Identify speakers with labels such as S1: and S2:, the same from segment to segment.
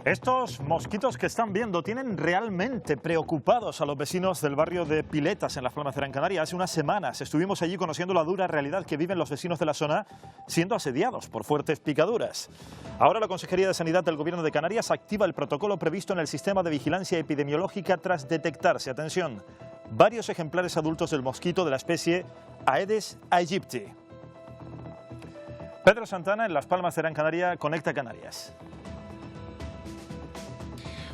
S1: Estos mosquitos que están viendo tienen realmente preocupados a los vecinos del barrio de Piletas, en Las Palmas de Gran Canaria. Hace unas semanas estuvimos allí conociendo la dura realidad que viven los vecinos de la zona, siendo asediados por fuertes picaduras. Ahora la Consejería de Sanidad del Gobierno de Canarias activa el protocolo previsto en el sistema de vigilancia epidemiológica tras detectarse, atención, varios ejemplares adultos del mosquito de la especie Aedes aegypti. Pedro Santana, en Las Palmas de Gran Canaria, Conecta Canarias.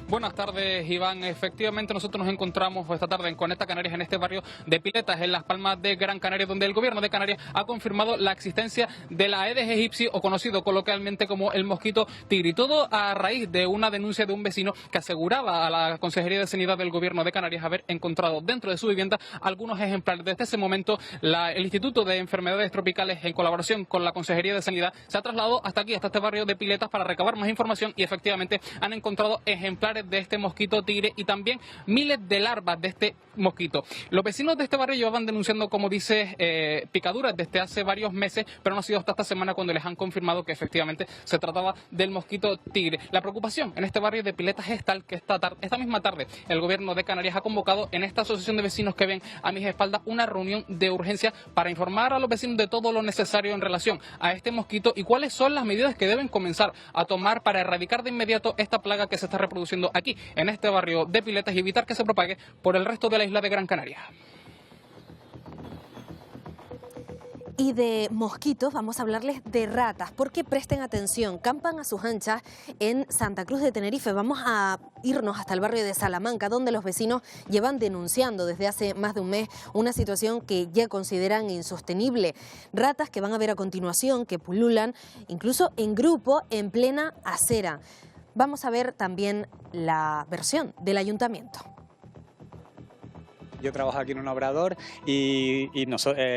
S2: Buenas tardes, Iván. Efectivamente, nosotros nos encontramos esta tarde en Conecta Canarias, en este barrio de Piletas, en Las Palmas de Gran Canaria, donde el Gobierno de Canarias ha confirmado la existencia de la Aedes aegypti, o conocido coloquialmente como el mosquito tigre. Y todo a raíz de una denuncia de un vecino que aseguraba a la Consejería de Sanidad del Gobierno de Canarias haber encontrado dentro de su vivienda algunos ejemplares. Desde ese momento, el Instituto de Enfermedades Tropicales, en colaboración con la Consejería de Sanidad, se ha trasladado hasta aquí, hasta este barrio de Piletas, para recabar más información, y efectivamente han encontrado ejemplares de este mosquito tigre y también miles de larvas de este mosquito. Los vecinos de este barrio llevaban denunciando, como dices, picaduras desde hace varios meses, pero no ha sido hasta esta semana cuando les han confirmado que efectivamente se trataba del mosquito tigre. La preocupación en este barrio de Piletas es tal que esta misma tarde el Gobierno de Canarias ha convocado en esta asociación de vecinos que ven a mis espaldas una reunión de urgencia para informar a los vecinos de todo lo necesario en relación a este mosquito y cuáles son las medidas que deben comenzar a tomar para erradicar de inmediato esta plaga que se está reproduciendo aquí en este barrio de Piletas y evitar que se propague por el resto de la isla de Gran Canaria.
S3: Y de mosquitos vamos a hablarles de ratas, porque presten atención, campan a sus anchas en Santa Cruz de Tenerife. Vamos a irnos hasta el barrio de Salamanca, donde los vecinos llevan denunciando desde hace más de un mes una situación que ya consideran insostenible. Ratas que van a ver a continuación, que pululan incluso en grupo en plena acera. Vamos a ver también la versión del ayuntamiento.
S4: Yo trabajo aquí en un obrador y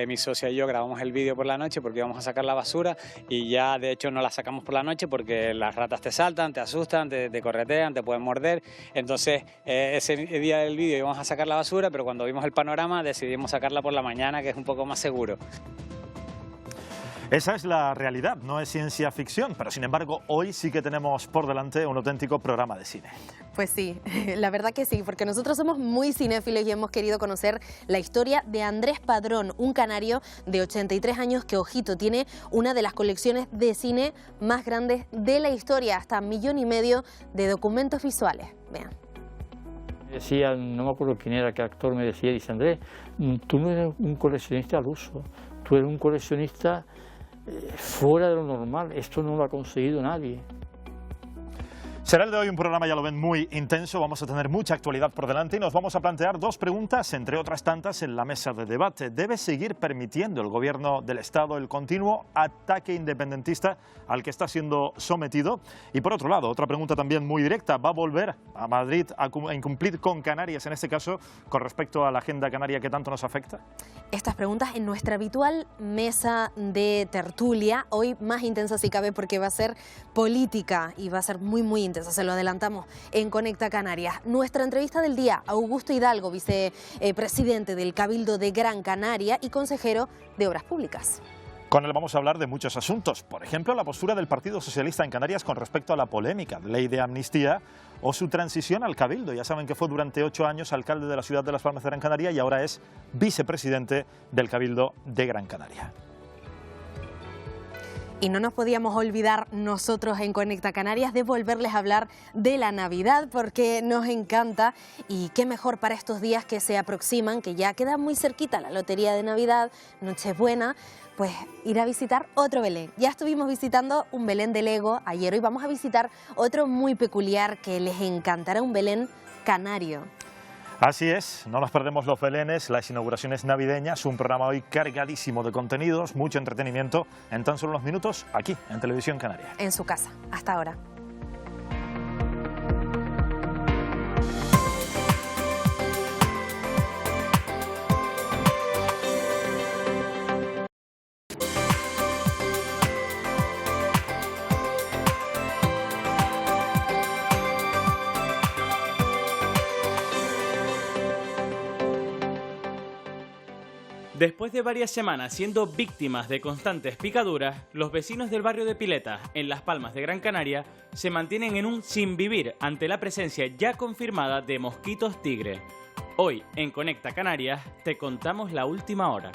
S4: mi socia y yo grabamos el vídeo por la noche porque íbamos a sacar la basura, y ya de hecho no la sacamos por la noche porque las ratas te saltan, te asustan, te corretean, te pueden morder. Entonces ese día del vídeo íbamos a sacar la basura, pero cuando vimos el panorama decidimos sacarla por la mañana, que es un poco más seguro.
S1: Esa es la realidad, no es ciencia ficción, pero sin embargo hoy sí que tenemos por delante un auténtico programa de cine.
S3: Pues sí, la verdad que sí, porque nosotros somos muy cinéfilos y hemos querido conocer la historia de Andrés Padrón, un canario de 83 años que, ojito, tiene una de las colecciones de cine más grandes de la historia, hasta 1,5 millones de documentos visuales. Vean.
S5: Decía, no me acuerdo quién era, qué actor me decía, dice: Andrés, tú no eres un coleccionista al uso, tú eres un coleccionista fuera de lo normal, esto no lo ha conseguido nadie.
S1: Será el de hoy un programa, ya lo ven, muy intenso. Vamos a tener mucha actualidad por delante y nos vamos a plantear dos preguntas, entre otras tantas, en la mesa de debate. ¿Debe seguir permitiendo el Gobierno del Estado el continuo ataque independentista al que está siendo sometido? Y por otro lado, otra pregunta también muy directa: ¿va a volver a Madrid a incumplir con Canarias, en este caso, con respecto a la agenda canaria que tanto nos afecta?
S3: Estas preguntas en nuestra habitual mesa de tertulia, hoy más intensa si cabe, porque va a ser política y va a ser muy intensa. Se lo adelantamos en Conecta Canarias. Nuestra entrevista del día: Augusto Hidalgo, vicepresidente del Cabildo de Gran Canaria y consejero de Obras Públicas.
S1: Con él vamos a hablar de muchos asuntos, por ejemplo, la postura del Partido Socialista en Canarias con respecto a la polémica ley de amnistía o su transición al Cabildo. Ya saben que fue durante 8 años alcalde de la ciudad de Las Palmas de Gran Canaria y ahora es vicepresidente del Cabildo de Gran Canaria.
S3: Y no nos podíamos olvidar nosotros en Conecta Canarias de volverles a hablar de la Navidad, porque nos encanta, y qué mejor para estos días que se aproximan, que ya queda muy cerquita la lotería de Navidad, Nochebuena, pues ir a visitar otro Belén. Ya estuvimos visitando un Belén de Lego ayer, hoy vamos a visitar otro muy peculiar que les encantará, un Belén canario.
S1: Así es, no nos perdemos los belenes, las inauguraciones navideñas, un programa hoy cargadísimo de contenidos, mucho entretenimiento, en tan solo unos minutos, aquí, en Televisión Canaria.
S3: En su casa, hasta ahora.
S6: Después de varias semanas siendo víctimas de constantes picaduras, los vecinos del barrio de Piletas, en Las Palmas de Gran Canaria, se mantienen en un sin vivir ante la presencia ya confirmada de mosquitos tigre. Hoy, en Conecta Canarias, te contamos la última hora.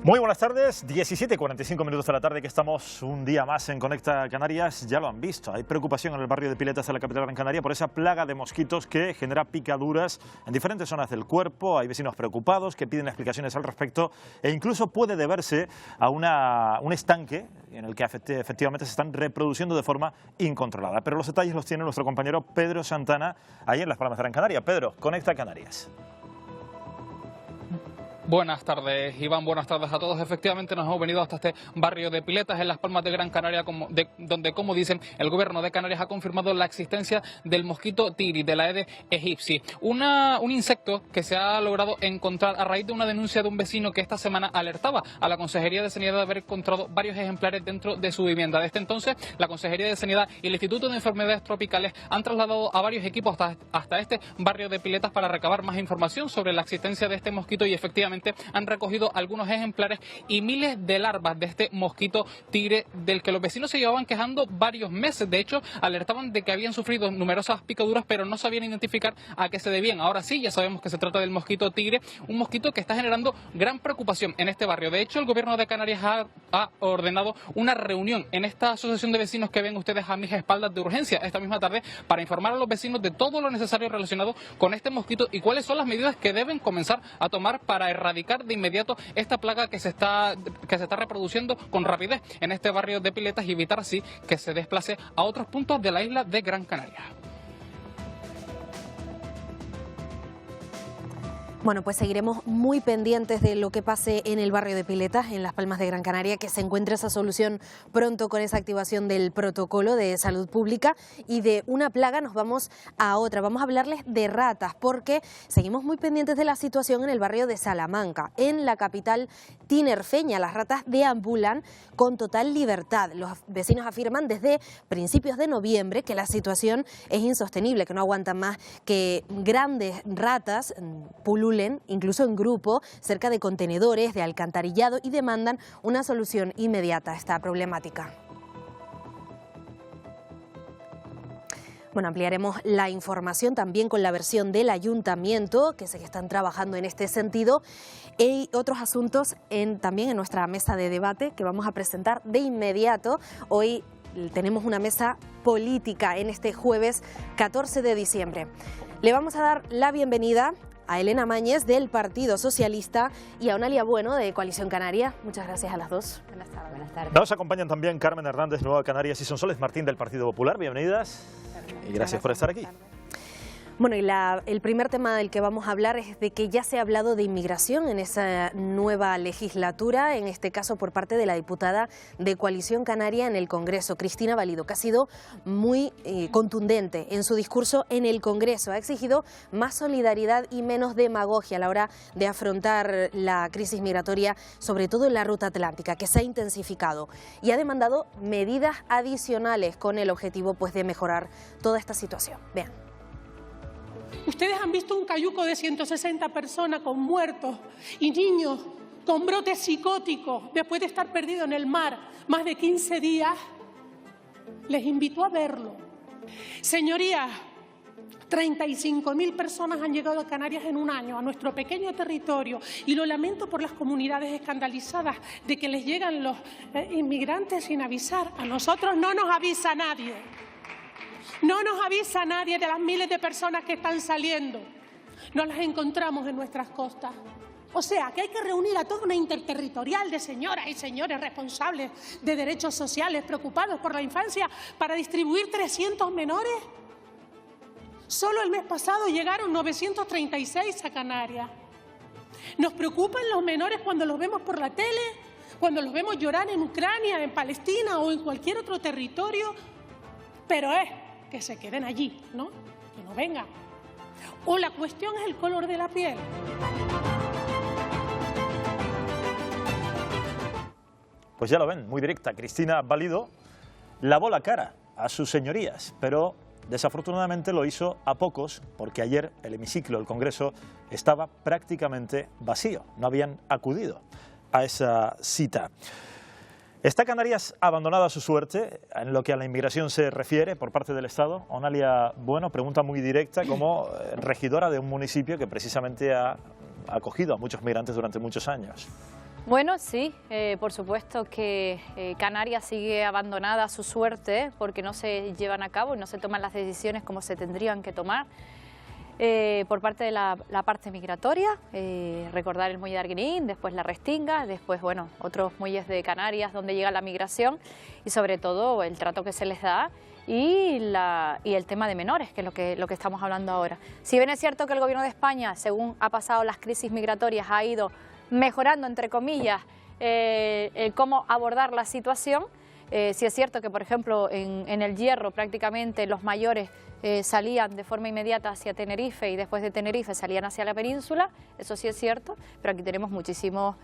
S1: Muy buenas tardes, 17:45 minutos de la tarde, que estamos un día más en Conecta Canarias. Ya lo han visto, hay preocupación en el barrio de Piletas de la capital Gran Canaria por esa plaga de mosquitos que genera picaduras en diferentes zonas del cuerpo. Hay vecinos preocupados que piden explicaciones al respecto e incluso puede deberse a un estanque en el que efectivamente se están reproduciendo de forma incontrolada. Pero los detalles los tiene nuestro compañero Pedro Santana, ahí en Las Palmas de Gran Canaria. Pedro, Conecta Canarias.
S2: Buenas tardes, Iván, buenas tardes a todos. Efectivamente nos hemos venido hasta este barrio de Piletas, en Las Palmas de Gran Canaria, donde, como dicen, el gobierno de Canarias ha confirmado la existencia del mosquito tigre, de la Aedes aegypti. Un insecto que se ha logrado encontrar a raíz de una denuncia de un vecino que esta semana alertaba a la Consejería de Sanidad de haber encontrado varios ejemplares dentro de su vivienda. Desde entonces, la Consejería de Sanidad y el Instituto de Enfermedades Tropicales han trasladado a varios equipos hasta este barrio de Piletas para recabar más información sobre la existencia de este mosquito y efectivamente han recogido algunos ejemplares y miles de larvas de este mosquito tigre del que los vecinos se llevaban quejando varios meses. De hecho, alertaban de que habían sufrido numerosas picaduras, pero no sabían identificar a qué se debían. Ahora sí, ya sabemos que se trata del mosquito tigre, un mosquito que está generando gran preocupación en este barrio. De hecho, el gobierno de Canarias ha ordenado una reunión en esta asociación de vecinos que ven ustedes a mis espaldas de urgencia esta misma tarde para informar a los vecinos de todo lo necesario relacionado con este mosquito y cuáles son las medidas que deben comenzar a tomar para erradicar de inmediato esta plaga que se está reproduciendo con rapidez en este barrio de Piletas y evitar así que se desplace a otros puntos de la isla de Gran Canaria.
S3: Bueno, pues seguiremos muy pendientes de lo que pase en el barrio de Piletas, en Las Palmas de Gran Canaria, que se encuentre esa solución pronto con esa activación del protocolo de salud pública. Y de una plaga nos vamos a otra. Vamos a hablarles de ratas, porque seguimos muy pendientes de la situación en el barrio de Salamanca. En la capital tinerfeña, las ratas deambulan con total libertad. Los vecinos afirman desde principios de noviembre que la situación es insostenible, que no aguantan más que grandes ratas pululen, incluso en grupo, cerca de contenedores, de alcantarillado, y demandan una solución inmediata a esta problemática. Bueno, ampliaremos la información también con la versión del ayuntamiento, que sé que están trabajando en este sentido, y otros asuntos también en nuestra mesa de debate que vamos a presentar de inmediato. Hoy tenemos una mesa política en este jueves 14 de diciembre. Le vamos a dar la bienvenida a Elena Mañez del Partido Socialista y a Onalia Bueno de Coalición Canaria. Muchas gracias a las dos.
S7: Buenas tardes. Buenas tardes.
S1: Nos acompañan también Carmen Hernández, Nueva Canarias, y Sonsoles Martín del Partido Popular. Bienvenidas y gracias por estar aquí.
S3: Bueno, y el primer tema del que vamos a hablar es de que ya se ha hablado de inmigración en esa nueva legislatura, en este caso por parte de la diputada de Coalición Canaria en el Congreso, Cristina Valido, que ha sido muy contundente en su discurso en el Congreso. Ha exigido más solidaridad y menos demagogia a la hora de afrontar la crisis migratoria, sobre todo en la ruta atlántica, que se ha intensificado, y ha demandado medidas adicionales con el objetivo, pues, de mejorar toda esta situación. Vean.
S8: Ustedes han visto un cayuco de 160 personas con muertos y niños con brotes psicóticos después de estar perdido en el mar más de 15 días. Les invito a verlo. Señorías, 35.000 personas han llegado a Canarias en un año, a nuestro pequeño territorio, y lo lamento por las comunidades escandalizadas de que les llegan los inmigrantes sin avisar. A nosotros no nos avisa nadie. No nos avisa nadie de las miles de personas que están saliendo. No las encontramos en nuestras costas. O sea, que hay que reunir a toda una interterritorial de señoras y señores responsables de derechos sociales, preocupados por la infancia, para distribuir 300 menores. Solo el mes pasado llegaron 936 a Canarias. Nos preocupan los menores cuando los vemos por la tele, cuando los vemos llorar en Ucrania, en Palestina o en cualquier otro territorio, pero que se queden allí, ¿no? Que no vengan. O la cuestión es el color de la piel.
S1: Pues ya lo ven, muy directa. Cristina Valido lavó la cara a sus señorías, pero Desafortunadamente lo hizo a pocos, porque ayer el hemiciclo del Congreso estaba prácticamente vacío. No habían acudido a esa cita. ¿Está Canarias abandonada a su suerte en lo que a la inmigración se refiere por parte del Estado? Onalia Bueno, pregunta muy directa como regidora de un municipio que precisamente ha acogido a muchos migrantes durante muchos años.
S7: Bueno, sí, por supuesto que Canarias sigue abandonada a su suerte porque no se llevan a cabo y no se toman las decisiones como se tendrían que tomar por parte de la parte migratoria. Recordar el muelle de Arguinín, después la Restinga, después bueno, otros muelles de Canarias donde llega la migración y sobre todo el trato que se les da y el tema de menores, que es lo que estamos hablando ahora. Si bien es cierto que el Gobierno de España, según ha pasado las crisis migratorias, ha ido mejorando, entre comillas, cómo abordar la situación. Sí es cierto que, por ejemplo, en el Hierro prácticamente los mayores salían de forma inmediata hacia Tenerife y después de Tenerife salían hacia la península, eso sí es cierto, pero aquí tenemos muchísimos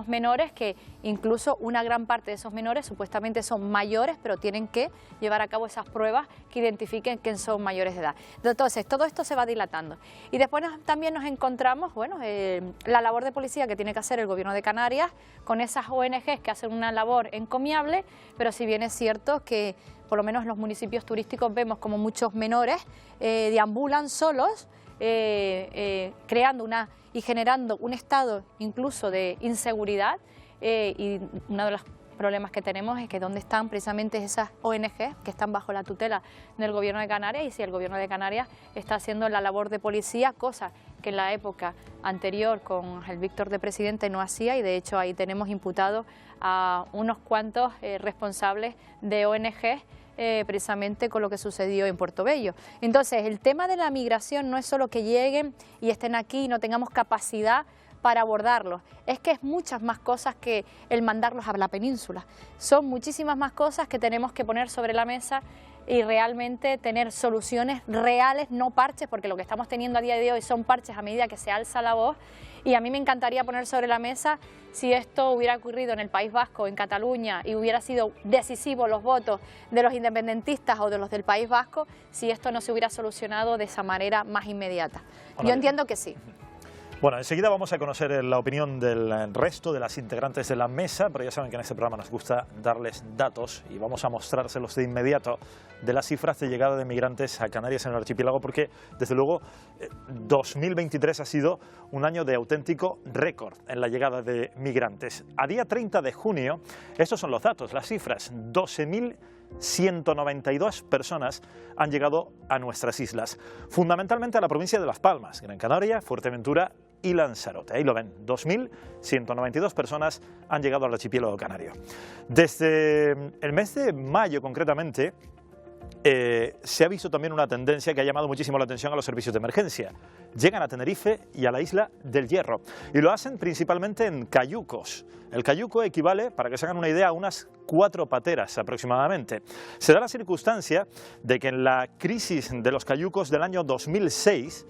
S7: menores que incluso una gran parte de esos menores supuestamente son mayores, pero tienen que llevar a cabo esas pruebas que identifiquen que son mayores de edad. Entonces, todo esto se va dilatando. Y después también nos encontramos, bueno, la labor de policía que tiene que hacer el Gobierno de Canarias con esas ONGs que hacen una labor encomiable, pero si bien es cierto que por lo menos en los municipios turísticos vemos como muchos menores deambulan solos, creando y generando un estado incluso de inseguridad y uno de los problemas que tenemos es que dónde están precisamente esas ONG que están bajo la tutela del Gobierno de Canarias y si el Gobierno de Canarias está haciendo la labor de policía, cosa que en la época anterior con el Víctor de presidente no hacía y de hecho ahí tenemos imputados a unos cuantos responsables de ONG precisamente con lo que sucedió en Puerto Bello. Entonces el tema de la migración no es solo que lleguen y estén aquí y no tengamos capacidad para abordarlos, es que es muchas más cosas que el mandarlos a la península, son muchísimas más cosas que tenemos que poner sobre la mesa y realmente tener soluciones reales, no parches, porque lo que estamos teniendo a día de hoy son parches a medida que se alza la voz y a mí me encantaría poner sobre la mesa si esto hubiera ocurrido en el País Vasco, en Cataluña y hubiera sido decisivo los votos de los independentistas o de los del País Vasco, si esto no se hubiera solucionado de esa manera más inmediata. Yo entiendo que sí.
S1: Bueno, enseguida vamos a conocer la opinión del resto de las integrantes de la mesa, pero ya saben que en este programa nos gusta darles datos y vamos a mostrárselos de inmediato de las cifras de llegada de migrantes a Canarias en el archipiélago, porque desde luego 2023 ha sido un año de auténtico récord en la llegada de migrantes. A día 30 de junio, estos son los datos, las cifras, 12.192 personas han llegado a nuestras islas, fundamentalmente a la provincia de Las Palmas, Gran Canaria, Fuerteventura y Lanzarote. Ahí lo ven, 2.192 personas han llegado al archipiélago canario. Desde el mes de mayo concretamente, se ha visto también una tendencia que ha llamado muchísimo la atención a los servicios de emergencia. Llegan a Tenerife y a la isla del Hierro y lo hacen principalmente en cayucos. El cayuco equivale, para que se hagan una idea, a unas 4 pateras aproximadamente. Se da la circunstancia de que en la crisis de los cayucos del año 2006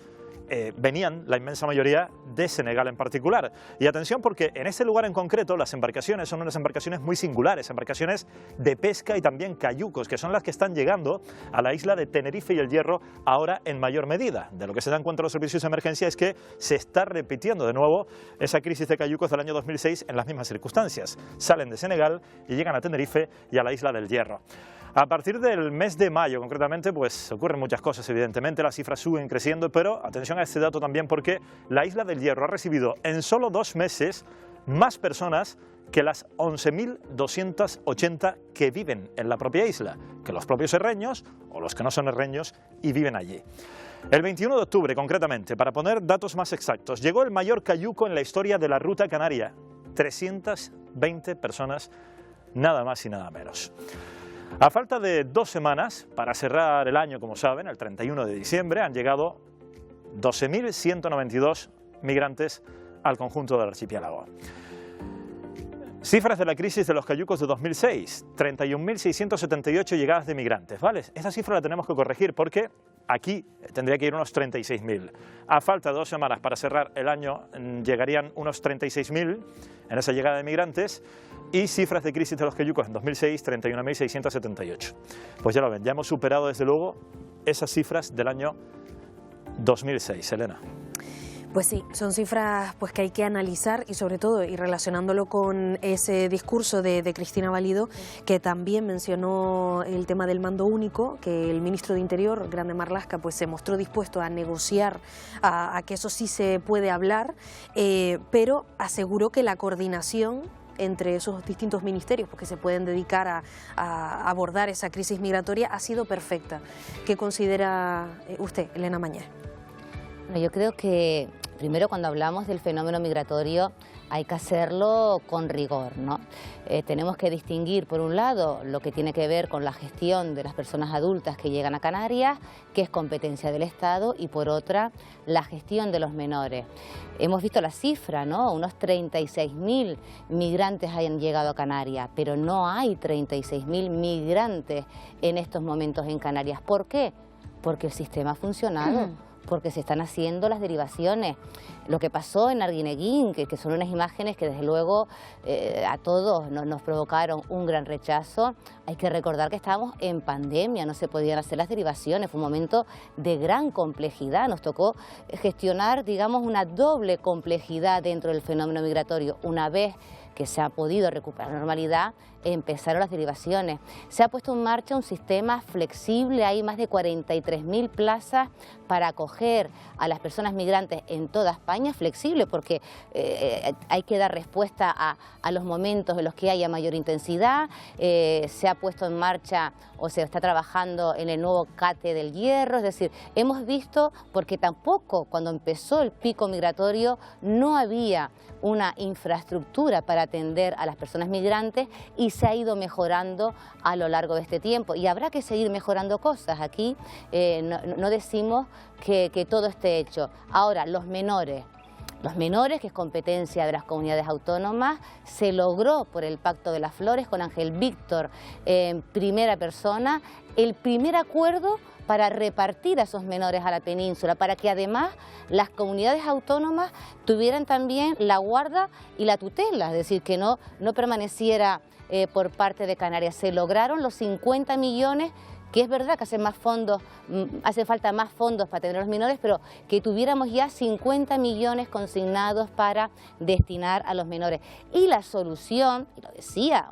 S1: venían la inmensa mayoría de Senegal en particular. Y atención porque en este lugar en concreto las embarcaciones son unas embarcaciones muy singulares, embarcaciones de pesca y también cayucos, que son las que están llegando a la isla de Tenerife y el Hierro ahora en mayor medida. De lo que se dan cuenta los servicios de emergencia es que se está repitiendo de nuevo esa crisis de cayucos del año 2006 en las mismas circunstancias. Salen de Senegal y llegan a Tenerife y a la isla del Hierro. A partir del mes de mayo, concretamente, pues ocurren muchas cosas, evidentemente, las cifras suben creciendo, pero atención a este dato también porque la isla del Hierro ha recibido en solo 2 meses más personas que las 11.280 que viven en la propia isla, que los propios herreños o los que no son herreños y viven allí. El 21 de octubre, concretamente, para poner datos más exactos, llegó el mayor cayuco en la historia de la ruta canaria, 320 personas, nada más y nada menos. A falta de 2 semanas, para cerrar el año, como saben, el 31 de diciembre, han llegado 12.192 migrantes al conjunto del archipiélago. Cifras de la crisis de los cayucos de 2006, 31.678 llegadas de migrantes, ¿vale? Esa cifra la tenemos que corregir porque aquí tendría que ir unos 36.000. A falta de 2 semanas para cerrar el año llegarían unos 36.000 en esa llegada de migrantes Y cifras de crisis de los cayucos en 2006, 31.678. Pues ya lo ven, ya hemos superado desde luego esas cifras del año 2006. Elena.
S3: Pues sí, son cifras pues que hay que analizar y sobre todo, y relacionándolo con ese discurso de Cristina Valido, que también mencionó el tema del mando único, que el ministro de Interior, Grande Marlaska, pues se mostró dispuesto a negociar, a que eso sí se puede hablar, pero aseguró que la coordinación entre esos distintos ministerios porque se pueden dedicar a abordar esa crisis migratoria ha sido perfecta. ¿Qué considera usted, Elena Mañez?
S9: Bueno, yo creo que primero cuando hablamos del fenómeno migratorio hay que hacerlo con rigor, ¿no? Tenemos que distinguir, por un lado, lo que tiene que ver con la gestión de las personas adultas que llegan a Canarias, que es competencia del Estado, y por otra, la gestión de los menores. Hemos visto la cifra, ¿no? Unos 36.000 migrantes han llegado a Canarias, pero no hay 36.000 migrantes en estos momentos en Canarias. ¿Por qué? Porque el sistema ha funcionado. Porque se están haciendo las derivaciones. Lo que pasó en Arguineguín, que son unas imágenes que desde luego a todos nos provocaron un gran rechazo. Hay que recordar que estábamos en pandemia, no se podían hacer las derivaciones, fue un momento de gran complejidad. Nos tocó gestionar, digamos, una doble complejidad dentro del fenómeno migratorio. Una vez que se ha podido recuperar la normalidad, empezaron las derivaciones. Se ha puesto en marcha un sistema flexible, hay más de 43.000 plazas para acoger a las personas migrantes en toda España, flexible porque hay que dar respuesta a los momentos en los que haya mayor intensidad. Se ha puesto en marcha o se está trabajando en el nuevo CATE del Hierro, es decir, hemos visto, porque tampoco cuando empezó el pico migratorio no había una infraestructura para atender a las personas migrantes y se ha ido mejorando a lo largo de este tiempo y habrá que seguir mejorando cosas. Aquí no decimos que todo esté hecho. Ahora, los menores, que es competencia de las comunidades autónomas, se logró por el Pacto de las Flores con Ángel Víctor en primera persona el primer acuerdo para repartir a esos menores a la península, para que además las comunidades autónomas tuvieran también la guarda y la tutela, es decir, que no permaneciera por parte de Canarias. Se lograron los 50 millones, que es verdad que hace falta más fondos para tener a los menores, pero que tuviéramos ya 50 millones consignados para destinar a los menores. Y la solución, y lo decía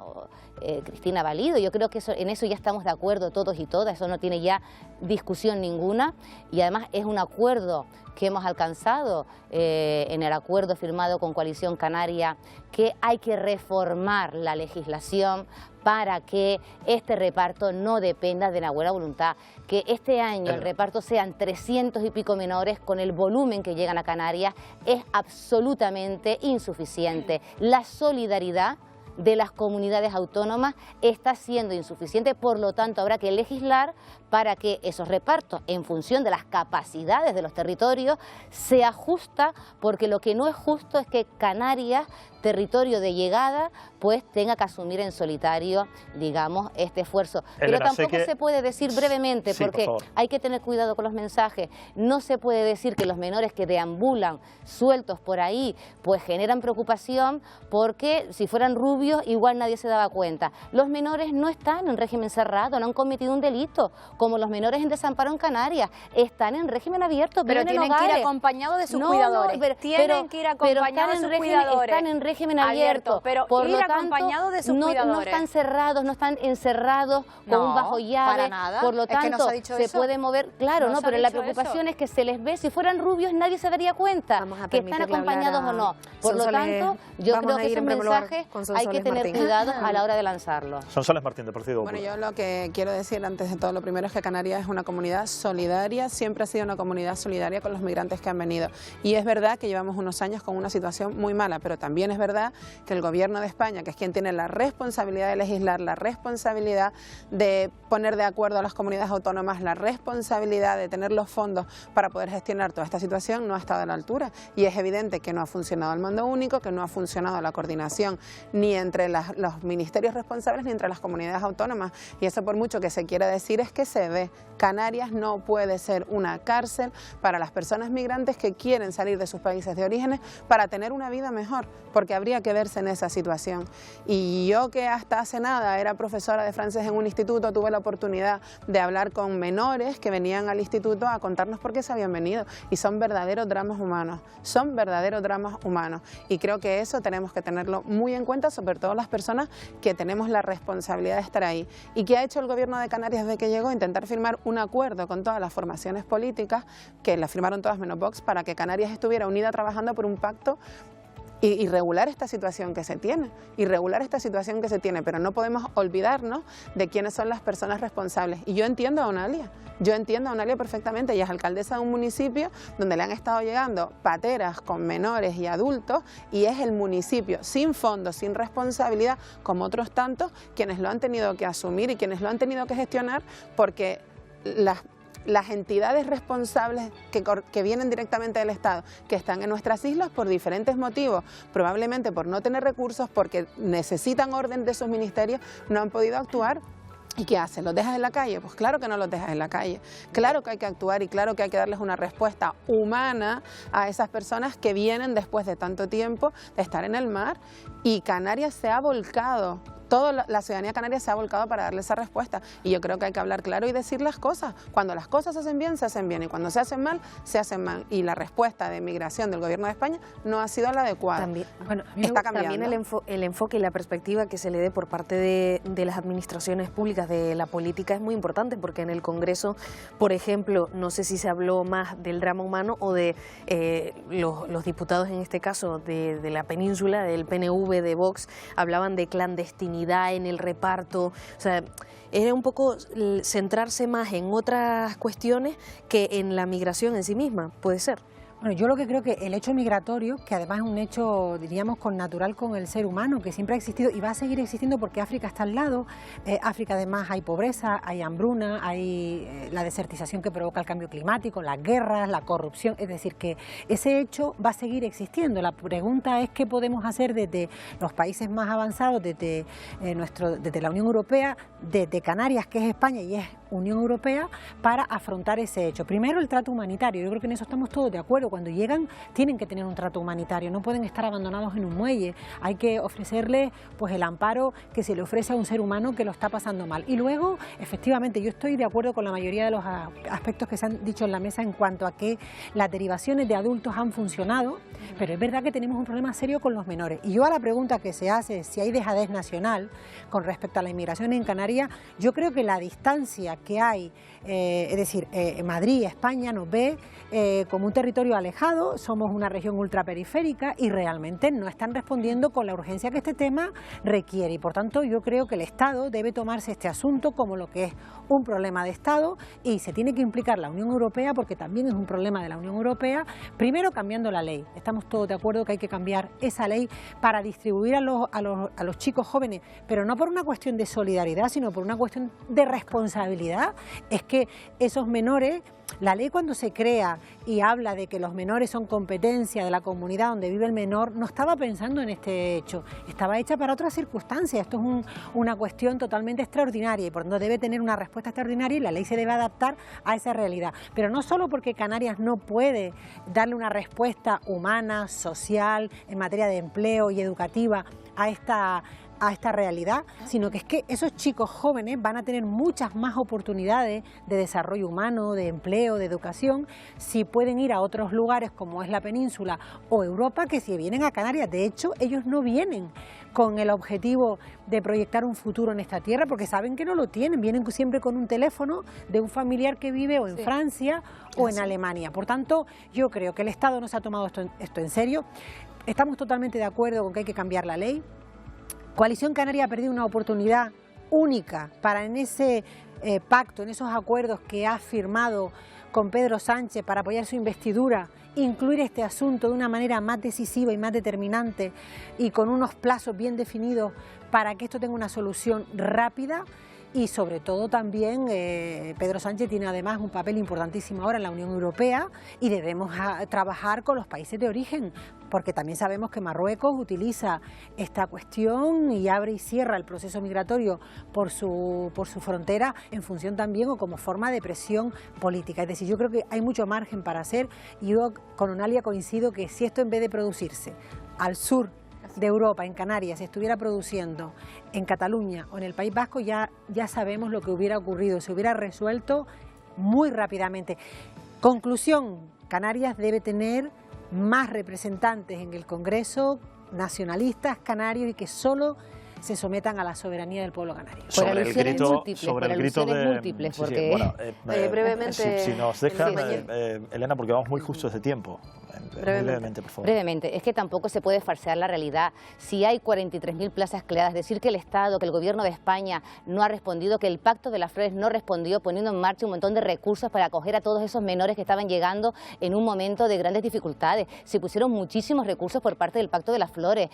S9: Cristina Valido, yo creo que en eso ya estamos de acuerdo todos y todas, eso no tiene ya discusión ninguna, y además es un acuerdo que hemos alcanzado en el acuerdo firmado con Coalición Canaria, que hay que reformar la legislación para que este reparto no dependa de la buena voluntad, que este año el reparto sean 300 y pico menores con el volumen que llegan a Canarias es absolutamente insuficiente. La solidaridad de las comunidades autónomas está siendo insuficiente, por lo tanto habrá que legislar para que esos repartos, en función de las capacidades de los territorios, se ajusta, porque lo que no es justo es que Canarias, territorio de llegada, pues tenga que asumir en solitario, digamos, este esfuerzo. Pero tampoco se puede decir brevemente, porque hay que tener cuidado con los mensajes, no se puede decir que los menores que deambulan sueltos por ahí, pues generan preocupación, porque si fueran rubios igual nadie se daba cuenta. Los menores no están en régimen cerrado, no han cometido un delito, como los menores en desamparo en Canarias, están en régimen abierto,
S7: pero tienen que ir acompañados de sus cuidadores.
S9: Tienen que ir acompañados de sus cuidadores. Están en régimen abierto,
S7: pero
S9: por
S7: ir
S9: lo tanto,
S7: acompañados de sus cuidadores.
S9: No están cerrados, no están encerrados con un bajo llave,
S7: para nada.
S9: Por lo tanto, se puede mover, claro, no, pero la preocupación es que se les ve, si fueran rubios nadie se daría cuenta que están acompañados o no. Por lo tanto, yo creo que esos mensajes hay que tener cuidado a la hora de lanzarlos.
S1: Sonsoles Martín, de Partido
S10: Bueno,
S1: Popular.
S10: yo lo que quiero decir antes de todo, lo primero es que Canarias es una comunidad solidaria, siempre ha sido una comunidad solidaria con los migrantes que han venido. Y es verdad que llevamos unos años con una situación muy mala, pero también es verdad que el Gobierno de España, que es quien tiene la responsabilidad de legislar, la responsabilidad de poner de acuerdo a las comunidades autónomas, la responsabilidad de tener los fondos para poder gestionar toda esta situación, no ha estado a la altura. Y es evidente que no ha funcionado el mando único, que no ha funcionado la coordinación ni entre los ministerios responsables ni entre las comunidades autónomas. Y eso, por mucho que se quiera decir, es que se ve. Canarias no puede ser una cárcel para las personas migrantes que quieren salir de sus países de orígenes para tener una vida mejor, porque que habría que verse en esa situación. Y yo, que hasta hace nada era profesora de francés en un instituto, tuve la oportunidad de hablar con menores que venían al instituto a contarnos por qué se habían venido, y son verdaderos dramas humanos, son verdaderos dramas humanos, y creo que eso tenemos que tenerlo muy en cuenta, sobre todo las personas que tenemos la responsabilidad de estar ahí. ¿Y qué ha hecho el Gobierno de Canarias desde que llegó? Intentar firmar un acuerdo con todas las formaciones políticas, que la firmaron todas menos Vox, para que Canarias estuviera unida trabajando por un pacto y regular esta situación que se tiene, pero no podemos olvidarnos de quiénes son las personas responsables. Y yo entiendo a Onalia perfectamente. Ella es alcaldesa de un municipio donde le han estado llegando pateras con menores y adultos, y es el municipio sin fondos, sin responsabilidad, como otros tantos, quienes lo han tenido que asumir y quienes lo han tenido que gestionar, porque las entidades responsables que vienen directamente del Estado, que están en nuestras islas por diferentes motivos, probablemente por no tener recursos, porque necesitan orden de sus ministerios, no han podido actuar. ¿Y qué haces? ¿Los dejas en la calle? Pues claro que no los dejas en la calle. Claro que hay que actuar y claro que hay que darles una respuesta humana a esas personas que vienen después de tanto tiempo de estar en el mar, y Canarias se ha volcado. Toda la ciudadanía canaria se ha volcado para darle esa respuesta, y yo creo que hay que hablar claro y decir las cosas. Cuando las cosas se hacen bien, y cuando se hacen mal, se hacen mal, y la respuesta de migración del Gobierno de España no ha sido la adecuada.
S3: También, está cambiando. También el enfoque y la perspectiva que se le dé por parte de las administraciones públicas, de la política, es muy importante, porque en el Congreso, por ejemplo, no sé si se habló más del drama humano o de los diputados, en este caso de la península, del PNV, de Vox, hablaban de clandestinidad en el reparto. O sea, era un poco centrarse más en otras cuestiones que en la migración en sí misma, puede ser.
S11: Bueno, yo lo que creo que el hecho migratorio, que además es un hecho, diríamos, connatural con el ser humano, que siempre ha existido y va a seguir existiendo porque África está al lado. África además hay pobreza, hay hambruna, hay la desertización que provoca el cambio climático, las guerras, la corrupción, es decir, que ese hecho va a seguir existiendo. La pregunta es qué podemos hacer desde los países más avanzados, desde la Unión Europea, desde Canarias, que es España y es Unión Europea, para afrontar ese hecho. Primero, el trato humanitario. Yo creo que en eso estamos todos de acuerdo. Cuando llegan tienen que tener un trato humanitario, no pueden estar abandonados en un muelle. Hay que ofrecerles pues el amparo que se le ofrece a un ser humano que lo está pasando mal. Y luego, efectivamente, yo estoy de acuerdo con la mayoría de los aspectos que se han dicho en la mesa en cuanto a que las derivaciones de adultos han funcionado, pero es verdad que tenemos un problema serio con los menores. Y yo, a la pregunta que se hace, si hay dejadez nacional con respecto a la inmigración en Canarias, yo creo que la distancia que hay, es decir, Madrid, España, nos ve como un territorio alejado, somos una región ultraperiférica y realmente no están respondiendo con la urgencia que este tema requiere, y por tanto yo creo que el Estado debe tomarse este asunto como lo que es un problema de Estado, y se tiene que implicar la Unión Europea, porque también es un problema de la Unión Europea, primero cambiando la ley. Estamos todos de acuerdo que hay que cambiar esa ley para distribuir a los chicos jóvenes, pero no por una cuestión de solidaridad, sino por una cuestión de responsabilidad. Es que esos menores, la ley cuando se crea y habla de que los menores son competencia de la comunidad donde vive el menor, no estaba pensando en este hecho, estaba hecha para otras circunstancias. Esto es una cuestión totalmente extraordinaria y por tanto debe tener una respuesta extraordinaria, y la ley se debe adaptar a esa realidad. Pero no solo porque Canarias no puede darle una respuesta humana, social, en materia de empleo y educativa a esta realidad, sino que es que esos chicos jóvenes van a tener muchas más oportunidades de desarrollo humano, de empleo, de educación, si pueden ir a otros lugares como es la península o Europa, que si vienen a Canarias. De hecho, ellos no vienen con el objetivo de proyectar un futuro en esta tierra, porque saben que no lo tienen, vienen siempre con un teléfono de un familiar que vive o en Francia o en Alemania. Por tanto, yo creo que el Estado no se ha tomado esto en serio. Estamos totalmente de acuerdo con que hay que cambiar la ley. Coalición Canaria ha perdido una oportunidad única para, en ese pacto, en esos acuerdos que ha firmado con Pedro Sánchez para apoyar su investidura, incluir este asunto de una manera más decisiva y más determinante y con unos plazos bien definidos para que esto tenga una solución rápida. Y sobre todo también Pedro Sánchez tiene además un papel importantísimo ahora en la Unión Europea, y debemos trabajar con los países de origen, porque también sabemos que Marruecos utiliza esta cuestión y abre y cierra el proceso migratorio por su frontera en función también o como forma de presión política. Es decir, yo creo que hay mucho margen para hacer, y yo con Onalia coincido que si esto, en vez de producirse al sur de Europa, en Canarias, se estuviera produciendo en Cataluña o en el País Vasco, ya sabemos lo que hubiera ocurrido, se hubiera resuelto muy rápidamente. Conclusión, Canarias debe tener más representantes en el Congreso, nacionalistas canarios, y que solo se sometan a la soberanía del pueblo canario.
S1: Sobre el grito de...
S9: múltiples, porque...
S1: Bueno,
S3: brevemente,
S1: si nos dejan, Elena, porque vamos muy justos de tiempo. Brevemente, por favor.
S9: Brevemente, es que tampoco se puede falsear la realidad. Si hay 43.000 plazas creadas, decir que el Estado, que el Gobierno de España no ha respondido, que el Pacto de las Flores no respondió, poniendo en marcha un montón de recursos para acoger a todos esos menores que estaban llegando en un momento de grandes dificultades. Se pusieron muchísimos recursos por parte del Pacto de las Flores.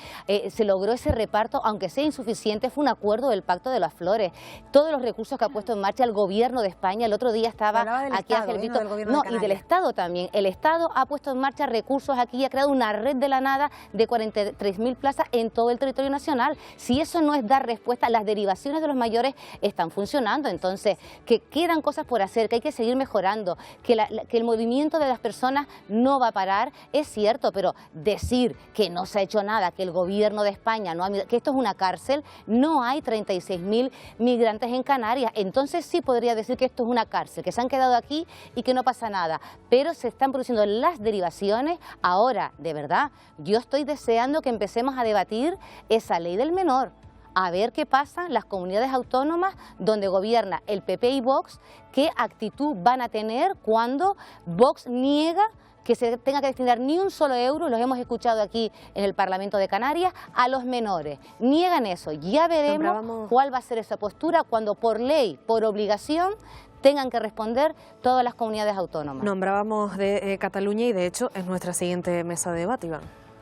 S9: Se logró ese reparto, aunque sea insuficiente, fue un acuerdo del Pacto de las Flores. Todos los recursos que ha puesto en marcha el Gobierno de España, el otro día estaba aquí Ángel Víctor, y del Estado también. El Estado ha puesto en marcha recursos aquí, ha creado una red de la nada de 43.000 plazas en todo el territorio nacional. Si eso no es dar respuesta, las derivaciones de los mayores están funcionando. Entonces, que quedan cosas por hacer, que hay que seguir mejorando, que el movimiento de las personas no va a parar, es cierto, pero decir que no se ha hecho nada, que el Gobierno de España no ha, que esto es una cárcel, no hay 36.000 migrantes en Canarias. Entonces sí podría decir que esto es una cárcel, que se han quedado aquí y que no pasa nada, pero se están produciendo las derivaciones. Ahora, de verdad, yo estoy deseando que empecemos a debatir esa ley del menor, a ver qué pasa en las comunidades autónomas donde gobierna el PP y Vox, qué actitud van a tener cuando Vox niega que se tenga que destinar ni un solo euro, los hemos escuchado aquí en el Parlamento de Canarias, a los menores. Niegan eso. Ya veremos cuál va a ser esa postura cuando por ley, por obligación, tengan que responder todas las comunidades autónomas.
S3: Nombrábamos de Cataluña y de hecho es nuestra siguiente mesa de debate, Iván.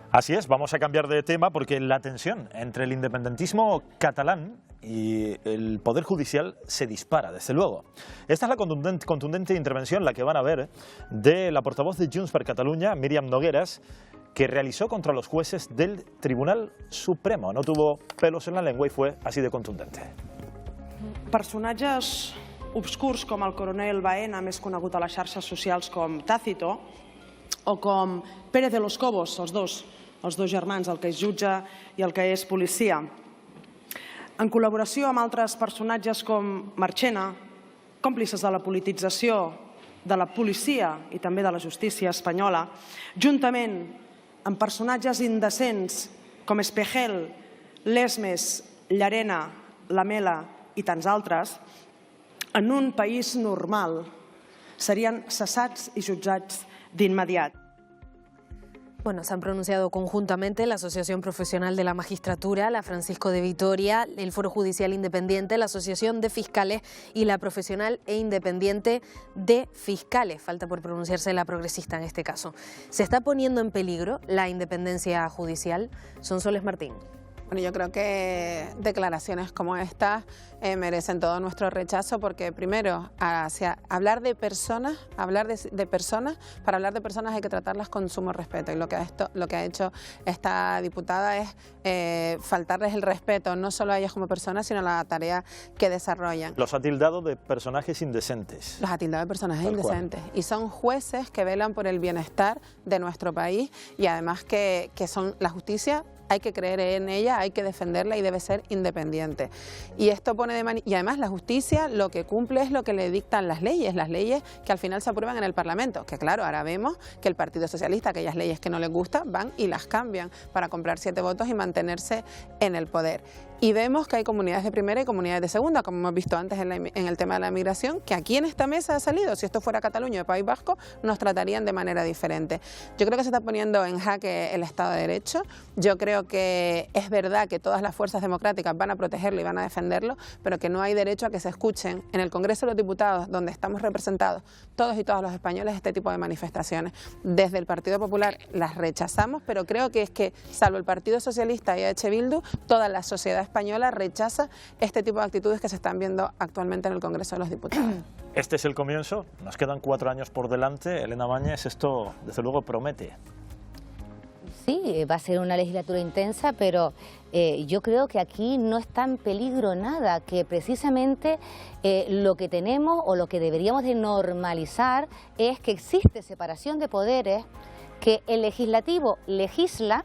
S1: Así es, vamos a cambiar de tema porque la tensión entre el independentismo catalán y el Poder Judicial se dispara, desde luego. Esta es la contundente intervención, la que van a ver, de la portavoz de Junts per Catalunya, Míriam Nogueras, que realizó contra los jueces del Tribunal Supremo. No tuvo pelos en la lengua y fue así de contundente.
S12: Personatges obscurs com el coronel Baena, més conegut a les xarxes socials com Tácito, o com Pérez de los Cobos, els dos germans, el que és jutge i el que és policia. En col·laboració amb altres personatges com Marchena, còmplices de la politització de la policia i també de la justícia espanyola, juntament amb personatges indecents com Espejel, Lesmes, Llarena, Lamela i tants altres, en un país normal serien cessats i jutjats d'inmediat.
S3: Bueno, se han pronunciado conjuntamente la Asociación Profesional de la Magistratura, la Francisco de Vitoria, el Foro Judicial Independiente, la Asociación de Fiscales y la Profesional e Independiente de Fiscales. Falta por pronunciarse la progresista en este caso. ¿Se está poniendo en peligro la independencia judicial? Sonsoles Martín.
S10: Bueno, yo creo que declaraciones como estas merecen todo nuestro rechazo porque primero, hablar de personas, para hablar de personas hay que tratarlas con sumo respeto y lo que ha hecho esta diputada es faltarles el respeto, no solo a ellas como personas, sino a la tarea que desarrollan.
S1: Los ha tildado de personajes indecentes.
S10: Los ha tildado de personajes indecentes y son jueces que velan por el bienestar de nuestro país y además que son la justicia. Hay que creer en ella, hay que defenderla y debe ser independiente. Y esto pone y además la justicia lo que cumple es lo que le dictan las leyes que al final se aprueban en el Parlamento. Que claro, ahora vemos que el Partido Socialista, aquellas leyes que no les gustan, van y las cambian para comprar 7 votos y mantenerse en el poder. Y vemos que hay comunidades de primera y comunidades de segunda, como hemos visto antes en el tema de la migración, que aquí en esta mesa ha salido. Si esto fuera Cataluña o País Vasco, nos tratarían de manera diferente. Yo creo que se está poniendo en jaque el Estado de Derecho. Yo creo que es verdad que todas las fuerzas democráticas van a protegerlo y van a defenderlo, pero que no hay derecho a que se escuchen en el Congreso de los Diputados, donde estamos representados todos y todas los españoles, este tipo de manifestaciones. Desde el Partido Popular las rechazamos, pero creo que es que, salvo el Partido Socialista y EH Bildu, toda la sociedad española rechaza este tipo de actitudes que se están viendo actualmente en el Congreso de los Diputados.
S1: Este es el comienzo, nos quedan 4 años por delante. Elena Mañez, esto desde luego promete.
S9: Sí, va a ser una legislatura intensa, pero yo creo que aquí no está en peligro nada, que precisamente lo que tenemos o lo que deberíamos de normalizar es que existe separación de poderes, que el legislativo legisla,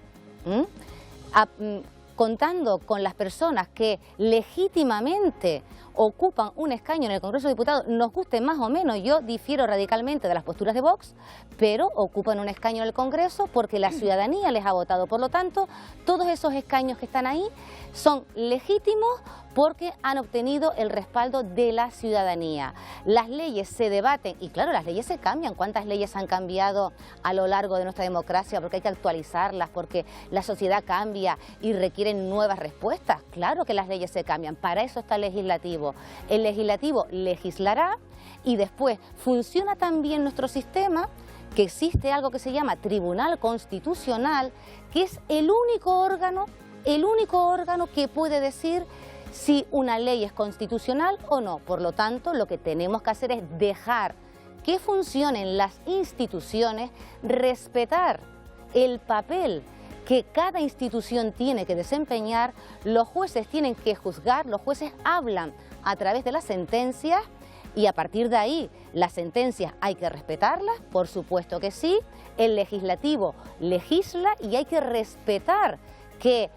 S9: contando con las personas que legítimamente ocupan un escaño en el Congreso de Diputados, nos guste más o menos, yo difiero radicalmente de las posturas de Vox, pero ocupan un escaño en el Congreso porque la ciudadanía les ha votado. Por lo tanto, todos esos escaños que están ahí son legítimos porque han obtenido el respaldo de la ciudadanía. Las leyes se debaten y claro, las leyes se cambian. ¿Cuántas leyes han cambiado a lo largo de nuestra democracia? Porque hay que actualizarlas, porque la sociedad cambia y requieren nuevas respuestas. Claro que las leyes se cambian, para eso está el legislativo. El legislativo legislará y después funciona también nuestro sistema, que existe algo que se llama Tribunal Constitucional, que es el único órgano que puede decir si una ley es constitucional o no. Por lo tanto, lo que tenemos que hacer es dejar que funcionen las instituciones, respetar el papel que cada institución tiene que desempeñar. Los jueces tienen que juzgar, los jueces hablan a través de las sentencias y a partir de ahí las sentencias hay que respetarlas, por supuesto que sí. El legislativo legisla y hay que respetar que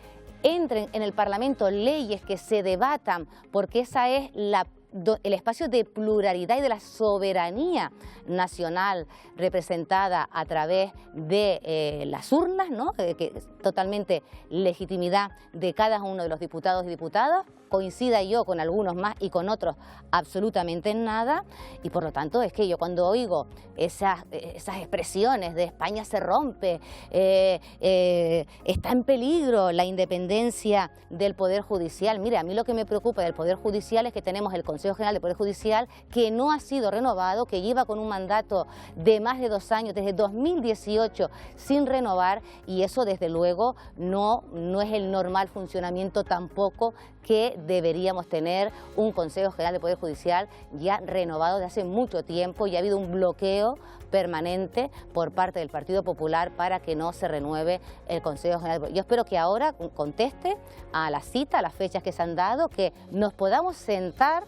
S9: entren en el Parlamento leyes que se debatan, porque esa es el espacio de pluralidad y de la soberanía nacional representada a través de las urnas, ¿no? Que es totalmente legitimidad de cada uno de los diputados y diputadas. Coincida yo con algunos más y con otros absolutamente en nada, y por lo tanto es que yo cuando oigo esas expresiones de España se rompe, está en peligro la independencia del Poder Judicial. Mire, a mí lo que me preocupa del Poder Judicial es que tenemos el Consejo General del Poder Judicial que no ha sido renovado, que lleva con un mandato de más de 2 años, desde 2018, sin renovar, y eso desde luego no es el normal funcionamiento tampoco que deberíamos tener un Consejo General del Poder Judicial ya renovado desde hace mucho tiempo, y ha habido un bloqueo permanente por parte del Partido Popular para que no se renueve el Consejo General. Yo espero que ahora conteste a la cita, a las fechas que se han dado, que nos podamos sentar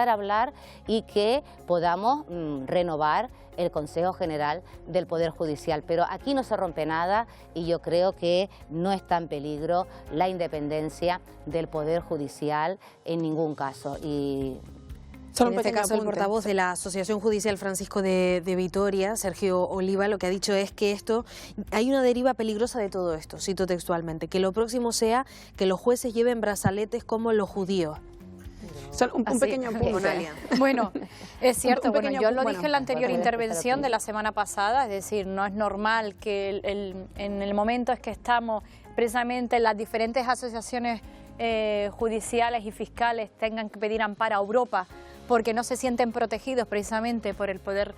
S9: a hablar y que podamos renovar el Consejo General del Poder Judicial. Pero aquí no se rompe nada y yo creo que no está en peligro la independencia del Poder Judicial en ningún caso. Y
S3: en este caso, el portavoz de la Asociación Judicial Francisco de Vitoria, Sergio Oliva, lo que ha dicho es que hay una deriva peligrosa de todo esto, cito textualmente, que lo próximo sea que los jueces lleven brazaletes como los judíos.
S10: Un pequeño punto.
S7: Bueno, es cierto, yo lo dije en la anterior intervención de la semana pasada, es decir, no es normal que en el momento en que estamos precisamente las diferentes asociaciones judiciales y fiscales tengan que pedir amparo a Europa porque no se sienten protegidos precisamente por el Poder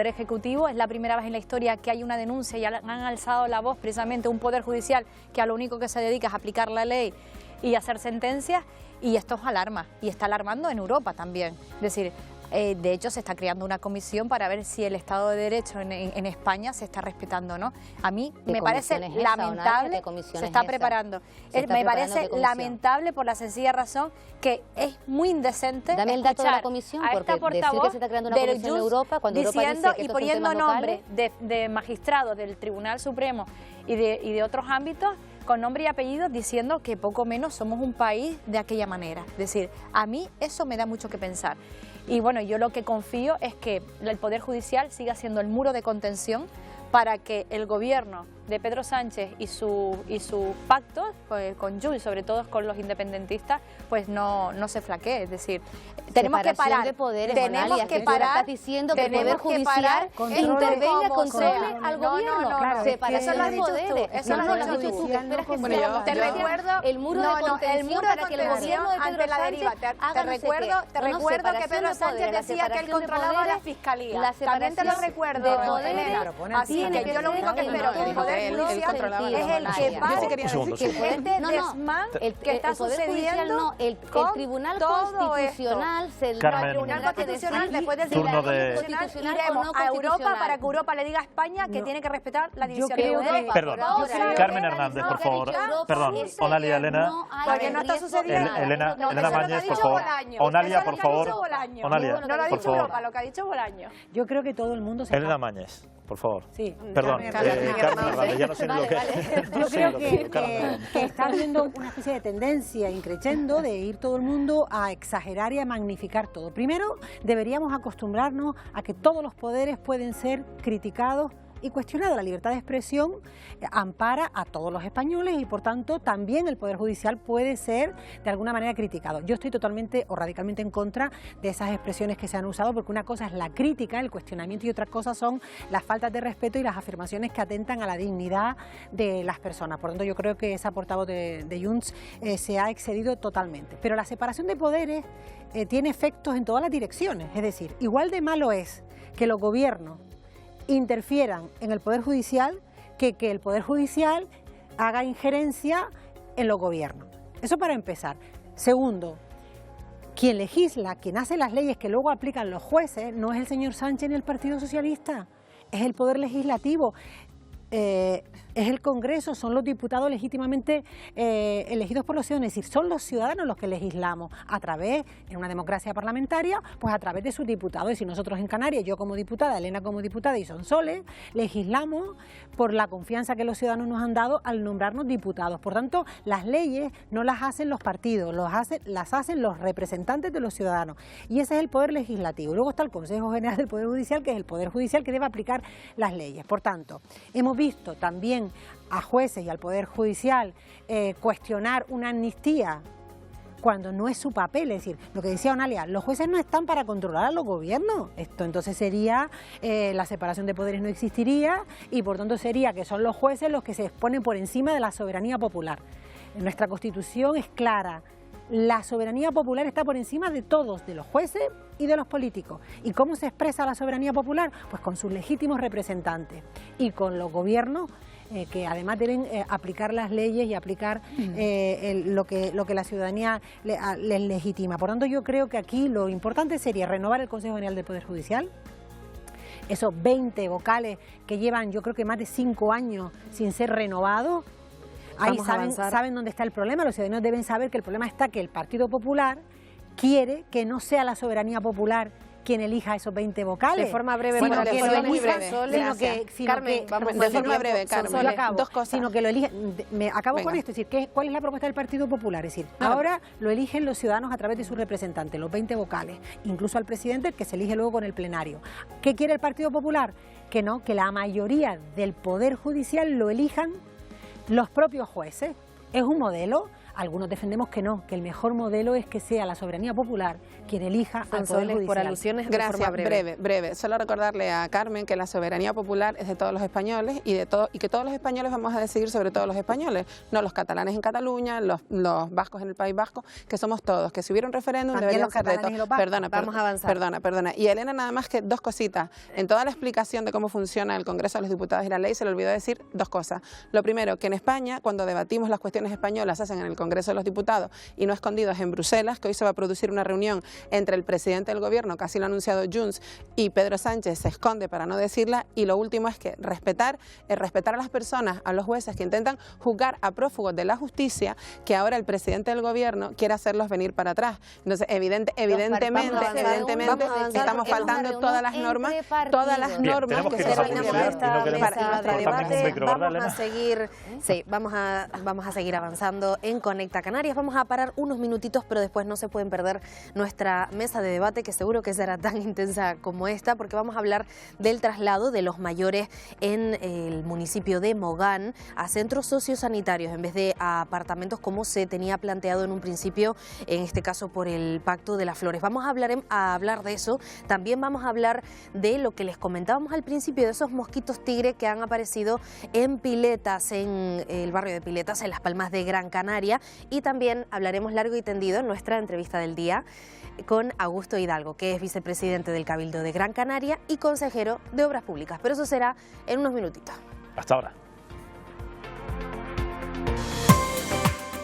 S7: Ejecutivo. Es la primera vez en la historia que hay una denuncia y han alzado la voz precisamente un Poder Judicial que a lo único que se dedica es aplicar la ley y hacer sentencias, y esto es alarma, y está alarmando en Europa también. Es decir, de hecho se está creando una comisión para ver si el Estado de Derecho en España se está respetando o no. A mí me parece lamentable, se está preparando. Me parece lamentable por la sencilla razón que es muy indecente.
S9: Dame el dato de la comisión, porque decir que se está creando una comisión en Europa, cuando Europa dice que
S7: y poniendo nombres de magistrados del Tribunal Supremo y de otros ámbitos, con nombre y apellido, diciendo que poco menos somos un país de aquella manera. Es decir, a mí eso me da mucho que pensar. Y bueno, yo lo que confío es que el Poder Judicial siga siendo el muro de contención para que el gobierno de Pedro Sánchez y su pacto con Junts, sobre todo con los independentistas, pues no se flaquee. Es decir, tenemos que parar
S9: de poderes,
S7: tenemos que parar.
S9: Estás diciendo que el Poder Judicial intervenga, controle al gobierno.
S7: No,
S9: separación de poderes.
S7: Eso lo has dicho tú. Te recuerdo
S9: el muro de contención para que el gobierno de Pedro Sánchez
S7: te recuerdo que Pedro Sánchez decía que él controlaba la Fiscalía. También te lo recuerdo. Así que yo lo único que espero que el Poder Judicial es el que pare este desmán que está sucediendo
S9: el Tribunal Constitucional.
S7: El Tribunal Constitucional, después del Tribunal Constitucional, iremos a Europa para que Europa le diga a España que tiene que respetar la división de poderes.
S1: Perdón, Carmen Hernández, por favor. Perdón, Onalia, Elena.
S7: Porque no está sucediendo.
S1: Elena Mañez, por favor. Onalia, por favor.
S7: Onalia, no lo ha dicho Europa, lo que ha dicho Bolaño.
S11: Yo creo que todo el mundo se
S1: Elena Mañez. por favor.
S11: Sí.
S1: Perdón, Carmen Hernández, ya no sé ni lo que...
S11: Yo creo que está habiendo una especie de tendencia increciendo de ir todo el mundo a exagerar y a magnificar todo. Primero, deberíamos acostumbrarnos a que todos los poderes pueden ser criticados y cuestionados. La libertad de expresión ampara a todos los españoles y por tanto también el Poder Judicial puede ser de alguna manera criticado. Yo estoy totalmente o radicalmente en contra de esas expresiones que se han usado, porque una cosa es la crítica, el cuestionamiento, y otra cosa son las faltas de respeto y las afirmaciones que atentan a la dignidad de las personas. Por tanto, yo creo que esa portavoz de Junts se ha excedido totalmente. Pero la separación de poderes tiene efectos en todas las direcciones, es decir, igual de malo es que los gobiernos interfieran en el Poder Judicial que el Poder Judicial haga injerencia en los gobiernos. Eso para empezar. Segundo, quien legisla, quien hace las leyes que luego aplican los jueces, no es el señor Sánchez ni el Partido Socialista, es el Poder Legislativo. Es el Congreso, son los diputados legítimamente elegidos por los ciudadanos, es decir, son los ciudadanos los que legislamos a través, en una democracia parlamentaria, pues a través de sus diputados. Y si nosotros en Canarias, yo como diputada, Elena como diputada y Sonsoles, legislamos por la confianza que los ciudadanos nos han dado al nombrarnos diputados. Por tanto, las leyes no las hacen los partidos, las hacen los representantes de los ciudadanos. Y ese es el Poder Legislativo. Luego está el Consejo General del Poder Judicial, que es el Poder Judicial que debe aplicar las leyes. Por tanto, hemos visto también a jueces y al Poder Judicial cuestionar una amnistía cuando no es su papel. Es decir, lo que decía Onalia, los jueces no están para controlar a los gobiernos. Esto entonces sería, la separación de poderes no existiría y por tanto sería que son los jueces los que se exponen por encima de la soberanía popular. Nuestra Constitución es clara. La soberanía popular está por encima de todos, de los jueces y de los políticos. ¿Y cómo se expresa la soberanía popular? Pues con sus legítimos representantes y con los gobiernos que además deben aplicar las leyes y aplicar lo que la ciudadanía les legitima. Por tanto, yo creo que aquí lo importante sería renovar el Consejo General del Poder Judicial. Esos 20 vocales que llevan, yo creo que más de 5 años sin ser renovados. Ahí saben dónde está el problema. Los ciudadanos deben saber que el problema está que el Partido Popular quiere que no sea la soberanía popular quien elija esos 20 vocales.
S3: De forma breve,
S11: sino
S3: de forma muy breve.
S11: De forma breve, Carmen. Dos cosas. Sino que lo eligen. Me acabo
S10: Venga.
S11: con esto, es decir, ¿cuál es la propuesta del Partido Popular? Es decir, ahora lo eligen los ciudadanos a través de sus representantes, los 20 vocales, incluso al presidente, que se elige luego con el plenario. ¿Qué quiere el Partido Popular? Que no, que la mayoría del Poder Judicial lo elijan los propios jueces. ¿Es un modelo? Algunos defendemos que no, que el mejor modelo es que sea la soberanía popular quien elija al Poder Judicial.
S3: Por alusiones, de forma
S10: Gracias, breve. Solo recordarle a Carmen que la soberanía popular es de todos los españoles y que todos los españoles vamos a decidir sobre todos los españoles, no los catalanes en Cataluña, los vascos en el País Vasco, que somos todos, que si hubiera un referéndum deberían ser de todos.
S3: Vamos a avanzar.
S10: Perdona. Y Elena, nada más que dos cositas. En toda la explicación de cómo funciona el Congreso de los Diputados y la ley se le olvidó decir dos cosas. Lo primero, que en España, cuando debatimos las cuestiones españolas, se hacen en el Congreso de los Diputados y no escondidos en Bruselas, que hoy se va a producir una reunión entre el presidente del gobierno, casi lo ha anunciado Junts, y Pedro Sánchez se esconde para no decirla. Y lo último es que respetar a las personas, a los jueces que intentan juzgar a prófugos de la justicia, que ahora el presidente del gobierno quiere hacerlos venir para atrás. Entonces, evidentemente estamos faltando todas las normas que se
S3: vamos a seguir avanzando en Conecta Canarias. Vamos a parar unos minutitos, pero después no se pueden perder nuestra mesa de debate, que seguro que será tan intensa como esta, porque vamos a hablar del traslado de los mayores en el municipio de Mogán a centros sociosanitarios en vez de a apartamentos como se tenía planteado en un principio, en este caso por el Pacto de las Flores. Vamos a hablar de eso. También vamos a hablar de lo que les comentábamos al principio, de esos mosquitos tigre que han aparecido en Piletas, en el barrio de Piletas, en Las Palmas de Gran Canaria. Y también hablaremos largo y tendido en nuestra entrevista del día con Augusto Hidalgo, que es vicepresidente del Cabildo de Gran Canaria y consejero de Obras Públicas. Pero eso será en unos minutitos.
S1: Hasta ahora.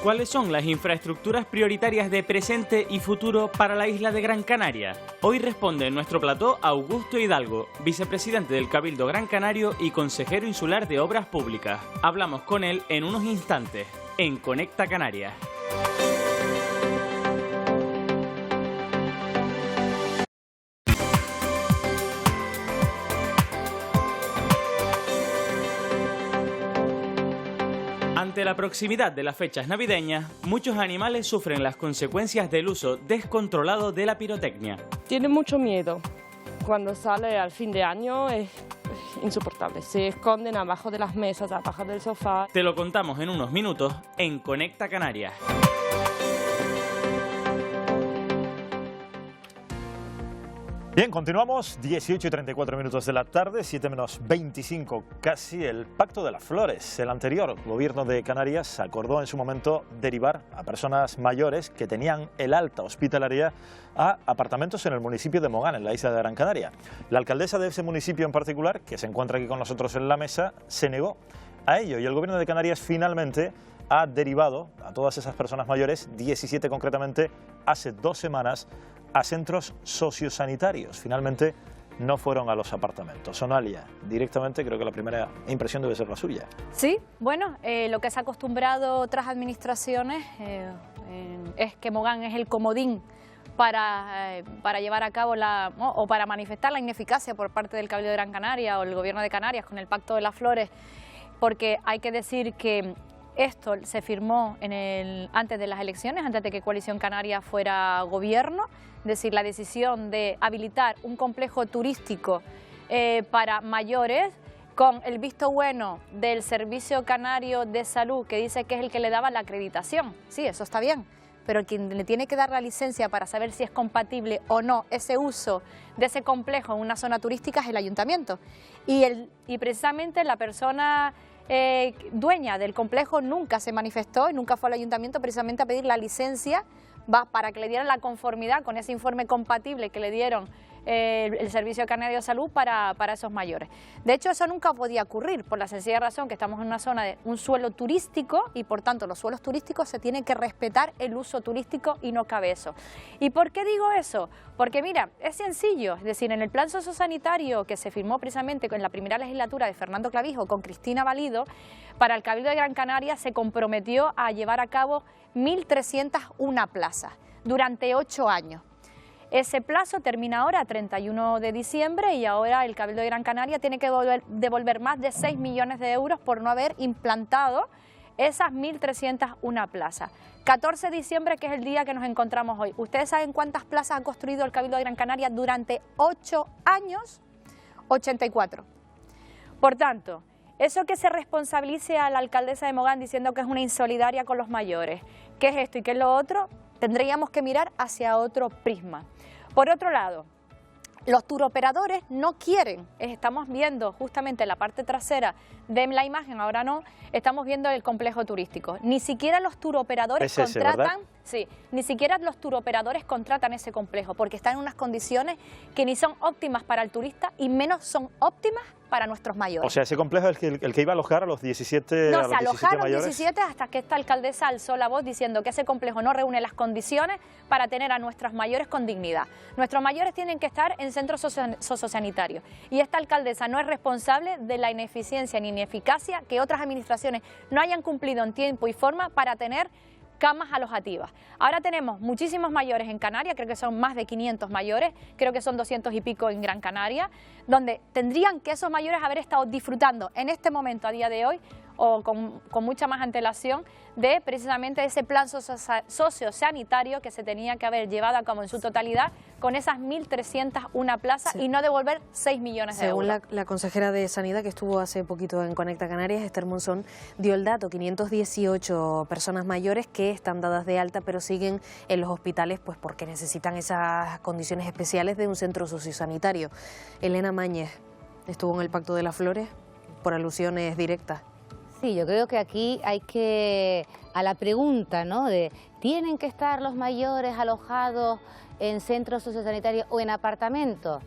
S6: ¿Cuáles son las infraestructuras prioritarias de presente y futuro para la isla de Gran Canaria? Hoy responde en nuestro plató Augusto Hidalgo, vicepresidente del Cabildo Gran Canario y consejero insular de Obras Públicas. Hablamos con él en unos instantes, en Conecta Canarias. la proximidad de las fechas navideñas, muchos animales sufren las consecuencias del uso descontrolado de la pirotecnia.
S13: Tiene mucho miedo. Cuando sale al fin de año es insoportable. Se esconden abajo de las mesas, abajo del sofá.
S6: Te lo contamos en unos minutos en Conecta Canarias.
S1: Bien, continuamos, 18 y 34 minutos de la tarde, 7 menos 25 casi, el Pacto de las Flores. El anterior gobierno de Canarias acordó en su momento derivar a personas mayores que tenían el alta hospitalaria a apartamentos en el municipio de Mogán, en la isla de Gran Canaria. La alcaldesa de ese municipio en particular, que se encuentra aquí con nosotros en la mesa, se negó a ello y el gobierno de Canarias finalmente ha derivado a todas esas personas mayores, 17 concretamente, hace 2 semanas, a centros sociosanitarios. Finalmente no fueron a los apartamentos. Sonalia, directamente creo que la primera impresión debe ser la suya.
S7: Sí, bueno, lo que se ha acostumbrado otras administraciones es que Mogán es el comodín para llevar a cabo o para manifestar la ineficacia por parte del Cabildo de Gran Canaria o el Gobierno de Canarias con el Pacto de las Flores, porque hay que decir que esto se firmó antes de las elecciones, antes de que Coalición Canaria fuera gobierno, es decir, la decisión de habilitar un complejo turístico para mayores con el visto bueno del Servicio Canario de Salud, que dice que es el que le daba la acreditación. Sí, eso está bien, pero quien le tiene que dar la licencia para saber si es compatible o no ese uso de ese complejo en una zona turística es el ayuntamiento. Y precisamente la persona dueña del complejo nunca se manifestó y nunca fue al ayuntamiento precisamente a pedir la licencia para que le dieran la conformidad con ese informe compatible que le dieron el Servicio Canario de Salud para esos mayores. De hecho, eso nunca podía ocurrir por la sencilla razón que estamos en una zona de un suelo turístico y por tanto los suelos turísticos se tiene que respetar el uso turístico y no cabe eso. ¿Y por qué digo eso? Porque mira, es sencillo, es decir, en el plan sociosanitario que se firmó precisamente en la primera legislatura de Fernando Clavijo con Cristina Valido, para el Cabildo de Gran Canaria se comprometió a llevar a cabo 1.301 plazas durante 8 años. Ese plazo termina ahora, 31 de diciembre, y ahora el Cabildo de Gran Canaria tiene que devolver más de 6 millones de euros por no haber implantado esas 1.301 plazas. 14 de diciembre, que es el día que nos encontramos hoy. ¿Ustedes saben cuántas plazas ha construido el Cabildo de Gran Canaria durante 8 años? 84. Por tanto, eso que se responsabilice a la alcaldesa de Mogán diciendo que es una insolidaria con los mayores, ¿qué es esto y qué es lo otro? Tendríamos que mirar hacia otro prisma. Por otro lado, los turoperadores no quieren, estamos viendo justamente la parte trasera de la imagen, ahora no, estamos viendo el complejo turístico. Ni siquiera los turoperadores contratan, sí, ni siquiera los turoperadores contratan ese complejo porque están en unas condiciones que ni son óptimas para el turista y menos son óptimas para nuestros mayores.
S1: O sea, ese complejo es el que iba a alojar a los 17
S7: No, se alojaron
S1: mayores.
S7: 17 hasta que esta alcaldesa alzó la voz diciendo que ese complejo no reúne las condiciones para tener a nuestros mayores con dignidad. Nuestros mayores tienen que estar en centros sociosanitarios y esta alcaldesa no es responsable de la ineficiencia ni ineficacia que otras administraciones no hayan cumplido en tiempo y forma para tener camas alojativas. Ahora tenemos muchísimos mayores en Canarias, creo que son más de 500 mayores, creo que son 200 y pico en Gran Canaria, donde tendrían que esos mayores haber estado disfrutando en este momento, a día de hoy, o con mucha más antelación, de precisamente ese plan sociosanitario que se tenía que haber llevado a cabo en su totalidad con esas 1.301 plazas y no devolver 6 millones de euros.
S3: Según la consejera de Sanidad que estuvo hace poquito en Conecta Canarias, Esther Monzón, dio el dato, 518 personas mayores que están dadas de alta pero siguen en los hospitales pues porque necesitan esas condiciones especiales de un centro sociosanitario. Elena Mañez estuvo en el Pacto de las Flores por alusiones directas.
S9: Sí, yo creo que aquí hay que, a la pregunta, ¿no?, de ¿tienen que estar los mayores alojados en centros sociosanitarios o en apartamentos?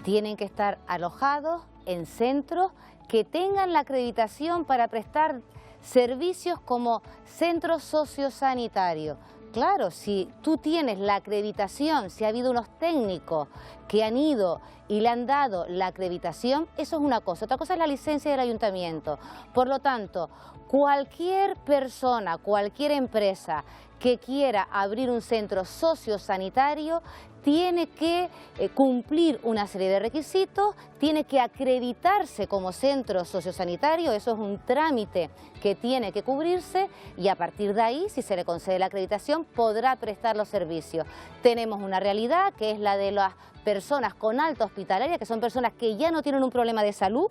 S9: Tienen que estar alojados en centros que tengan la acreditación para prestar servicios como centros sociosanitarios. Claro, si tú tienes la acreditación, si ha habido unos técnicos que han ido y le han dado la acreditación, eso es una cosa. Otra cosa es la licencia del ayuntamiento. Por lo tanto, cualquier persona, cualquier empresa que quiera abrir un centro sociosanitario tiene que cumplir una serie de requisitos, tiene que acreditarse como centro sociosanitario, eso es un trámite que tiene que cubrirse y a partir de ahí, si se le concede la acreditación, podrá prestar los servicios. Tenemos una realidad que es la de las personas con alta hospitalaria, que son personas que ya no tienen un problema de salud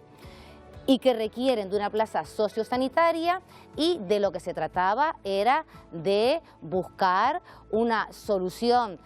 S9: y que requieren de una plaza sociosanitaria, y de lo que se trataba era de buscar una solución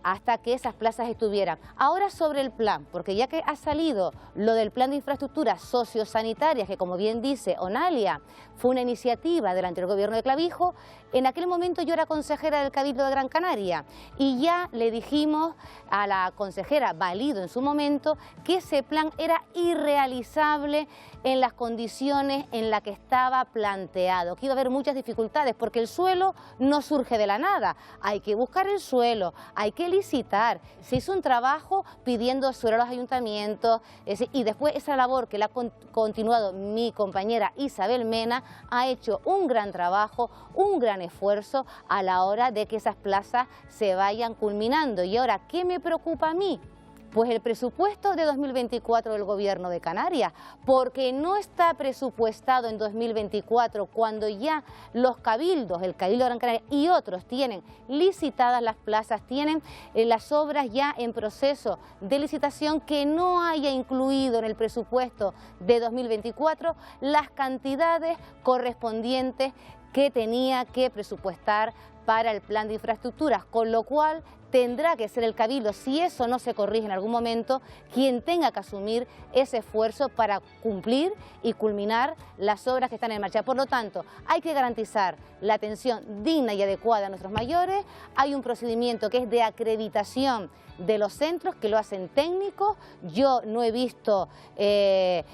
S9: hasta que esas plazas estuvieran. Ahora sobre el plan, porque ya que ha salido lo del plan de infraestructuras sociosanitarias, que como bien dice Onalia, fue una iniciativa del anterior gobierno de Clavijo, en aquel momento yo era consejera del Cabildo de Gran Canaria y ya le dijimos a la consejera Valido en su momento que ese plan era irrealizable en las condiciones en las que estaba planteado, que iba a haber muchas dificultades porque el suelo no surge de la nada, hay que buscar el suelo, hay que licitar. Se hizo un trabajo pidiendo suelo a los ayuntamientos y después esa labor que la ha continuado mi compañera Isabel Mena ha hecho un gran trabajo, un gran esfuerzo a la hora de que esas plazas se vayan culminando. Y ahora, ¿qué me preocupa a mí? Pues el presupuesto de 2024 del Gobierno de Canarias, porque no está presupuestado en 2024 cuando ya los cabildos, el Cabildo de Gran Canaria y otros tienen licitadas las plazas, tienen las obras ya en proceso de licitación, que no haya incluido en el presupuesto de 2024 las cantidades correspondientes que tenía que presupuestar para el plan de infraestructuras, con lo cual tendrá que ser el Cabildo, si eso no se corrige en algún momento, quien tenga que asumir ese esfuerzo para cumplir y culminar las obras que están en marcha. Por lo tanto, hay que garantizar la atención digna y adecuada a nuestros mayores. Hay un procedimiento que es de acreditación de los centros, que lo hacen técnicos. Yo no he visto, no he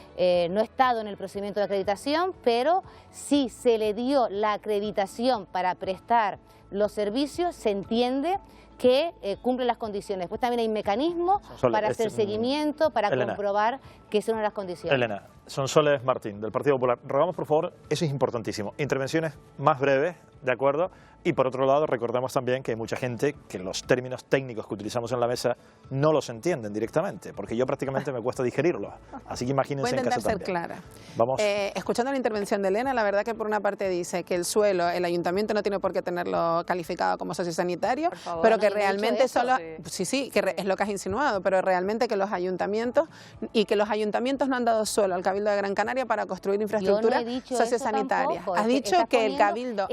S9: estado en el procedimiento de acreditación, pero si se le dio la acreditación para prestar los servicios, se entiende que cumple las condiciones. Pues también hay mecanismos para hacer seguimiento, para comprobar que son las condiciones.
S1: Elena, Sonsoles Martín, del Partido Popular. Rogamos, por favor, eso es importantísimo, intervenciones más breves, ¿de acuerdo? Y por otro lado, recordemos también que hay mucha gente que los términos técnicos que utilizamos en la mesa no los entienden directamente, porque yo prácticamente me cuesta digerirlos. Así que imagínense en casa también.
S10: Voy a intentar ser clara.
S1: Vamos.
S10: Escuchando la intervención de Elena, la verdad que por una parte dice que el suelo, el ayuntamiento no tiene por qué tenerlo calificado como sociosanitario, pero que realmente solo... Sí, que es lo que has insinuado, pero realmente que los ayuntamientos no han dado suelo al Cabildo de Gran Canaria para construir infraestructura sociosanitaria. Has dicho que el Cabildo...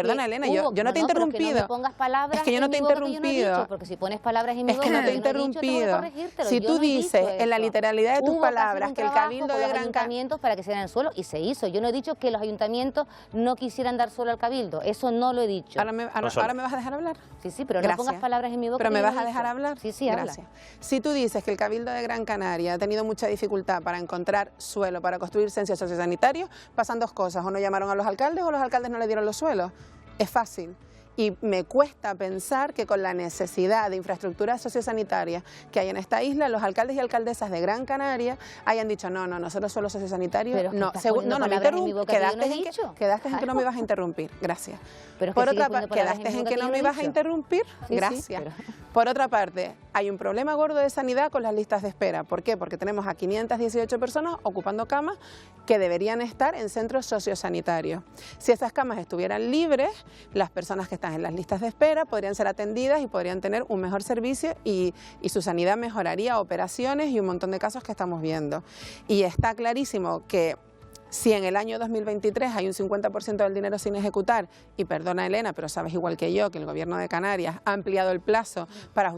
S10: Perdona, Elena, yo no te he interrumpido.
S9: No pongas palabras,
S10: es que yo no te he interrumpido.
S9: Porque si pones palabras en mi boca,
S10: es que no te he interrumpido. Si tú dices en la literalidad de tus palabras que el Cabildo de Gran Canaria...
S9: para que se den el suelo, y se hizo. Yo no he dicho que los ayuntamientos no quisieran dar suelo al Cabildo. Eso no lo he dicho.
S10: ¿Ahora me vas a dejar hablar?
S9: Sí, pero no pongas palabras en mi boca.
S10: ¿Pero me vas a dejar hablar?
S9: Sí,
S10: gracias.
S9: habla.
S10: Si tú dices que el Cabildo de Gran Canaria ha tenido mucha dificultad para encontrar suelo para construir centros sociosanitarios, pasan dos cosas: o no llamaron a los alcaldes o los alcaldes no le dieron los suelos. Es fácil. Y me cuesta pensar que con la necesidad de infraestructura sociosanitaria que hay en esta isla, los alcaldes y alcaldesas de Gran Canaria hayan dicho no, nosotros solo sociosanitarios, no me interrumpes, quedaste en que no me ibas a interrumpir, gracias. Por otra parte, quedaste en que no me ibas a interrumpir, gracias. Por otra parte, hay un problema gordo de sanidad con las listas de espera. ¿Por qué? Porque tenemos a 518 personas ocupando camas que deberían estar en centros sociosanitarios. Si esas camas estuvieran libres, las personas que están en las listas de espera podrían ser atendidas y podrían tener un mejor servicio y su sanidad mejoraría, operaciones y un montón de casos que estamos viendo. Y está clarísimo que si en el año 2023 hay un 50% del dinero sin ejecutar, y perdona Elena, pero sabes igual que yo que el Gobierno de Canarias ha ampliado el plazo para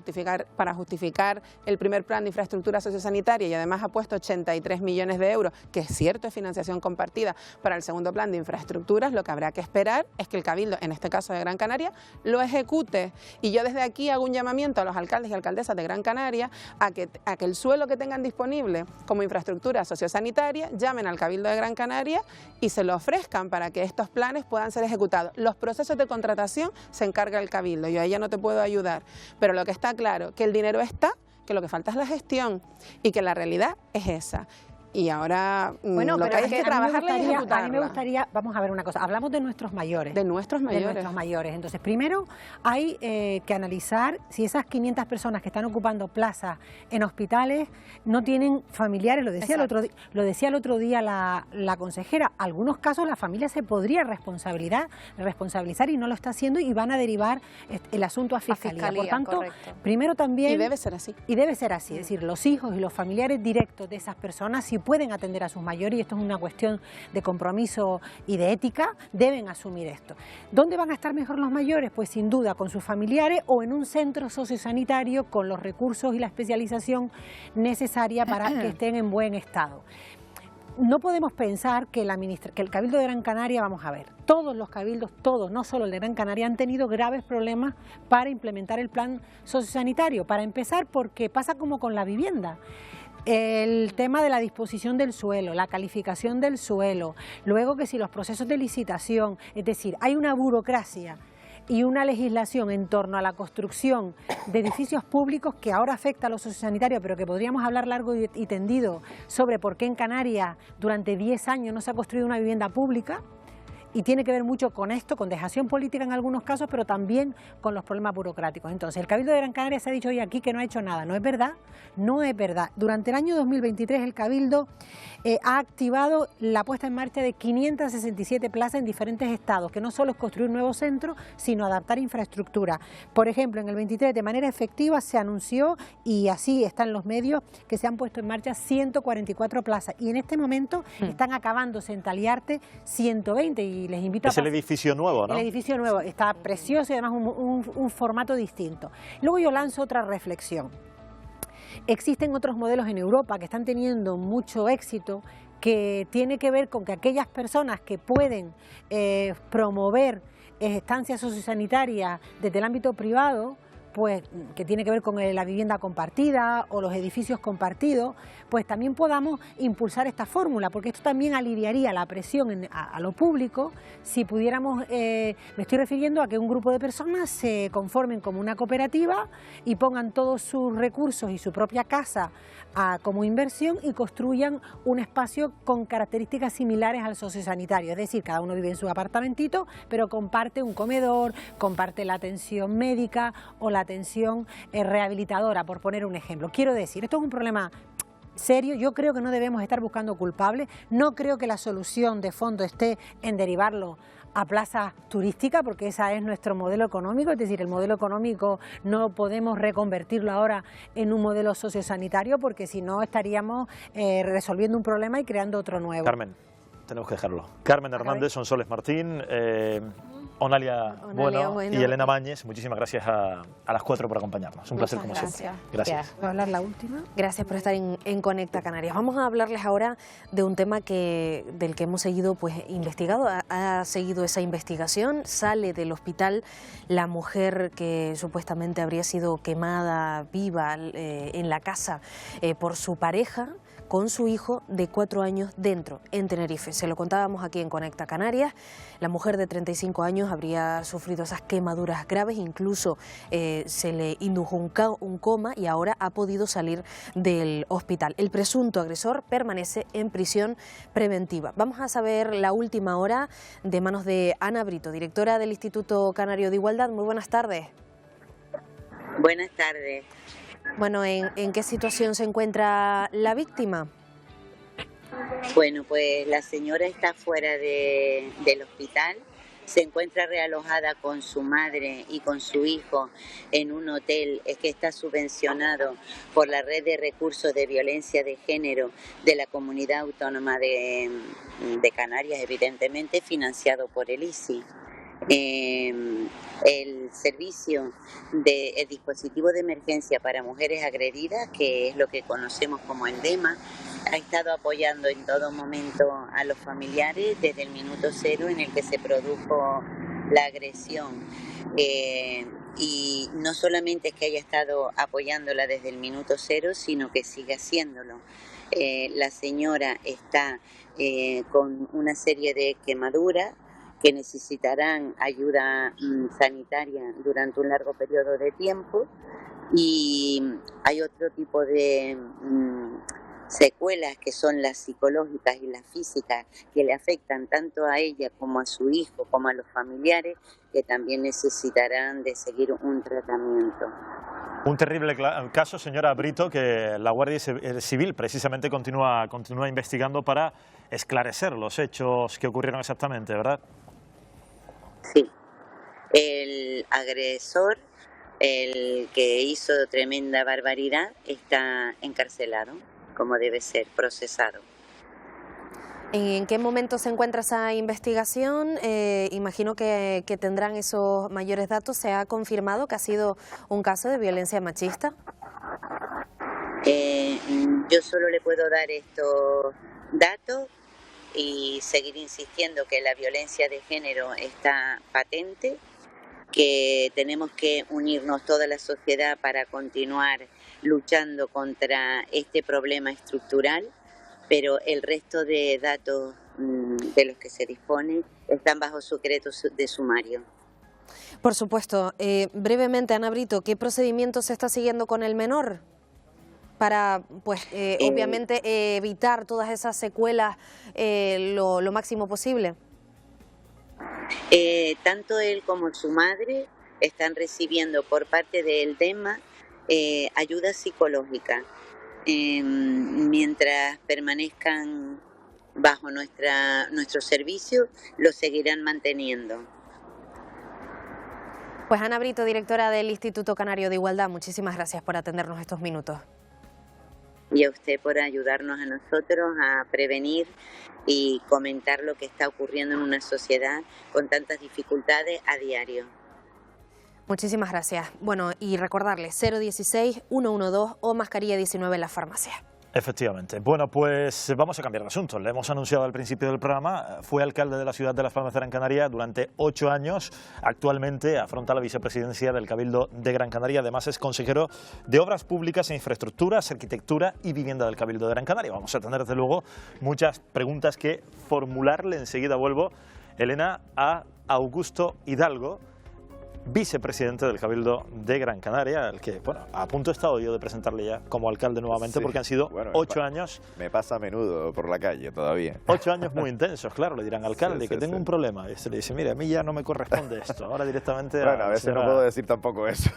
S10: justificar el primer plan de infraestructura sociosanitaria y además ha puesto 83 millones de euros, que es cierto, es financiación compartida para el segundo plan de infraestructuras, lo que habrá que esperar es que el Cabildo, en este caso de Gran Canaria, lo ejecute. Y yo desde aquí hago un llamamiento a los alcaldes y alcaldesas de Gran Canaria a que el suelo que tengan disponible como infraestructura sociosanitaria llamen al Cabildo de Gran Canaria y se lo ofrezcan para que estos planes puedan ser ejecutados. Los procesos de contratación se encarga el Cabildo, yo ahí ya no te puedo ayudar, pero lo que está claro, que el dinero está, que lo que falta es la gestión y que la realidad es esa. Y ahora
S12: bueno,
S10: lo
S12: pero
S10: que hay es que trabajarla y ejecutarla.
S11: A mí me gustaría, vamos a ver una cosa, hablamos de nuestros mayores.
S10: De nuestros mayores.
S11: De nuestros mayores. Entonces, primero hay que analizar si esas 500 personas que están ocupando plazas en hospitales no tienen familiares, lo decía el otro día la consejera, algunos casos la familia se podría responsabilizar y no lo está haciendo y van a derivar el asunto a fiscalía. Por tanto,
S7: correcto.
S11: primero también...
S10: Y debe ser así.
S11: Y debe ser así, es decir, los hijos y los familiares directos de esas personas, si pueden atender a sus mayores, y esto es una cuestión de compromiso y de ética, deben asumir esto. ¿Dónde van a estar mejor los mayores? Pues sin duda con sus familiares o en un centro sociosanitario con los recursos y la especialización necesaria para que estén en buen estado. No podemos pensar que el Cabildo de Gran Canaria, vamos a ver, todos los cabildos, todos, no solo el de Gran Canaria, han tenido graves problemas para implementar el plan sociosanitario. Para empezar, porque pasa como con la vivienda. El tema de la disposición del suelo, la calificación del suelo, luego que si los procesos de licitación, es decir, hay una burocracia y una legislación en torno a la construcción de edificios públicos que ahora afecta a lo sociosanitario, pero que podríamos hablar largo y tendido sobre por qué en Canarias durante 10 años no se ha construido una vivienda pública. Y tiene que ver mucho con esto, con dejación política en algunos casos, pero también con los problemas burocráticos. Entonces, el Cabildo de Gran Canaria se ha dicho hoy aquí que no ha hecho nada. No es verdad, no es verdad. Durante el año 2023 el Cabildo ha activado la puesta en marcha de 567 plazas en diferentes estados, que no solo es construir nuevos centros, sino adaptar infraestructura. Por ejemplo, en el 23 de manera efectiva se anunció, y así están los medios, que se han puesto en marcha 144 plazas. Y en este momento están acabándose en Taliarte 120 y les invito a...
S1: Es el edificio nuevo, ¿no?
S11: El edificio nuevo, está precioso y además un formato distinto. Luego yo lanzo otra reflexión. Existen otros modelos en Europa que están teniendo mucho éxito, que tiene que ver con que aquellas personas que pueden promover estancias sociosanitarias desde el ámbito privado, pues que tiene que ver con la vivienda compartida o los edificios compartidos, pues también podamos impulsar esta fórmula, porque esto también aliviaría la presión a lo público si pudiéramos, me estoy refiriendo a que un grupo de personas se conformen como una cooperativa y pongan todos sus recursos y su propia casa como inversión y construyan un espacio con características similares al sociosanitario, es decir, cada uno vive en su apartamentito, pero comparte un comedor, comparte la atención médica o la atención rehabilitadora, por poner un ejemplo. Quiero decir, esto es un problema serio, yo creo que no debemos estar buscando culpables, no creo que la solución de fondo esté en derivarlo a plazas turísticas, porque ese es nuestro modelo económico, es decir, el modelo económico no podemos reconvertirlo ahora en un modelo sociosanitario, porque si no estaríamos resolviendo un problema y creando otro nuevo.
S1: Carmen, tenemos que dejarlo. Carmen Hernández, Sonsoles Martín, Onalia Bueno y Elena Mañez, muchísimas gracias a las 4 por acompañarnos. Un placer como siempre. Gracias.
S11: ¿Puedo hablar la última?
S3: Gracias por estar en Conecta Canarias. Vamos a hablarles ahora de un tema del que hemos seguido investigado. Ha seguido esa investigación. Sale del hospital la mujer que supuestamente habría sido quemada viva en la casa por su pareja, con su hijo de 4 años dentro, en Tenerife. Se lo contábamos aquí en Conecta Canarias. La mujer de 35 años habría sufrido esas quemaduras graves, incluso se le indujo un coma y ahora ha podido salir del hospital. El presunto agresor permanece en prisión preventiva. Vamos a saber la última hora de manos de Ana Brito, directora del Instituto Canario de Igualdad. Muy buenas tardes.
S14: Buenas tardes.
S3: Bueno, ¿en qué situación se encuentra la víctima?
S14: Bueno, pues la señora está fuera del hospital, se encuentra realojada con su madre y con su hijo en un hotel que está subvencionado por la Red de Recursos de Violencia de Género de la Comunidad Autónoma de Canarias, evidentemente financiado por el ISI. El servicio del dispositivo de emergencia para mujeres agredidas, que es lo que conocemos como el DEMA, ha estado apoyando en todo momento a los familiares desde el minuto cero en el que se produjo la agresión. Y no solamente es que haya estado apoyándola desde el minuto cero, sino que sigue haciéndolo. La señora está con una serie de quemaduras que necesitarán ayuda sanitaria durante un largo periodo de tiempo, y hay otro tipo de secuelas que son las psicológicas y las físicas que le afectan tanto a ella como a su hijo, como a los familiares, que también necesitarán de seguir un tratamiento.
S1: Un terrible caso, señora Brito, que la Guardia Civil precisamente continúa investigando para esclarecer los hechos que ocurrieron exactamente, ¿verdad?
S14: Sí. El agresor, el que hizo tremenda barbaridad, está encarcelado, como debe ser, procesado.
S3: ¿En qué momento se encuentra esa investigación? Imagino que tendrán esos mayores datos. ¿Se ha confirmado que ha sido un caso de violencia machista?
S14: Yo solo le puedo dar estos datos y seguir insistiendo que la violencia de género está patente, que tenemos que unirnos toda la sociedad para continuar luchando contra este problema estructural, pero el resto de datos de los que se dispone están bajo secreto de sumario.
S3: Por supuesto. Brevemente, Ana Brito, ¿qué procedimiento se está siguiendo con el menor para, pues, obviamente evitar todas esas secuelas lo máximo posible?
S14: Tanto él como su madre están recibiendo por parte del DEMA ayuda psicológica. Mientras permanezcan bajo nuestro servicio, lo seguirán manteniendo.
S3: Pues Ana Brito, directora del Instituto Canario de Igualdad, muchísimas gracias por atendernos estos minutos.
S14: Y a usted por ayudarnos a nosotros a prevenir y comentar lo que está ocurriendo en una sociedad con tantas dificultades a diario.
S3: Muchísimas gracias. Bueno, y recordarles 016-112 o mascarilla 19 en la farmacia.
S1: Efectivamente. Bueno, pues vamos a cambiar de asunto. Le hemos anunciado al principio del programa. Fue alcalde de la ciudad de Las Palmas de Gran Canaria durante 8 años. Actualmente afronta la vicepresidencia del Cabildo de Gran Canaria. Además es consejero de Obras Públicas e Infraestructuras, Arquitectura y Vivienda del Cabildo de Gran Canaria. Vamos a tener, desde luego, muchas preguntas que formularle. Enseguida vuelvo, Elena, a Augusto Hidalgo, vicepresidente del Cabildo de Gran Canaria, al que, bueno, a punto he estado yo de presentarle ya como alcalde nuevamente, sí, porque han sido 8 años.
S15: Me pasa a menudo por la calle todavía.
S1: 8 años muy intensos, claro, le dirán, alcalde, que tengo un problema. Y se le dice, mire, a mí ya no me corresponde esto, ahora directamente
S15: Bueno, a veces no puedo decir tampoco eso.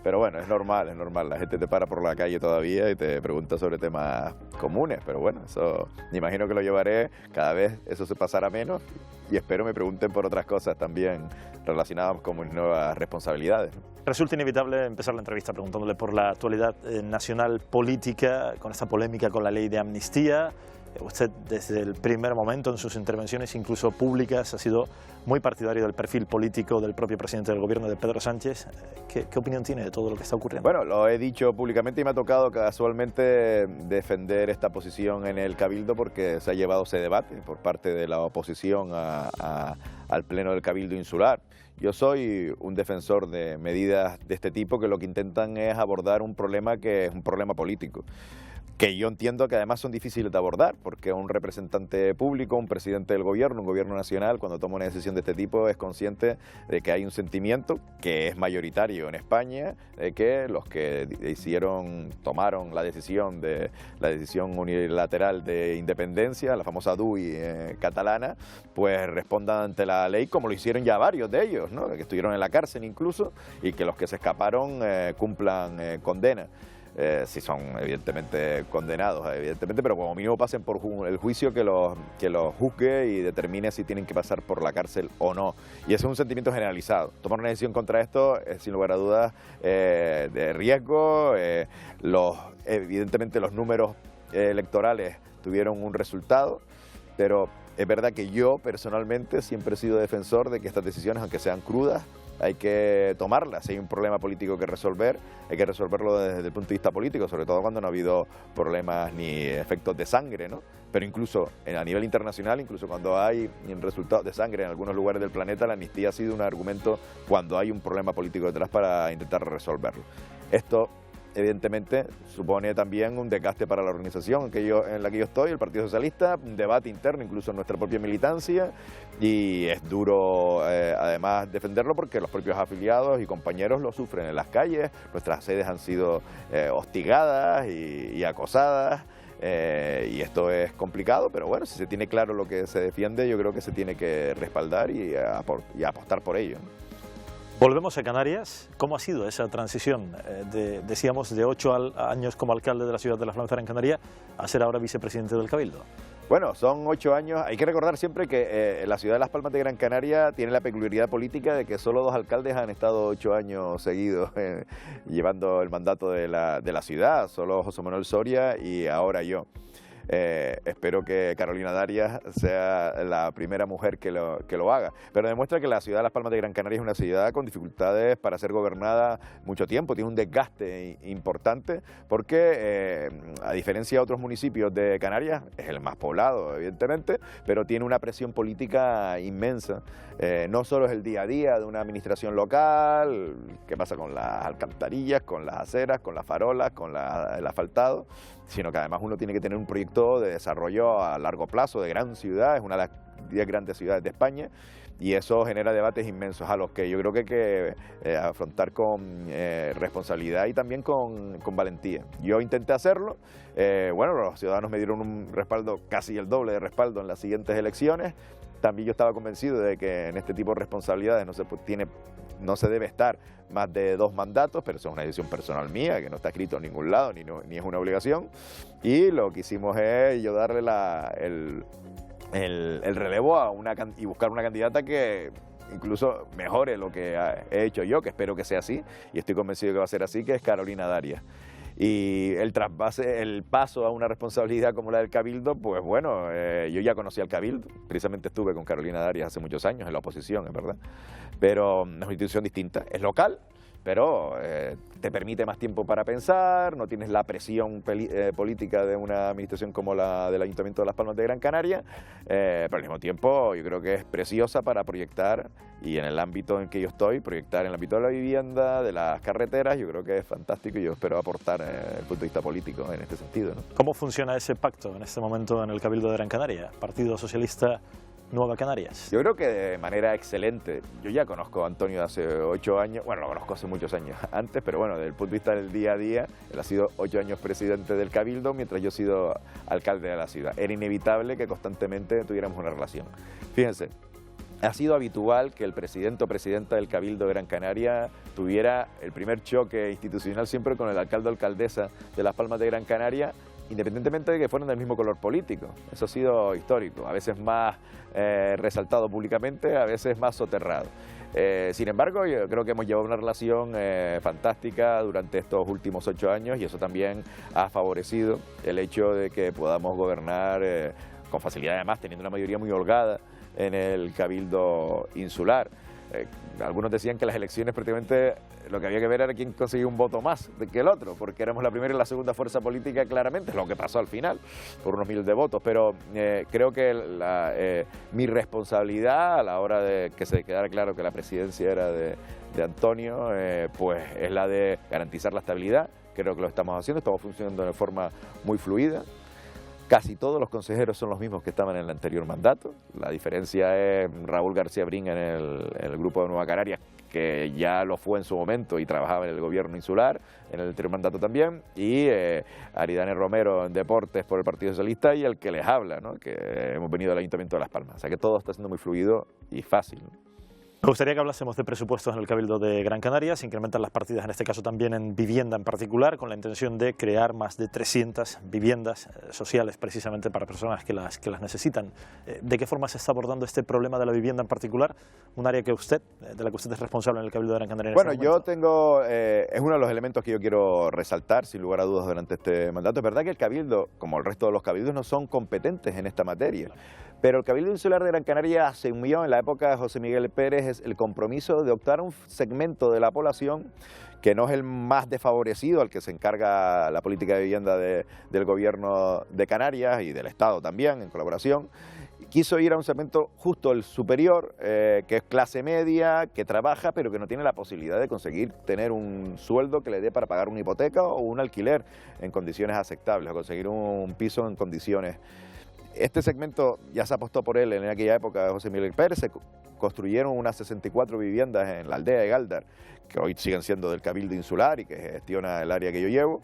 S15: Pero bueno, es normal, la gente te para por la calle todavía y te pregunta sobre temas comunes, pero bueno, eso me imagino que lo llevaré, cada vez eso se pasará menos y espero me pregunten por otras cosas también relacionadas con mis nuevas responsabilidades.
S1: Resulta inevitable empezar la entrevista preguntándole por la actualidad nacional política, con esta polémica con la ley de amnistía. Usted desde el primer momento en sus intervenciones, incluso públicas, ha sido muy partidario del perfil político del propio presidente del gobierno, de Pedro Sánchez. ¿Qué opinión tiene de todo lo que está ocurriendo?
S15: Bueno, lo he dicho públicamente y me ha tocado casualmente defender esta posición en el Cabildo porque se ha llevado ese debate por parte de la oposición al Pleno del Cabildo Insular. Yo soy un defensor de medidas de este tipo que lo que intentan es abordar un problema que es un problema político, que yo entiendo que además son difíciles de abordar, porque un representante público, un presidente del gobierno, un gobierno nacional, cuando toma una decisión de este tipo es consciente de que hay un sentimiento que es mayoritario en España, de que los que tomaron la decisión unilateral de independencia, la famosa DUI catalana, pues respondan ante la ley como lo hicieron ya varios de ellos, ¿no? Que estuvieron en la cárcel incluso, y que los que se escaparon cumplan condena. Si son evidentemente condenados, pero como mínimo pasen por el juicio que los juzgue y determine si tienen que pasar por la cárcel o no. Y ese es un sentimiento generalizado. Tomar una decisión contra esto es sin lugar a dudas de riesgo. Evidentemente los números electorales tuvieron un resultado, pero es verdad que yo personalmente siempre he sido defensor de que estas decisiones, aunque sean crudas, hay que tomarlas. Si hay un problema político que resolver, hay que resolverlo desde el punto de vista político, sobre todo cuando no ha habido problemas ni efectos de sangre, ¿no? Pero incluso a nivel internacional, incluso cuando hay resultados de sangre en algunos lugares del planeta, la amnistía ha sido un argumento cuando hay un problema político detrás para intentar resolverlo. Esto evidentemente supone también un desgaste para la organización en la que yo estoy, el Partido Socialista, un debate interno incluso en nuestra propia militancia, y es duro además defenderlo porque los propios afiliados y compañeros lo sufren en las calles. Nuestras sedes han sido hostigadas y acosadas. Y esto es complicado, pero bueno, si se tiene claro lo que se defiende, yo creo que se tiene que respaldar y apostar por ello.
S1: Volvemos a Canarias. ¿Cómo ha sido esa transición? Decíamos, de 8 años como alcalde de la ciudad de La Frontera en Canarias a ser ahora vicepresidente del Cabildo.
S15: Bueno, son 8 años. Hay que recordar siempre que la ciudad de Las Palmas de Gran Canaria tiene la peculiaridad política de que solo 2 alcaldes han estado 8 años seguidos llevando el mandato de la ciudad, solo José Manuel Soria y ahora yo. Espero que Carolina Darias sea la primera mujer que lo haga, pero demuestra que la ciudad de Las Palmas de Gran Canaria es una ciudad con dificultades para ser gobernada mucho tiempo, tiene un desgaste importante porque a diferencia de otros municipios de Canarias, es el más poblado evidentemente, pero tiene una presión política inmensa. No solo es el día a día de una administración local, qué pasa con las alcantarillas, con las aceras, con las farolas, con el asfaltado, sino que además uno tiene que tener un proyecto de desarrollo a largo plazo, de gran ciudad, es una de las 10 grandes ciudades de España, y eso genera debates inmensos a los que yo creo que hay que afrontar con responsabilidad y también con valentía. Yo intenté hacerlo, bueno, los ciudadanos me dieron un respaldo, casi el doble de respaldo en las siguientes elecciones. También yo estaba convencido de que en este tipo de responsabilidades no se debe estar más de 2 mandatos, pero eso es una decisión personal mía, que no está escrito en ningún lado, ni es una obligación. Y lo que hicimos es yo darle el relevo y buscar una candidata que incluso mejore lo que he hecho yo, que espero que sea así, y estoy convencido que va a ser así, que es Carolina Darias. Y el paso a una responsabilidad como la del Cabildo, pues bueno, yo ya conocí al Cabildo, precisamente estuve con Carolina Darias hace muchos años en la oposición, es verdad, pero es una institución distinta, es local, pero te permite más tiempo para pensar, no tienes la presión política de una administración como la del Ayuntamiento de Las Palmas de Gran Canaria, pero al mismo tiempo yo creo que es preciosa para proyectar, y en el ámbito en que yo estoy, proyectar en el ámbito de la vivienda, de las carreteras, yo creo que es fantástico y yo espero aportar desde el punto de vista político en este sentido, ¿no?
S1: ¿Cómo funciona ese pacto en este momento en el Cabildo de Gran Canaria? Partido Socialista Nueva Canarias.
S15: Yo creo que de manera excelente. Yo ya conozco a Antonio de hace 8 años, bueno, lo conozco hace muchos años antes, pero bueno, desde el punto de vista del día a día, él ha sido 8 años presidente del Cabildo, mientras yo he sido alcalde de la ciudad. Era inevitable que constantemente tuviéramos una relación. Fíjense, ha sido habitual que el presidente o presidenta del Cabildo de Gran Canaria tuviera el primer choque institucional siempre con el alcalde o alcaldesa de Las Palmas de Gran Canaria, independientemente de que fueran del mismo color político. Eso ha sido histórico, a veces más resaltado públicamente, a veces más soterrado. Sin embargo, yo creo que hemos llevado una relación fantástica durante estos últimos 8 años y eso también ha favorecido el hecho de que podamos gobernar con facilidad, además teniendo una mayoría muy holgada en el Cabildo insular. Algunos decían que las elecciones prácticamente lo que había que ver era quién conseguía un voto más que el otro, porque éramos la primera y la segunda fuerza política claramente, es lo que pasó al final, por unos miles de votos, pero creo que mi responsabilidad a la hora de que se quedara claro que la presidencia era de Antonio, pues es la de garantizar la estabilidad. Creo que lo estamos haciendo, estamos funcionando de forma muy fluida. Casi todos los consejeros son los mismos que estaban en el anterior mandato. La diferencia es Raúl García Brin en el grupo de Nueva Canarias, que ya lo fue en su momento y trabajaba en el gobierno insular, en el anterior mandato también, y Aridane Romero en Deportes por el Partido Socialista y el que les habla, ¿no? Que hemos venido al Ayuntamiento de Las Palmas. O sea que todo está siendo muy fluido y fácil, ¿no?
S1: Me gustaría que hablásemos de presupuestos en el Cabildo de Gran Canaria. Se incrementan las partidas, en este caso también en vivienda en particular, con la intención de crear más de 300 viviendas sociales precisamente para personas que las necesitan. ¿De qué forma se está abordando este problema de la vivienda en particular? Un área que de la que usted es responsable en el Cabildo de Gran Canaria.
S15: Bueno, yo tengo, es uno de los elementos que yo quiero resaltar, sin lugar a dudas, durante este mandato. Es verdad que el Cabildo, como el resto de los cabildos, no son competentes en esta materia. Pero el Cabildo Insular de Gran Canaria asumió en la época de José Miguel Pérez el compromiso de optar a un segmento de la población que no es el más desfavorecido, al que se encarga la política de vivienda del gobierno de Canarias y del Estado también, en colaboración, quiso ir a un segmento justo el superior, que es clase media, que trabaja, pero que no tiene la posibilidad de conseguir tener un sueldo que le dé para pagar una hipoteca o un alquiler en condiciones aceptables, o conseguir un piso en condiciones. Este segmento ya se apostó por él en aquella época de José Miguel Pérez. Se construyeron unas 64 viviendas en la aldea de Gáldar, que hoy siguen siendo del Cabildo Insular y que gestiona el área que yo llevo.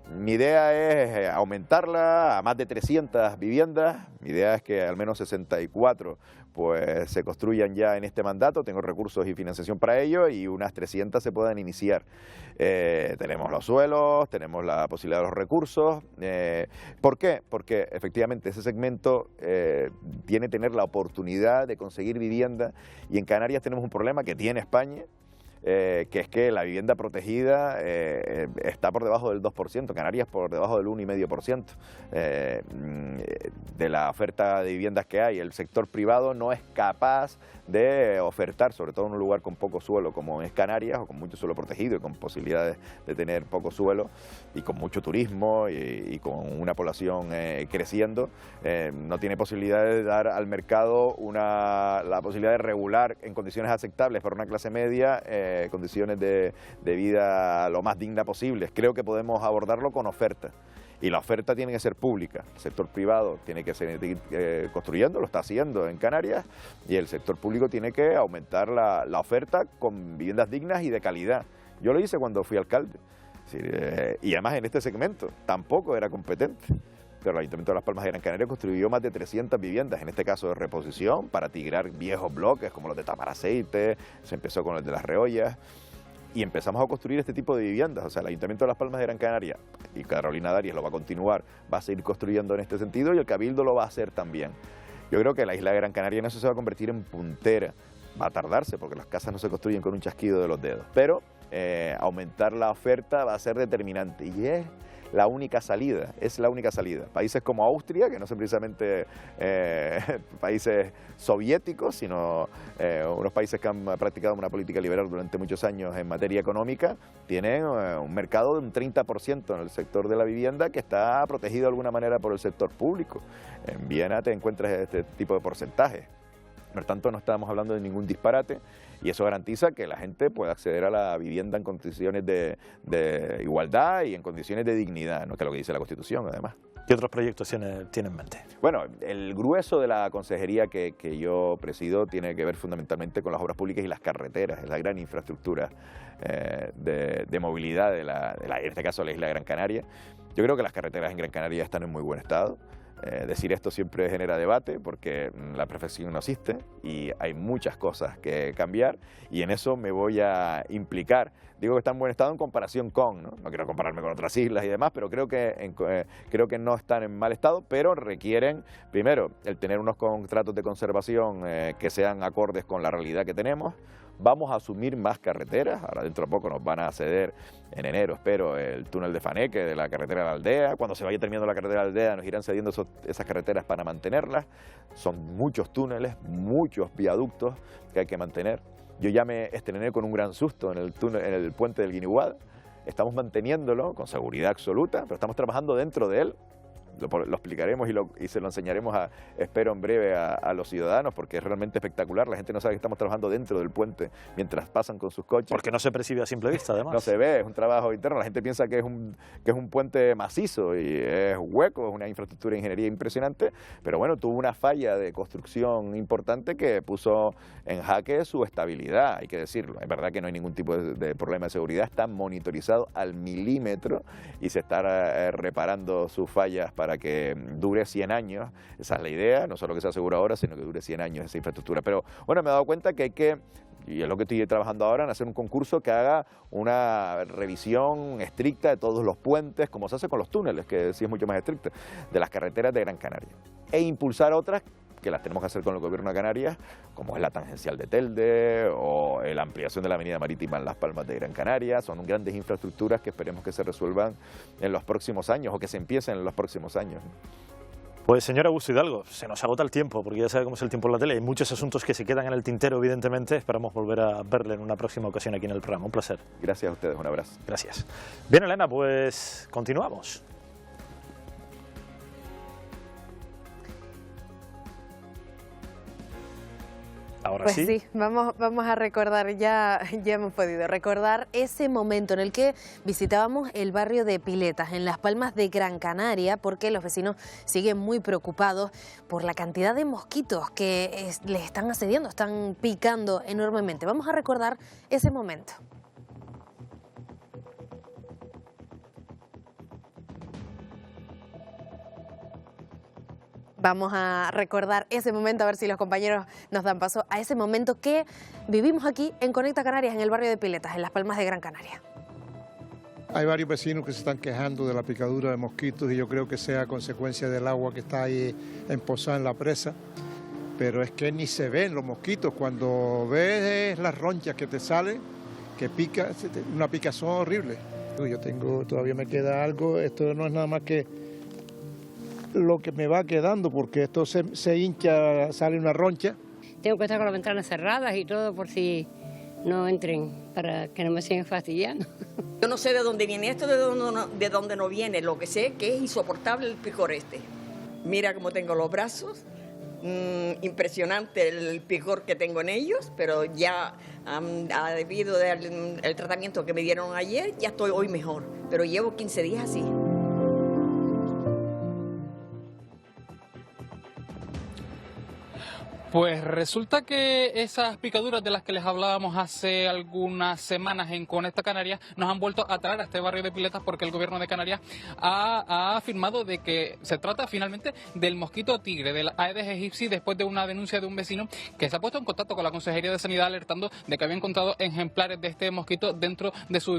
S15: Mi idea es aumentarla a más de 300 viviendas. Mi idea es que al menos 64 pues se construyan ya en este mandato. Tengo recursos y financiación para ello, y unas 300 se puedan iniciar. Tenemos los suelos, tenemos la posibilidad de los recursos. ¿Por qué? Porque efectivamente ese segmento tiene que tener la oportunidad de conseguir vivienda, y en Canarias tenemos un problema que tiene España, que es que la vivienda protegida está por debajo del 2%, Canarias por debajo del 1,5% de la oferta de viviendas que hay. El sector privado no es capaz de ofertar, sobre todo en un lugar con poco suelo como es Canarias, o con mucho suelo protegido y con posibilidades de tener poco suelo y con mucho turismo y con una población creciendo. No tiene posibilidad de dar al mercado la posibilidad de regular en condiciones aceptables para una clase media, condiciones de vida lo más digna posibles. Creo que podemos abordarlo con oferta, y la oferta tiene que ser pública. El sector privado tiene que seguir construyendo, lo está haciendo en Canarias, y el sector público tiene que aumentar la oferta con viviendas dignas y de calidad. Yo lo hice cuando fui alcalde, y además en este segmento tampoco era competente. Pero el Ayuntamiento de Las Palmas de Gran Canaria construyó más de 300 viviendas, en este caso de reposición, para tigrar viejos bloques como los de Tamaraceite. Se empezó con el de Las Reollas, y empezamos a construir este tipo de viviendas. O sea, el Ayuntamiento de Las Palmas de Gran Canaria, y Carolina Darias lo va a continuar, va a seguir construyendo en este sentido, y el Cabildo lo va a hacer también. Yo creo que la isla de Gran Canaria en eso se va a convertir en puntera. Va a tardarse, porque las casas no se construyen con un chasquido de los dedos, pero aumentar la oferta va a ser determinante, y es la única salida, es la única salida. Países como Austria, que no son precisamente países soviéticos, sino unos países que han practicado una política liberal durante muchos años en materia económica, tienen un mercado de un 30% en el sector de la vivienda, que está protegido de alguna manera por el sector público. En Viena te encuentras este tipo de porcentajes. Por tanto, no estamos hablando de ningún disparate, y eso garantiza que la gente pueda acceder a la vivienda en condiciones de igualdad y en condiciones de dignidad, ¿no? Que es lo que dice la Constitución, además.
S1: ¿Qué otros proyectos tiene en mente?
S15: Bueno, el grueso de la consejería que yo presido tiene que ver fundamentalmente con las obras públicas y las carreteras. Es la gran infraestructura de movilidad en este caso de la isla de Gran Canaria. Yo creo que las carreteras en Gran Canaria están en muy buen estado. Decir esto siempre genera debate, porque la perfección no existe y hay muchas cosas que cambiar, y en eso me voy a implicar. Digo que está en buen estado en comparación con, no quiero compararme con otras islas y demás, pero creo que no están en mal estado, pero requieren, primero, el tener unos contratos de conservación que sean acordes con la realidad que tenemos. Vamos a asumir más carreteras. Ahora dentro de poco nos van a ceder, en enero espero, el túnel de Faneque de la carretera de la aldea. Cuando se vaya terminando la carretera de la aldea nos irán cediendo esas carreteras para mantenerlas. Son muchos túneles, muchos viaductos que hay que mantener. Yo ya me estrené con un gran susto en el puente del Guiniguada. Estamos manteniéndolo con seguridad absoluta, pero estamos trabajando dentro de él. Lo explicaremos y se lo enseñaremos, espero en breve, a los ciudadanos, porque es realmente espectacular. La gente no sabe que estamos trabajando dentro del puente mientras pasan con sus coches.
S1: Porque no se percibe a simple vista, además.
S15: No se ve, es un trabajo interno. La gente piensa que es un puente macizo y es hueco, es una infraestructura de ingeniería impresionante, pero bueno, tuvo una falla de construcción importante que puso en jaque su estabilidad, hay que decirlo. Es verdad que no hay ningún tipo de problema de seguridad, está monitorizado al milímetro y se está reparando sus fallas para que dure 100 años, esa es la idea, no solo que sea seguro ahora, sino que dure 100 años esa infraestructura. Pero bueno, me he dado cuenta que hay que, y es lo que estoy trabajando ahora, en hacer un concurso que haga una revisión estricta de todos los puentes, como se hace con los túneles, que sí es mucho más estricta, de las carreteras de Gran Canaria, e impulsar otras que las tenemos que hacer con el Gobierno de Canarias, como es la tangencial de Telde o la ampliación de la avenida marítima en Las Palmas de Gran Canaria. Son grandes infraestructuras que esperemos que se resuelvan en los próximos años, o que se empiecen en los próximos años.
S1: Pues señor Augusto Hidalgo, se nos agota el tiempo, porque ya sabe cómo es el tiempo en la tele. Hay muchos asuntos que se quedan en el tintero, evidentemente. Esperamos volver a verle en una próxima ocasión aquí en el programa. Un placer.
S15: Gracias a ustedes, un abrazo.
S1: Gracias. Bien, Elena, pues continuamos. ahora
S3: pues
S1: sí.
S3: sí, vamos a recordar, ya hemos podido recordar ese momento en el que visitábamos el barrio de Piletas, en Las Palmas de Gran Canaria, porque los vecinos siguen muy preocupados por la cantidad de mosquitos que les están asediando, están picando enormemente. Vamos a recordar ese momento. Vamos a recordar ese momento, a ver si los compañeros nos dan paso a ese momento que vivimos aquí en Conecta Canarias, en el barrio de Piletas, en Las Palmas de Gran Canaria.
S16: Hay varios vecinos que se están quejando de la picadura de mosquitos y yo creo que sea consecuencia del agua que está ahí emposada en la presa, pero es que ni se ven los mosquitos. Cuando ves las ronchas que te salen, que pica, una picazón horrible. Todavía me queda algo, esto no es nada más que lo que me va quedando, porque esto se hincha, sale una roncha.
S17: Tengo que estar con las ventanas cerradas y todo por si no entren, para que no me sigan fastidiando.
S18: Yo no sé de dónde viene esto, de dónde no viene. Lo que sé que es insoportable el picor este. Mira cómo tengo los brazos, impresionante el picor que tengo en ellos, pero ya debido al tratamiento que me dieron ayer, ya estoy hoy mejor, pero llevo 15 días así.
S2: Pues resulta que esas picaduras de las que les hablábamos hace algunas semanas en Conecta Canarias nos han vuelto a traer a este barrio de Piletas, porque el gobierno de Canarias ha afirmado de que se trata finalmente del mosquito tigre, del Aedes aegypti, después de una denuncia de un vecino que se ha puesto en contacto con la Consejería de Sanidad alertando de que había encontrado ejemplares de este mosquito dentro de su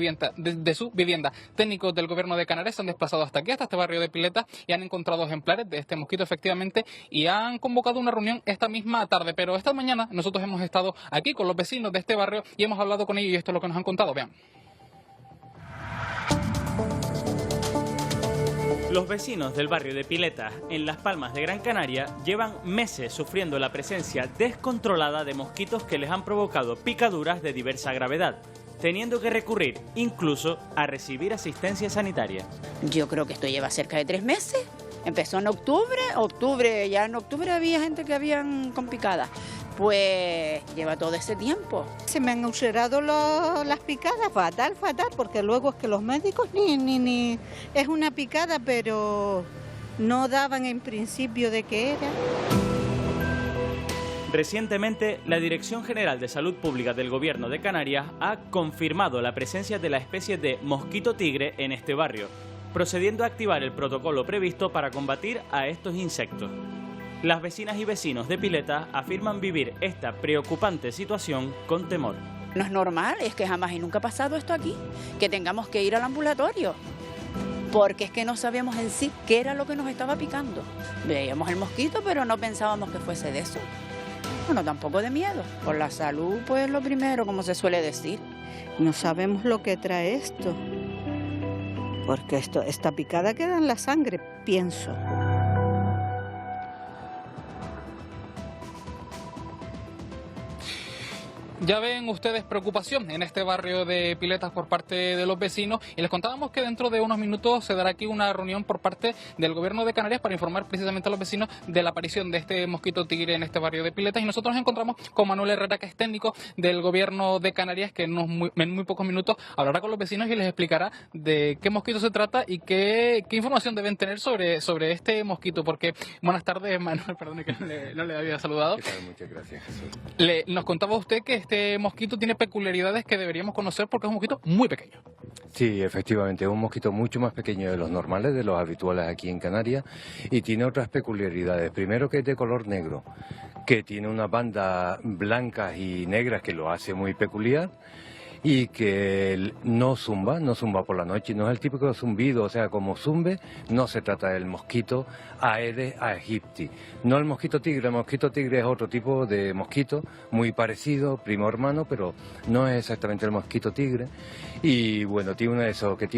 S2: vivienda. Técnicos del gobierno de Canarias se han desplazado hasta aquí, hasta este barrio de Piletas, y han encontrado ejemplares de este mosquito efectivamente, y han convocado una reunión esta misma tarde, pero esta mañana nosotros hemos estado aquí con los vecinos de este barrio y hemos hablado con ellos, y esto es lo que nos han contado. Vean.
S6: Los vecinos del barrio de Piletas, en Las Palmas de Gran Canaria, llevan meses sufriendo la presencia descontrolada de mosquitos que les han provocado picaduras de diversa gravedad, teniendo que recurrir incluso a recibir asistencia sanitaria.
S19: Yo creo que esto lleva cerca de 3 meses. Empezó en octubre, ya en octubre había gente que habían con picadas. Pues lleva todo ese tiempo.
S20: Se me han ulcerado las picadas, fatal, porque luego es que los médicos ni es una picada, pero no daban en principio de qué era.
S6: Recientemente, la Dirección General de Salud Pública del Gobierno de Canarias ha confirmado la presencia de la especie de mosquito tigre en este barrio, procediendo a activar el protocolo previsto para combatir a estos insectos. Las vecinas y vecinos de Piletas afirman vivir esta preocupante situación con temor.
S19: No es normal, es que jamás y nunca ha pasado esto aquí, que tengamos que ir al ambulatorio, porque es que no sabíamos en sí qué era lo que nos estaba picando. Veíamos el mosquito, pero no pensábamos que fuese de eso. Bueno, tampoco de miedo. Por la salud, pues lo primero, como se suele decir.
S20: No sabemos lo que trae esto. Porque esta picada queda en la sangre, pienso.
S2: Ya ven ustedes preocupación en este barrio de Piletas por parte de los vecinos, y les contábamos que dentro de unos minutos se dará aquí una reunión por parte del gobierno de Canarias para informar precisamente a los vecinos de la aparición de este mosquito tigre en este barrio de Piletas, y nosotros nos encontramos con Manuel Herrera, que es técnico del gobierno de Canarias, que en muy pocos minutos hablará con los vecinos y les explicará de qué mosquito se trata y qué información deben tener sobre este mosquito. Porque, buenas tardes, Manuel, perdón que no le había saludado.
S21: ¿Qué tal? Muchas gracias, Jesús.
S2: Nos contaba usted que este mosquito tiene peculiaridades que deberíamos conocer porque es un mosquito muy pequeño.
S21: Sí, efectivamente, es un mosquito mucho más pequeño de los normales, de los habituales aquí en Canarias, y tiene otras peculiaridades. Primero, que es de color negro, que tiene unas bandas blancas y negras que lo hace muy peculiar, y que no zumba por la noche, no es el típico zumbido, o sea, como zumbe, no se trata del mosquito Aedes aegypti, no el mosquito tigre es otro tipo de mosquito, muy parecido, primo hermano, pero no es exactamente el mosquito tigre, y bueno, tiene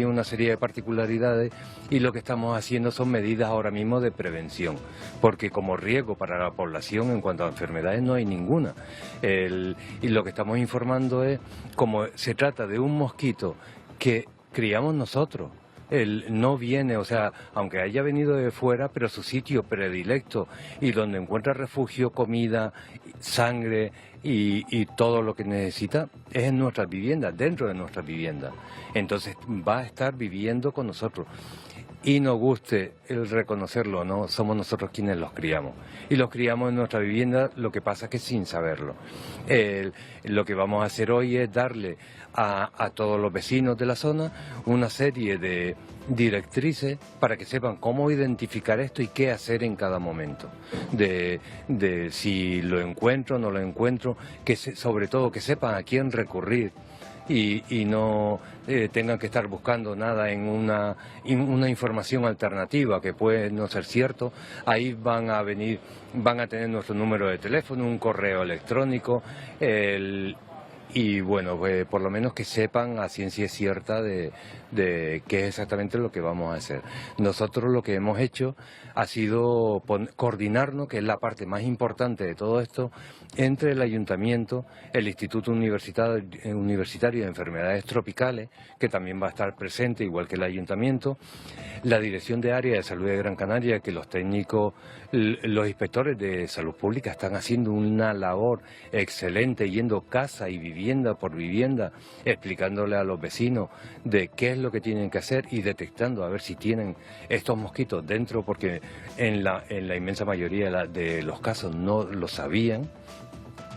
S21: una serie de particularidades, y lo que estamos haciendo son medidas ahora mismo de prevención, porque como riesgo para la población en cuanto a enfermedades no hay ninguna, y lo que estamos informando es como se trata de un mosquito que criamos nosotros, Él no viene, o sea, aunque haya venido de fuera, pero su sitio predilecto y donde encuentra refugio, comida, sangre y todo lo que necesita es en nuestras viviendas, dentro de nuestras viviendas. Entonces va a estar viviendo con nosotros. Y nos guste el reconocerlo, ¿no? Somos nosotros quienes los criamos. Y los criamos en nuestra vivienda, lo que pasa es que sin saberlo. Lo que vamos a hacer hoy es darle a todos los vecinos de la zona una serie de directrices para que sepan cómo identificar esto y qué hacer en cada momento. De si lo encuentro o no lo encuentro, sobre todo que sepan a quién recurrir. Y no tengan que estar buscando nada en una información alternativa que puede no ser cierto. Ahí van a tener nuestro número de teléfono, un correo electrónico, y bueno, pues por lo menos que sepan a ciencia cierta de qué es exactamente lo que vamos a hacer. Nosotros lo que hemos hecho ha sido coordinarnos, que es la parte más importante de todo esto, entre el Ayuntamiento, el Instituto Universitario de Enfermedades Tropicales, que también va a estar presente, igual que el Ayuntamiento, la Dirección de Área de Salud de Gran Canaria, que los técnicos, los inspectores de salud pública están haciendo una labor excelente, yendo casa y vivienda por vivienda, explicándole a los vecinos de qué es lo que tienen que hacer y detectando a ver si tienen estos mosquitos dentro, porque en la inmensa mayoría de los casos no lo sabían.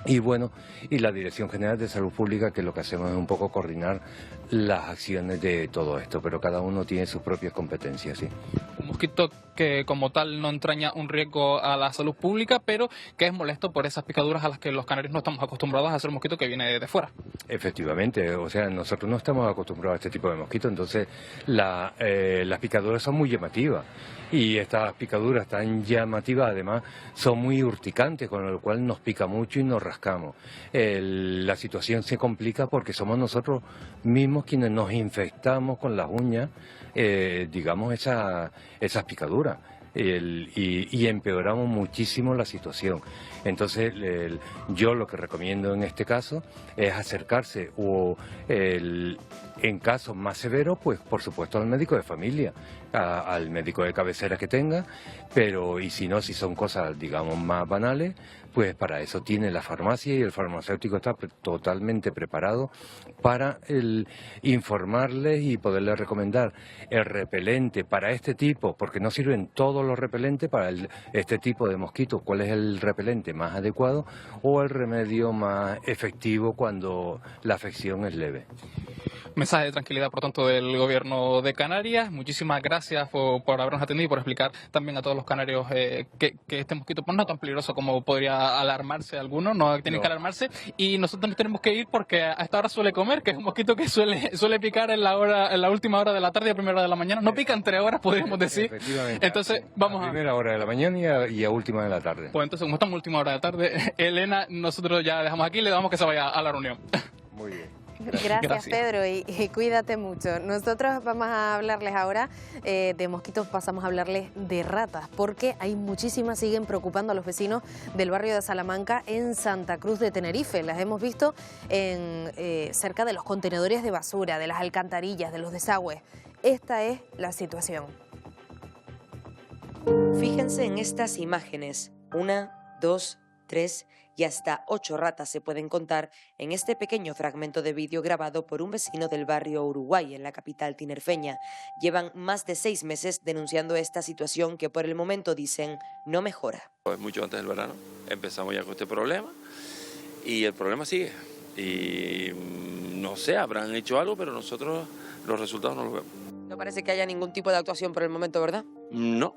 S21: Y bueno, y la Dirección General de Salud Pública, que lo que hacemos es un poco coordinar las acciones de todo esto, pero cada uno tiene sus propias competencias, ¿sí?
S2: Un mosquito que como tal no entraña un riesgo a la salud pública, pero que es molesto por esas picaduras a las que los canarios no estamos acostumbrados a hacer un mosquito que viene de fuera.
S21: Efectivamente, o sea, nosotros no estamos acostumbrados a este tipo de mosquitos, entonces las picaduras son muy llamativas. Y estas picaduras tan llamativas además son muy urticantes, con lo cual nos pica mucho y nos rascamos. La situación se complica porque somos nosotros mismos quienes nos infectamos con las uñas, digamos, esas picaduras. Y empeoramos muchísimo la situación. Entonces yo lo que recomiendo en este caso es acercarse en casos más severos, pues por supuesto al médico de familia, al médico de cabecera que tenga, pero y si no, si son cosas digamos más banales, pues para eso tiene la farmacia y el farmacéutico está totalmente preparado para informarles y poderles recomendar el repelente para este tipo, porque no sirven todos los repelentes para este tipo de mosquitos, cuál es el repelente más adecuado o el remedio más efectivo cuando la afección es leve.
S2: Mensaje de tranquilidad, por tanto, del Gobierno de Canarias. Muchísimas gracias por habernos atendido y por explicar también a todos los canarios que este mosquito pues, no es tan peligroso como podría alarmarse alguno, no tienen que alarmarse. Y nosotros nos tenemos que ir porque a esta hora suele comer, que es un mosquito que suele picar en la última hora de la tarde y a primera hora de la mañana. No pica entre horas, podríamos decir.
S21: Efectivamente.
S2: Entonces, vamos
S21: a primera hora de la mañana y a última de la tarde.
S2: Pues entonces, como estamos a última hora de la tarde, Elena, nosotros ya dejamos aquí y le damos que se vaya a la reunión.
S21: Muy bien.
S3: Gracias, Pedro, y cuídate mucho. Nosotros vamos a hablarles ahora de mosquitos, pasamos a hablarles de ratas, porque hay muchísimas, siguen preocupando a los vecinos del barrio de Salamanca en Santa Cruz de Tenerife. Las hemos visto cerca de los contenedores de basura, de las alcantarillas, de los desagües. Esta es la situación.
S4: Fíjense en estas imágenes. 1, 2, 3 y hasta 8 ratas se pueden contar en este pequeño fragmento de vídeo grabado por un vecino del barrio Uruguay, en la capital tinerfeña. Llevan más de 6 meses denunciando esta situación que por el momento dicen no mejora.
S22: Pues mucho antes del verano empezamos ya con este problema y el problema sigue. Y no sé, habrán hecho algo, pero nosotros los resultados no los vemos.
S4: No parece que haya ningún tipo de actuación por el momento, ¿verdad?
S22: No,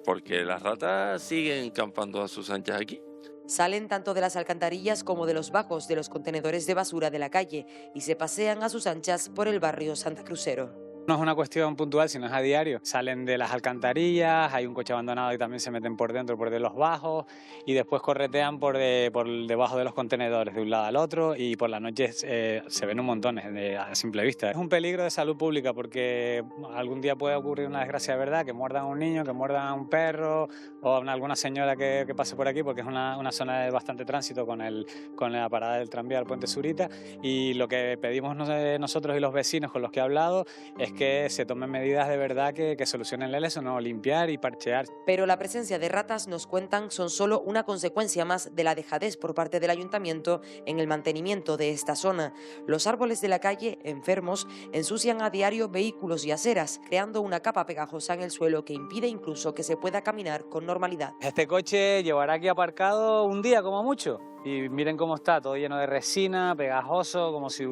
S22: porque las ratas siguen campando a sus anchas aquí.
S4: Salen tanto de las alcantarillas como de los bajos de los contenedores de basura de la calle y se pasean a sus anchas por el barrio santacrucero.
S23: No es una cuestión puntual, sino es a diario. Salen de las alcantarillas, hay un coche abandonado y también se meten por dentro, por de los bajos, y después corretean por debajo de los contenedores, de un lado al otro, y por la noche se ven un montón a simple vista. Es un peligro de salud pública porque algún día puede ocurrir una desgracia de verdad, que muerdan a un niño, que muerdan a un perro, o a alguna señora que pase por aquí, porque es una zona de bastante tránsito con la parada del tranvía al Puente Zurita, y lo que pedimos nosotros y los vecinos con los que he hablado es que se tomen medidas de verdad que solucionen eso, no limpiar y parchear.
S4: Pero la presencia de ratas, nos cuentan, son solo una consecuencia más de la dejadez por parte del ayuntamiento en el mantenimiento de esta zona. Los árboles de la calle, enfermos, ensucian a diario vehículos y aceras, creando una capa pegajosa en el suelo que impide incluso que se pueda caminar con normalidad.
S23: Este coche llevará aquí aparcado un día como mucho y miren cómo está, todo lleno de resina, pegajoso, como si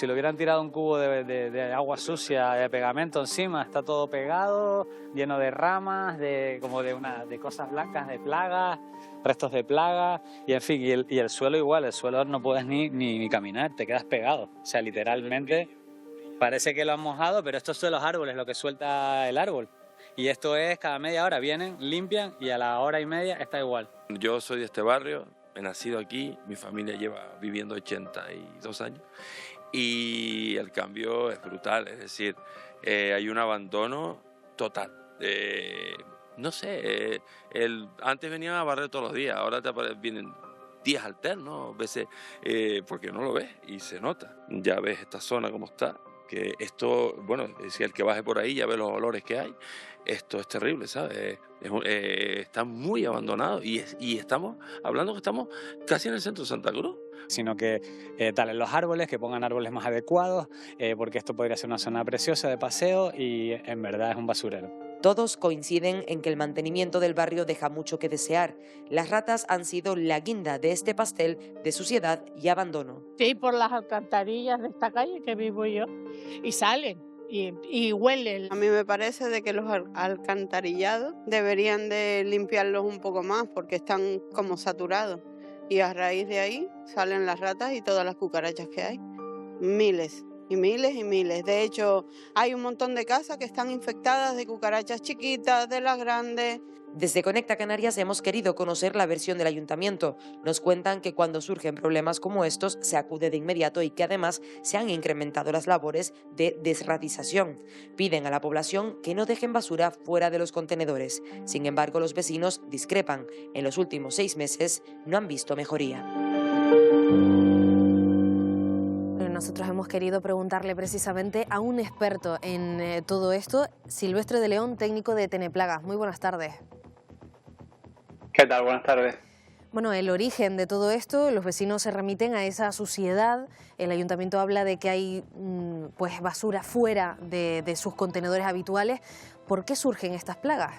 S23: le hubieran tirado un cubo de agua sucia, de pegamento encima. Está todo pegado, lleno de ramas, de cosas blancas, de plagas, restos de plagas, y en fin, y el suelo igual, el suelo no puedes ni caminar, te quedas pegado. O sea, literalmente parece que lo han mojado, pero estos son los árboles, lo que suelta el árbol. Y esto es, cada media hora vienen, limpian y a la hora y media está igual.
S22: Yo soy de este barrio, he nacido aquí, mi familia lleva viviendo 82 años. Y el cambio es brutal, es decir, hay un abandono total. No sé, antes venían a barrer todos los días, ahora vienen días alternos, veces, porque no lo ves y se nota. Ya ves esta zona como está, que esto, bueno, si el que baje por ahí ya ve los olores que hay, esto es terrible, ¿sabes? Está muy abandonado y estamos hablando que estamos casi en el centro de Santa Cruz.
S23: Sino que talen los árboles, que pongan árboles más adecuados, porque esto podría ser una zona preciosa de paseo y en verdad es un basurero.
S4: Todos coinciden en que el mantenimiento del barrio deja mucho que desear. Las ratas han sido la guinda de este pastel de suciedad y abandono.
S5: Sí, por las alcantarillas de esta calle que vivo yo, y salen. Y huelen.
S8: A mí me parece de que los alcantarillados deberían de limpiarlos un poco más porque están como saturados. Y a raíz de ahí salen las ratas y todas las cucarachas que hay. Miles y miles y miles. De hecho, hay un montón de casas que están infectadas de cucarachas chiquitas, de las grandes.
S4: Desde Conecta Canarias hemos querido conocer la versión del ayuntamiento. Nos cuentan que cuando surgen problemas como estos se acude de inmediato y que además se han incrementado las labores de desratización. Piden a la población que no dejen basura fuera de los contenedores. Sin embargo, los vecinos discrepan. En los últimos 6 meses no han visto mejoría.
S3: Nosotros hemos querido preguntarle precisamente a un experto en todo esto, Silvestre de León, técnico de Teneplagas. Muy buenas tardes.
S13: ¿Qué tal? Buenas tardes.
S3: Bueno, el origen de todo esto, los vecinos se remiten a esa suciedad. El ayuntamiento habla de que hay pues basura fuera de sus contenedores habituales. ¿Por qué surgen estas plagas?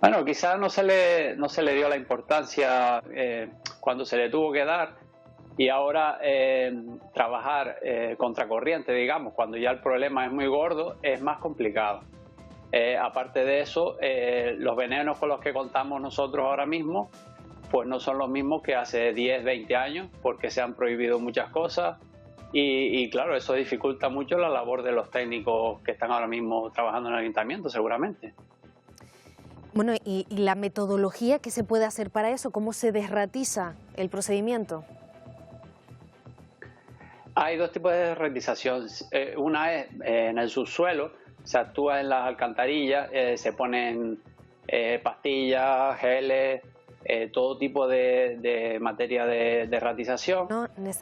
S13: Bueno, quizás no se le dio la importancia cuando se le tuvo que dar, y ahora trabajar contracorriente, digamos, cuando ya el problema es muy gordo, es más complicado. Aparte de eso, los venenos con los que contamos nosotros ahora mismo, pues no son los mismos que hace 10, 20 años, porque se han prohibido muchas cosas y claro, eso dificulta mucho la labor de los técnicos que están ahora mismo trabajando en el ayuntamiento, seguramente.
S3: Bueno, ¿y la metodología que se puede hacer para eso? ¿Cómo se desratiza el procedimiento?
S13: Hay dos tipos de desratización. Una es en el subsuelo, se actúa en las alcantarillas, se ponen pastillas, geles, todo tipo de materia de ratización.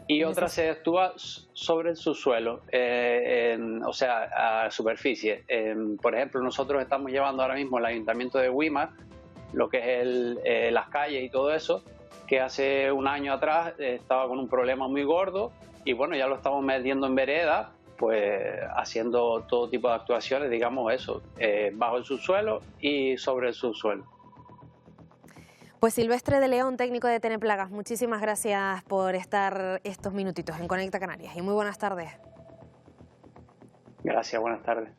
S13: Y otra se actúa sobre el subsuelo, o sea, a superficie. Por ejemplo, nosotros estamos llevando ahora mismo el Ayuntamiento de Güímar, lo que es las calles y todo eso, que hace un año atrás estaba con un problema muy gordo y bueno, ya lo estamos metiendo en vereda, pues haciendo todo tipo de actuaciones, digamos eso, bajo el subsuelo y sobre el subsuelo.
S3: Pues Silvestre de León, técnico de Teneplagas, muchísimas gracias por estar estos minutitos en Conecta Canarias y muy buenas tardes.
S13: Gracias, buenas tardes.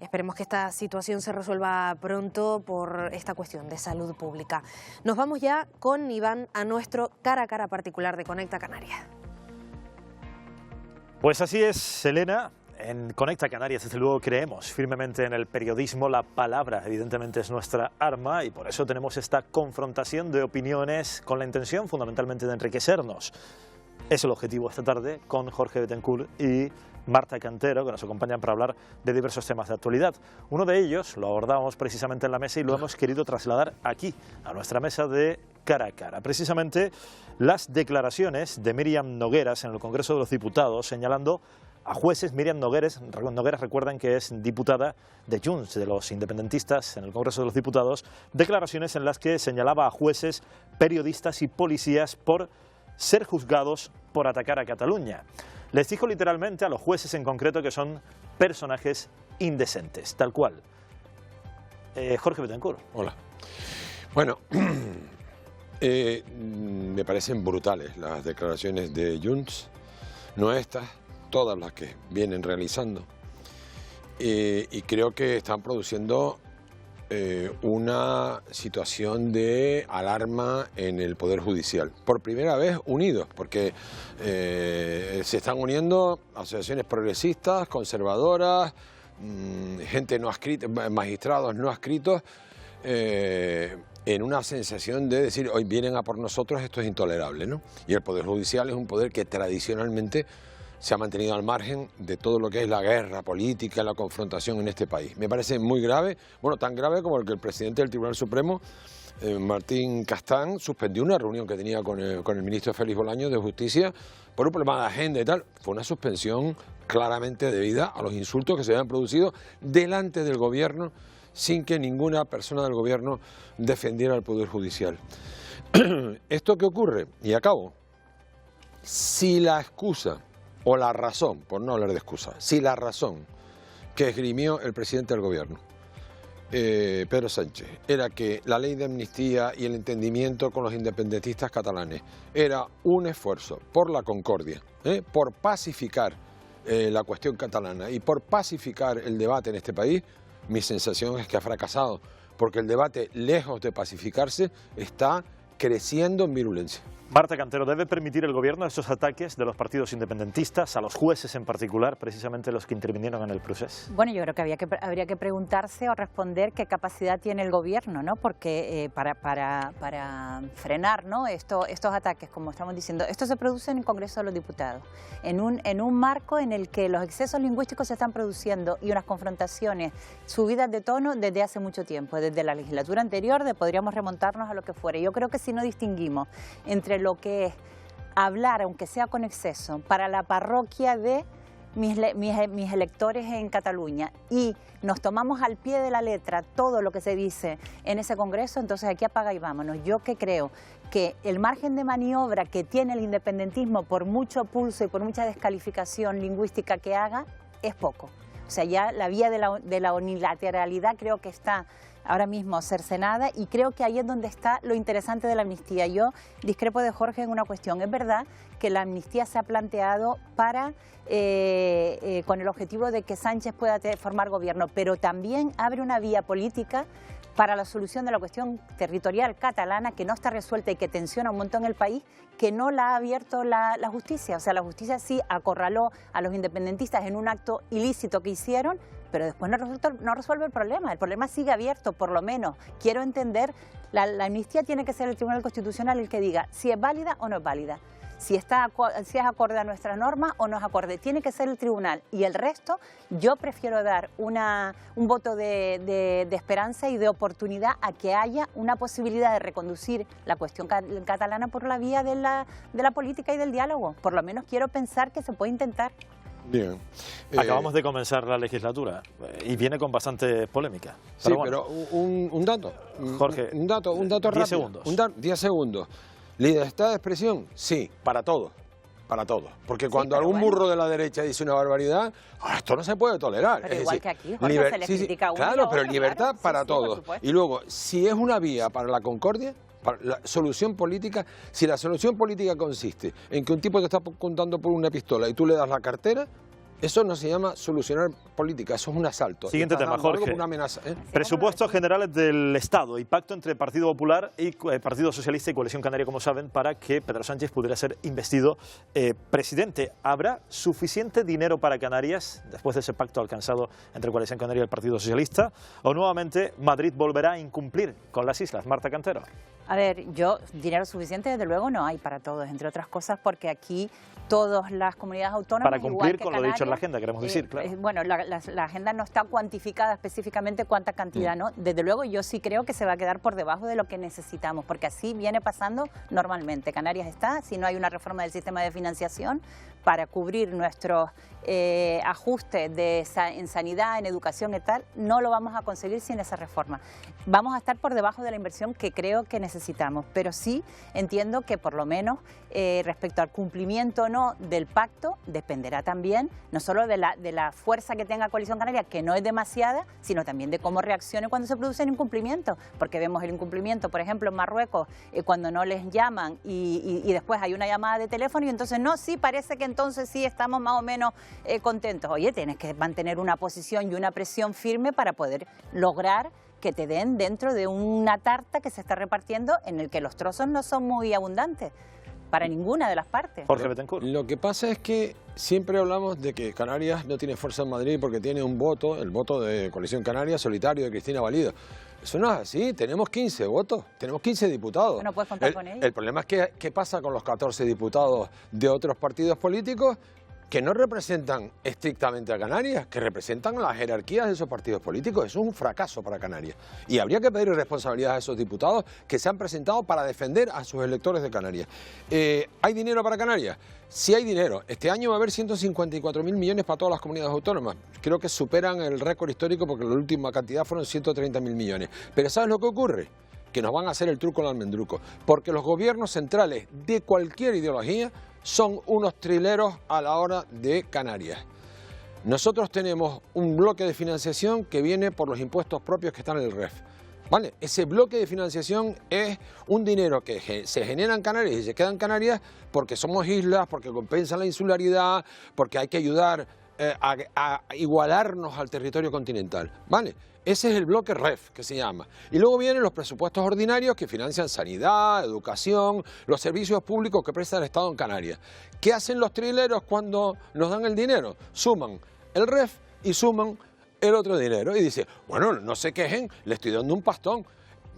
S3: Esperemos que esta situación se resuelva pronto por esta cuestión de salud pública. Nos vamos ya con Iván a nuestro cara a cara particular de Conecta Canarias.
S1: Pues así es, Elena. En Conecta Canarias, desde luego, creemos firmemente en el periodismo. La palabra, evidentemente, es nuestra arma y por eso tenemos esta confrontación de opiniones con la intención, fundamentalmente, de enriquecernos. Es el objetivo esta tarde con Jorge Betancourt y Marta Cantero, que nos acompañan para hablar de diversos temas de actualidad. Uno de ellos lo abordamos precisamente en la mesa y lo hemos querido trasladar aquí, a nuestra mesa de cara a cara. Precisamente las declaraciones de Míriam Nogueras en el Congreso de los Diputados señalando a jueces. Míriam Nogueras, recuerdan que es diputada de Junts, de los independentistas en el Congreso de los Diputados, declaraciones en las que señalaba a jueces, periodistas y policías por ser juzgados por atacar a Cataluña. Les dijo literalmente a los jueces en concreto que son personajes indecentes, tal cual. Jorge Betancourt.
S7: Hola. Bueno, me parecen brutales las declaraciones de Junts, no estas, todas las que vienen realizando. Y creo que están produciendo una situación de alarma en el Poder Judicial. Por primera vez unidos, porque se están uniendo asociaciones progresistas, conservadoras, gente no adscrita, magistrados no adscritos, en una sensación de decir, hoy vienen a por nosotros, esto es intolerable, ¿no? Y el Poder Judicial es un poder que tradicionalmente se ha mantenido al margen de todo lo que es la guerra política, la confrontación en este país. Me parece muy grave, bueno, tan grave como el que el presidente del Tribunal Supremo, Martín Castán, suspendió una reunión que tenía con el ministro Félix Bolaños de Justicia por un problema de agenda y tal. Fue una suspensión claramente debida a los insultos que se habían producido delante del gobierno sin que ninguna persona del gobierno defendiera al Poder Judicial. ¿Esto qué ocurre? Y acabo. Si la excusa o la razón, por no hablar de excusa, si la razón que esgrimió el presidente del gobierno, Pedro Sánchez, era que la ley de amnistía y el entendimiento con los independentistas catalanes era un esfuerzo por la concordia, por pacificar la cuestión catalana y por pacificar el debate en este país, mi sensación es que ha fracasado, porque el debate, lejos de pacificarse, está creciendo en virulencia.
S1: Marta Cantero, ¿debe permitir el gobierno estos ataques de los partidos independentistas, a los jueces en particular, precisamente los que intervinieron en el proceso?
S9: Bueno, yo creo que habría que preguntarse o responder qué capacidad tiene el gobierno, ¿no? Porque para frenar, ¿no?, estos ataques, como estamos diciendo, esto se produce en el Congreso de los Diputados, en un marco en el que los excesos lingüísticos se están produciendo y unas confrontaciones subidas de tono desde hace mucho tiempo, desde la legislatura anterior, podríamos remontarnos a lo que fuera. Yo creo que si no distinguimos entre lo que es hablar, aunque sea con exceso, para la parroquia de mis electores en Cataluña y nos tomamos al pie de la letra todo lo que se dice en ese Congreso, entonces aquí apaga y vámonos. Yo que creo que el margen de maniobra que tiene el independentismo por mucho pulso y por mucha descalificación lingüística que haga es poco. O sea, ya la vía de la unilateralidad creo que está ahora mismo cercenada y creo que ahí es donde está lo interesante de la amnistía. Yo discrepo de Jorge en una cuestión. Es verdad que la amnistía se ha planteado para con el objetivo de que Sánchez pueda formar gobierno, pero también abre una vía política para la solución de la cuestión territorial catalana que no está resuelta y que tensiona un montón el país, que no la ha abierto la justicia. O sea, la justicia sí acorraló a los independentistas en un acto ilícito que hicieron, pero después no resuelve el problema sigue abierto, por lo menos. Quiero entender, la amnistía tiene que ser el Tribunal Constitucional el que diga si es válida o no es válida, si es acorde a nuestras normas o no es acorde, tiene que ser el tribunal. Y el resto, yo prefiero dar un voto de esperanza y de oportunidad a que haya una posibilidad de reconducir la cuestión catalana por la vía de la política y del diálogo. Por lo menos quiero pensar que se puede intentar.
S7: Bien.
S1: Acabamos de comenzar la legislatura y viene con bastante polémica.
S7: Sí, pero un dato.
S1: Jorge,
S7: un dato rápido.
S1: 10 segundos.
S7: 10 segundos. ¿Libertad de expresión? Sí, para todos. Para todos. Porque cuando algún burro de la derecha dice una barbaridad, esto no se puede tolerar.
S9: Pero igual que aquí, Jorge, se les critica a uno.
S7: Claro, pero libertad para
S9: sí,
S7: todos. Y luego, si es una vía para la concordia, para la solución política, si la solución política consiste en que un tipo te está apuntando por una pistola y tú le das la cartera, eso no se llama solucionar política, eso es un asalto.
S1: Siguiente tema, Jorge.
S7: Una amenaza,
S1: Presupuestos generales del Estado y pacto entre Partido Popular y Partido Socialista y Coalición Canaria, como saben, para que Pedro Sánchez pudiera ser investido presidente. ¿Habrá suficiente dinero para Canarias después de ese pacto alcanzado entre Coalición Canaria y el Partido Socialista? ¿O nuevamente Madrid volverá a incumplir con las islas? Marta Cantero.
S9: A ver, dinero suficiente desde luego no hay para todos, entre otras cosas porque aquí todas las comunidades autónomas...
S1: Para cumplir con lo dicho en la agenda, queremos decir, claro.
S9: Bueno, la agenda no está cuantificada específicamente cuánta cantidad, ¿no? Desde luego yo sí creo que se va a quedar por debajo de lo que necesitamos, porque así viene pasando normalmente. Canarias está, si no hay una reforma del sistema de financiación, para cubrir nuestros ajustes en sanidad, en educación y tal, no lo vamos a conseguir sin esa reforma. Vamos a estar por debajo de la inversión que creo que necesitamos, pero sí entiendo que por lo menos respecto al cumplimiento o no del pacto dependerá también no solo de la fuerza que tenga Coalición Canaria, que no es demasiada, sino también de cómo reaccione cuando se producen incumplimientos, porque vemos el incumplimiento, por ejemplo, en Marruecos, cuando no les llaman y después hay una llamada de teléfono y entonces no, sí, parece que entonces sí estamos más o menos contentos. Oye, tienes que mantener una posición y una presión firme para poder lograr que te den dentro de una tarta que se está repartiendo en el que los trozos no son muy abundantes para ninguna de las partes.
S1: Jorge Betancourt.
S7: Lo que pasa es que siempre hablamos de que Canarias no tiene fuerza en Madrid porque tiene un voto, el voto de Coalición Canaria solitario de Cristina Valido. Eso no es así, tenemos 15 votos, tenemos 15 diputados.
S9: No puedes contar con ellos.
S7: El problema es que, ¿qué pasa con los 14 diputados de otros partidos políticos que no representan estrictamente a Canarias, que representan las jerarquías de esos partidos políticos? Eso es un fracaso para Canarias. Y habría que pedir responsabilidad a esos diputados que se han presentado para defender a sus electores de Canarias. ¿Hay dinero para Canarias? Sí hay dinero. Este año va a haber 154.000 millones para todas las comunidades autónomas. Creo que superan el récord histórico porque la última cantidad fueron 130.000 millones. Pero ¿sabes lo que ocurre? Que nos van a hacer el truco al almendruco. Porque los gobiernos centrales de cualquier ideología son unos trileros a la hora de Canarias. Nosotros tenemos un bloque de financiación que viene por los impuestos propios que están en el REF. ¿Vale? Ese bloque de financiación es un dinero que se genera en Canarias y se queda en Canarias porque somos islas, porque compensan la insularidad, porque hay que ayudar a igualarnos al territorio continental. ¿Vale? Ese es el bloque REF, que se llama. Y luego vienen los presupuestos ordinarios que financian sanidad, educación, los servicios públicos que presta el Estado en Canarias. ¿Qué hacen los trileros cuando nos dan el dinero? Suman el REF y suman el otro dinero. Y dice, bueno, no se quejen, le estoy dando un pastón.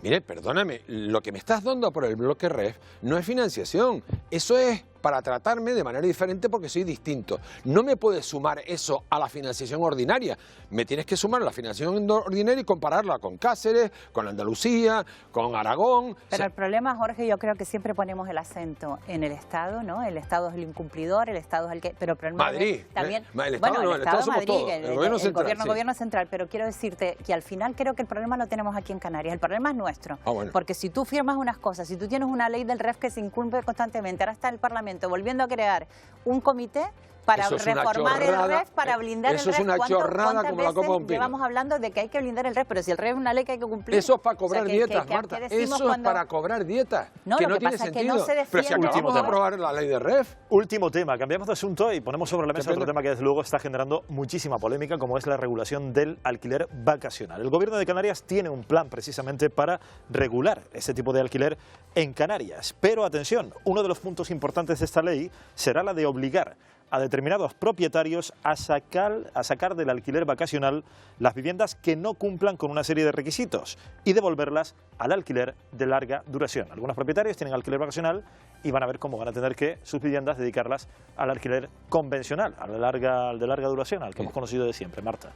S7: Mire, perdóname, lo que me estás dando por el bloque REF no es financiación, eso es para tratarme de manera diferente porque soy distinto. No me puedes sumar eso a la financiación ordinaria, me tienes que sumar a la financiación ordinaria y compararla con Cáceres, con Andalucía, con Aragón.
S9: Pero el problema, Jorge, yo creo que siempre ponemos el acento en el Estado, ¿no? El Estado es el incumplidor, el Estado es el que... Pero el problema
S7: Madrid,
S9: también...
S7: el Estado
S9: bueno,
S7: no,
S9: el Estado
S7: somos
S9: Madrid,
S7: todos, el gobierno central.
S9: Gobierno central, pero quiero decirte que al final creo que el problema lo tenemos aquí en Canarias, el problema es nuestro.
S7: Bueno.
S9: Porque si tú firmas unas cosas, si tú tienes una ley del REF que se incumple constantemente, ahora está el Parlamento volviendo a crear un comité para reformar el REF, para blindar el REF.
S7: Eso es una chorrada como la copa de un pino.
S9: Llevamos hablando de que hay que blindar el REF, pero si el REF es una ley que hay que cumplir...
S7: Eso es para cobrar dietas, Marta. Eso es para cobrar dietas.
S9: No,
S7: que
S9: lo
S7: no
S9: que
S7: tiene
S9: pasa
S7: sentido.
S9: es que no se
S7: pero si
S9: defiende...
S7: acabamos de aprobar la ley de REF.
S1: Último tema, cambiamos de asunto y ponemos sobre la mesa otro tema que desde luego está generando muchísima polémica, como es la regulación del alquiler vacacional. El gobierno de Canarias tiene un plan precisamente para regular ese tipo de alquiler en Canarias. Pero atención, uno de los puntos importantes de esta ley será la de obligar a determinados propietarios a sacar del alquiler vacacional las viviendas que no cumplan con una serie de requisitos y devolverlas al alquiler de larga duración. Algunos propietarios tienen alquiler vacacional y van a ver cómo van a tener que sus viviendas dedicarlas al alquiler convencional, al de larga duración, al que hemos conocido de siempre. Marta.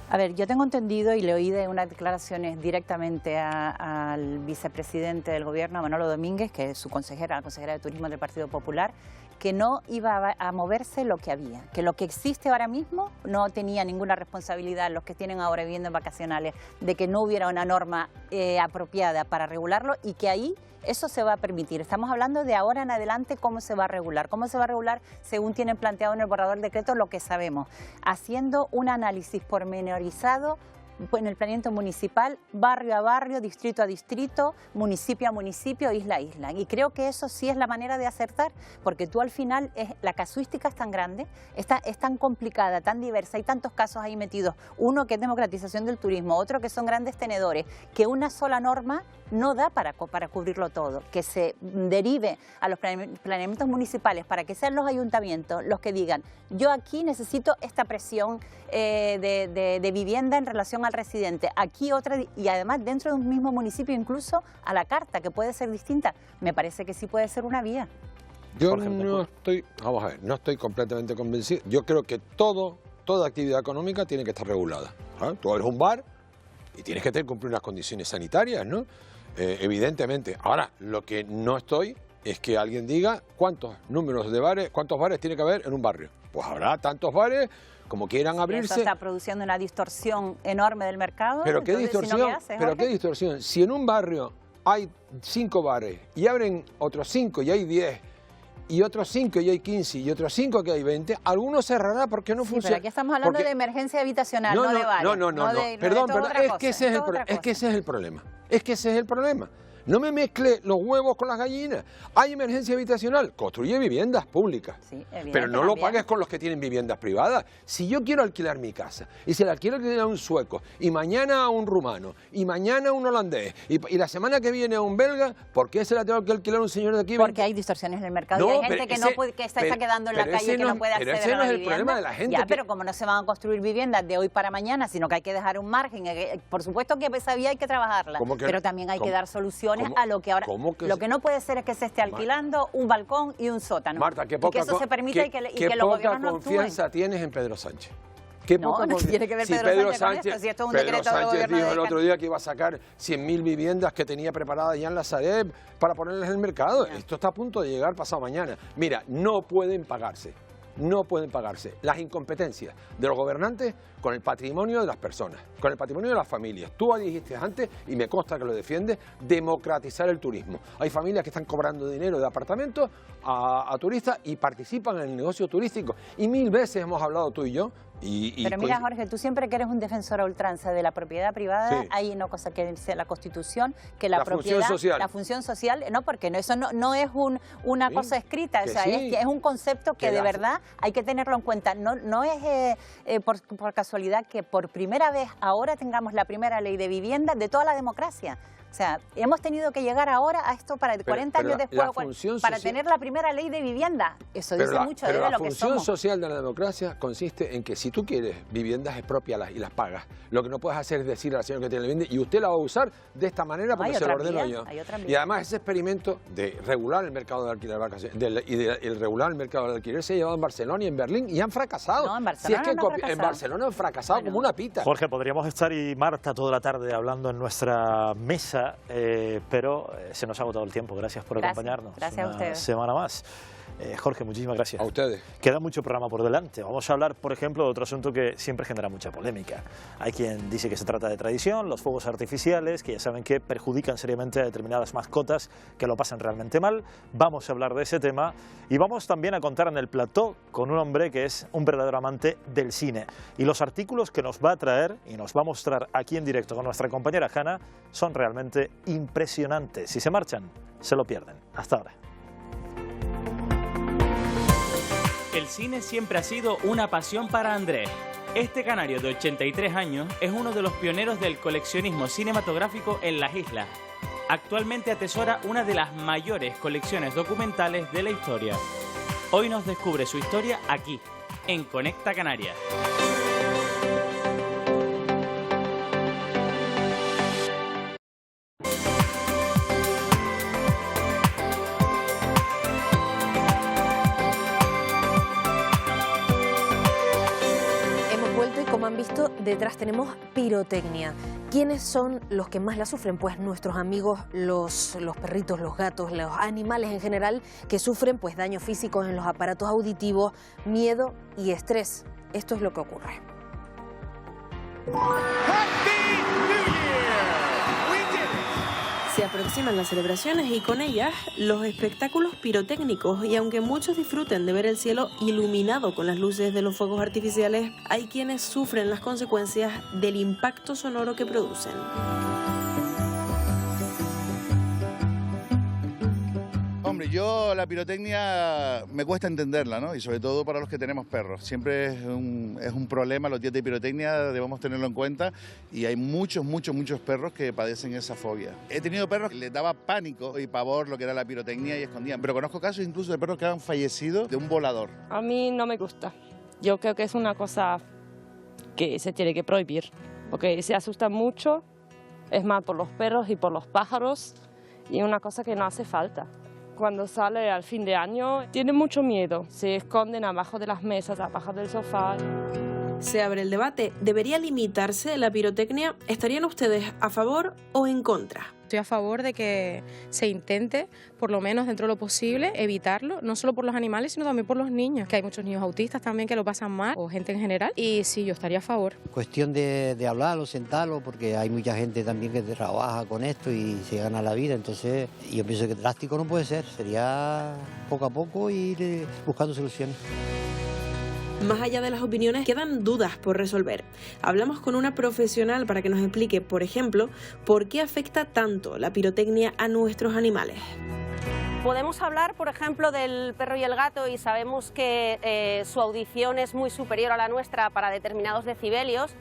S9: A ver, yo tengo entendido y le oí de unas declaraciones directamente al vicepresidente del gobierno, Manolo Domínguez, que es su consejera, la consejera de Turismo del Partido Popular, que no iba a moverse lo que había, que lo que existe ahora mismo no tenía ninguna responsabilidad los que tienen ahora viviendas vacacionales de que no hubiera una norma apropiada para regularlo y que ahí eso se va a permitir. Estamos hablando de ahora en adelante cómo se va a regular. ¿Cómo se va a regular? Según tienen planteado en el borrador de decreto lo que sabemos, haciendo un análisis pormenorizado en el planeamiento municipal, barrio a barrio, distrito a distrito, municipio a municipio, isla a isla. Y creo que eso sí es la manera de acertar, porque tú al final, la casuística es tan grande, es tan complicada, tan diversa, hay tantos casos ahí metidos, uno que es democratización del turismo, otro que son grandes tenedores, que una sola norma no da para cubrirlo todo, que se derive a los planeamientos municipales para que sean los ayuntamientos los que digan, yo aquí necesito esta presión de vivienda en relación al residente, aquí otra, y además dentro de un mismo municipio incluso a la carta, que puede ser distinta. Me parece que sí puede ser una vía.
S7: Yo no estoy, vamos a ver, no estoy completamente convencido. Yo creo que toda actividad económica tiene que estar regulada. Tú eres un bar y tienes que cumplir unas condiciones sanitarias, ¿no? Evidentemente. Ahora, lo que no estoy es que alguien diga cuántos números de bares, cuántos bares tiene que haber en un barrio. Pues habrá tantos bares como quieran abrirse.
S9: Eso está produciendo una distorsión enorme del mercado.
S7: Pero qué distorsión, qué distorsión. Si en un barrio hay 5 bares y abren otros 5 y hay 10, y otros 5 y hay 15, y otros 5 que hay 20, algunos cerrará porque no funciona.
S9: Pero aquí estamos hablando de emergencia habitacional, no de bares.
S7: No. Perdón, es que ese es el problema. Es que ese es el problema. No me mezcle los huevos con las gallinas. Hay emergencia habitacional, construye viviendas públicas.
S9: Sí,
S7: pero no lo pagues con los que tienen viviendas privadas. Si yo quiero alquilar mi casa y se la quiero alquilar a un sueco y mañana a un rumano y mañana a un holandés y la semana que viene a un belga, ¿por qué se la tengo que alquilar a un señor de aquí?
S9: Porque hay distorsiones en el mercado y hay gente que está quedando en la calle que no puede acceder a la vivienda.
S7: Pero ese no es el problema de la gente.
S9: Pero como no se van a construir viviendas de hoy para mañana, sino que hay que dejar un margen. Por supuesto que esa vía hay que trabajarla, pero también hay que dar soluciones a lo que ahora... Lo que no puede ser es que se esté alquilando un balcón y un sótano.
S7: Marta, que
S9: eso se permita y que los gobiernos no actúen.
S7: ¿Qué confianza tienes en Pedro Sánchez?
S9: No tiene que ver Pedro Sánchez con esto, si esto es un decreto del gobierno
S7: dijo el otro día que iba a sacar 100.000 viviendas que tenía preparadas ya en la Sareb para ponerlas en el mercado. Esto está a punto de llegar pasado mañana. Mira, no pueden pagarse las incompetencias de los gobernantes con el patrimonio de las personas, con el patrimonio de las familias. Tú dijiste antes, y me consta que lo defiendes, democratizar el turismo. Hay familias que están cobrando dinero de apartamentos a turistas y participan en el negocio turístico. Y 1000 veces hemos hablado tú y yo.
S9: Pero mira, Jorge, tú siempre que eres un defensor a ultranza de la propiedad privada, hay una cosa que dice la Constitución, que la propiedad, la función social, no, porque eso no es una cosa escrita, o sea, es un concepto que de verdad hay que tenerlo en cuenta. No es por casualidad que por primera vez ahora tengamos la primera ley de vivienda de toda la democracia. O sea, hemos tenido que llegar ahora a esto para 40 años después para tener la primera ley de vivienda. Eso dice mucho de lo que somos.
S7: La función social de la democracia consiste en que si tú quieres viviendas expropialas y las pagas, lo que no puedes hacer es decir al señor que tiene la vivienda y usted la va a usar de esta manera porque se lo ordeno yo. Y además ese experimento de regular el mercado de alquiler y de regular el mercado del alquiler se ha llevado en Barcelona y en Berlín y han fracasado.
S9: No, en Barcelona
S7: en Barcelona han fracasado como una pita.
S1: Jorge, podríamos estar y Marta toda la tarde hablando en nuestra mesa. Pero se nos ha agotado el tiempo. Gracias por acompañarnos.
S9: Gracias a ustedes.
S1: Semana más. Jorge, muchísimas gracias.
S7: A ustedes.
S1: Queda mucho programa por delante. Vamos a hablar, por ejemplo, de otro asunto que siempre genera mucha polémica. Hay quien dice que se trata de tradición, los fuegos artificiales, que ya saben que perjudican seriamente a determinadas mascotas que lo pasan realmente mal. Vamos a hablar de ese tema y vamos también a contar en el plató con un hombre que es un verdadero amante del cine. Y los artículos que nos va a traer y nos va a mostrar aquí en directo con nuestra compañera Hanna son realmente impresionantes. Si se marchan, se lo pierden. Hasta ahora.
S6: El cine siempre ha sido una pasión para Andrés. Este canario de 83 años es uno de los pioneros del coleccionismo cinematográfico en las islas. Actualmente atesora una de las mayores colecciones documentales de la historia. Hoy nos descubre su historia aquí, en Conecta Canarias.
S3: Detrás tenemos pirotecnia. ¿Quiénes son los que más la sufren? Pues nuestros amigos, los perritos, los gatos, los animales en general que sufren pues daños físicos en los aparatos auditivos, miedo y estrés. Esto es lo que ocurre.
S10: Se aproximan las celebraciones y con ellas los espectáculos pirotécnicos y aunque muchos disfruten de ver el cielo iluminado con las luces de los fuegos artificiales, hay quienes sufren las consecuencias del impacto sonoro que producen.
S11: Hombre, yo la pirotecnia me cuesta entenderla, ¿no? Y sobre todo para los que tenemos perros. Siempre es un problema, los días de pirotecnia debemos tenerlo en cuenta y hay muchos perros que padecen esa fobia. He tenido perros que les daba pánico y pavor lo que era la pirotecnia y escondían, pero conozco casos incluso de perros que han fallecido de un volador.
S12: A mí no me gusta. Yo creo que es una cosa que se tiene que prohibir, porque se asustan mucho, es más por los perros y por los pájaros y es una cosa que no hace falta. Cuando sale al fin de año, tienen mucho miedo. Se esconden abajo de las mesas, abajo del sofá.
S10: Se abre el debate. ¿Debería limitarse la pirotecnia? ¿Estarían ustedes a favor o en contra?
S14: Estoy a favor de que se intente, por lo menos dentro de lo posible, evitarlo, no solo por los animales, sino también por los niños, que hay muchos niños autistas también que lo pasan mal, o gente en general, y sí, yo estaría a favor.
S15: Cuestión de hablarlo, sentarlo, porque hay mucha gente también que trabaja con esto y se gana la vida, entonces yo pienso que drástico no puede ser, sería poco a poco ir buscando soluciones.
S10: Más allá de las opiniones, quedan dudas por resolver. Hablamos con una profesional para que nos explique, por ejemplo, por qué afecta tanto la pirotecnia a nuestros animales.
S16: Podemos hablar, por ejemplo, del perro y el gato y sabemos que su audición es muy superior a la nuestra para determinados decibelios.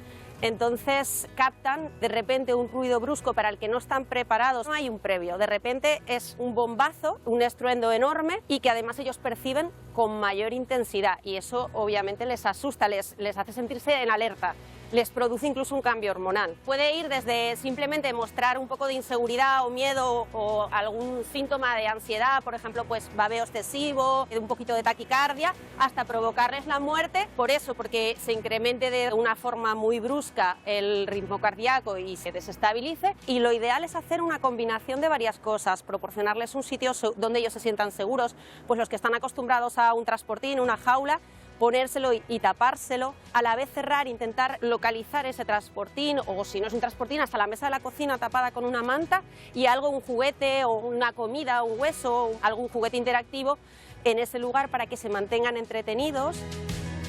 S16: Entonces captan de repente un ruido brusco para el que no están preparados, no hay un previo, de repente es un bombazo, un estruendo enorme y que además ellos perciben con mayor intensidad y eso obviamente les asusta, les hace sentirse en alerta. Les produce incluso un cambio hormonal. Puede ir desde simplemente mostrar un poco de inseguridad o miedo o algún síntoma de ansiedad, por ejemplo, pues babeo excesivo, un poquito de taquicardia, hasta provocarles la muerte, por eso, porque se incremente de una forma muy brusca el ritmo cardíaco y se desestabilice. Y lo ideal es hacer una combinación de varias cosas, proporcionarles un sitio donde ellos se sientan seguros, pues los que están acostumbrados a un transportín, una jaula, ponérselo y tapárselo, a la vez cerrar, intentar localizar ese transportín o si no es un transportín hasta la mesa de la cocina tapada con una manta y algo, un juguete o una comida, un hueso, algún juguete interactivo en ese lugar para que se mantengan entretenidos.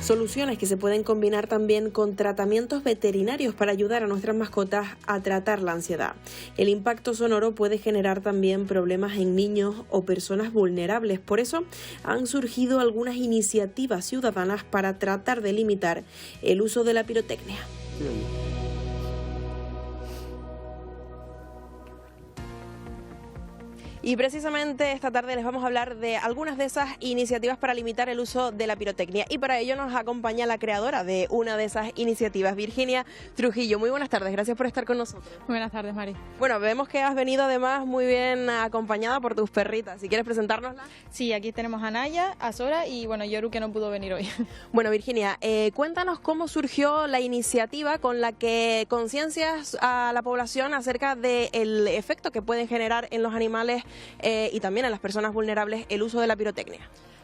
S10: Soluciones que se pueden combinar también con tratamientos veterinarios para ayudar a nuestras mascotas a tratar la ansiedad. El impacto sonoro puede generar también problemas en niños o personas vulnerables. Por eso han surgido algunas iniciativas ciudadanas para tratar de limitar el uso de la pirotecnia. Y precisamente esta tarde les vamos a hablar de algunas de esas iniciativas para limitar el uso de la pirotecnia. Y para ello nos acompaña la creadora de una de esas iniciativas, Virginia Trujillo. Muy buenas tardes, gracias por estar con nosotros.
S14: Buenas tardes, Mari.
S10: Bueno, vemos que has venido además muy bien acompañada por tus perritas. Si quieres presentárnoslas.
S14: Sí, aquí tenemos a Naya, a Sora y bueno, Yoru que no pudo venir hoy.
S10: Bueno, Virginia, cuéntanos cómo surgió la iniciativa con la que conciencias a la población acerca del efecto que pueden generar en los animales y también en las personas vulnerables el uso de la pirotecnia.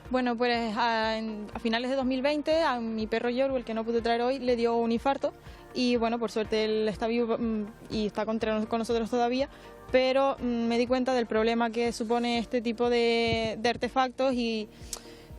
S14: Bueno, pues a finales de 2020 a mi perro Yoru, el que no pude traer hoy, le dio un infarto y bueno, por suerte él está vivo y está con nosotros todavía, pero me di cuenta del problema que supone este tipo de artefactos y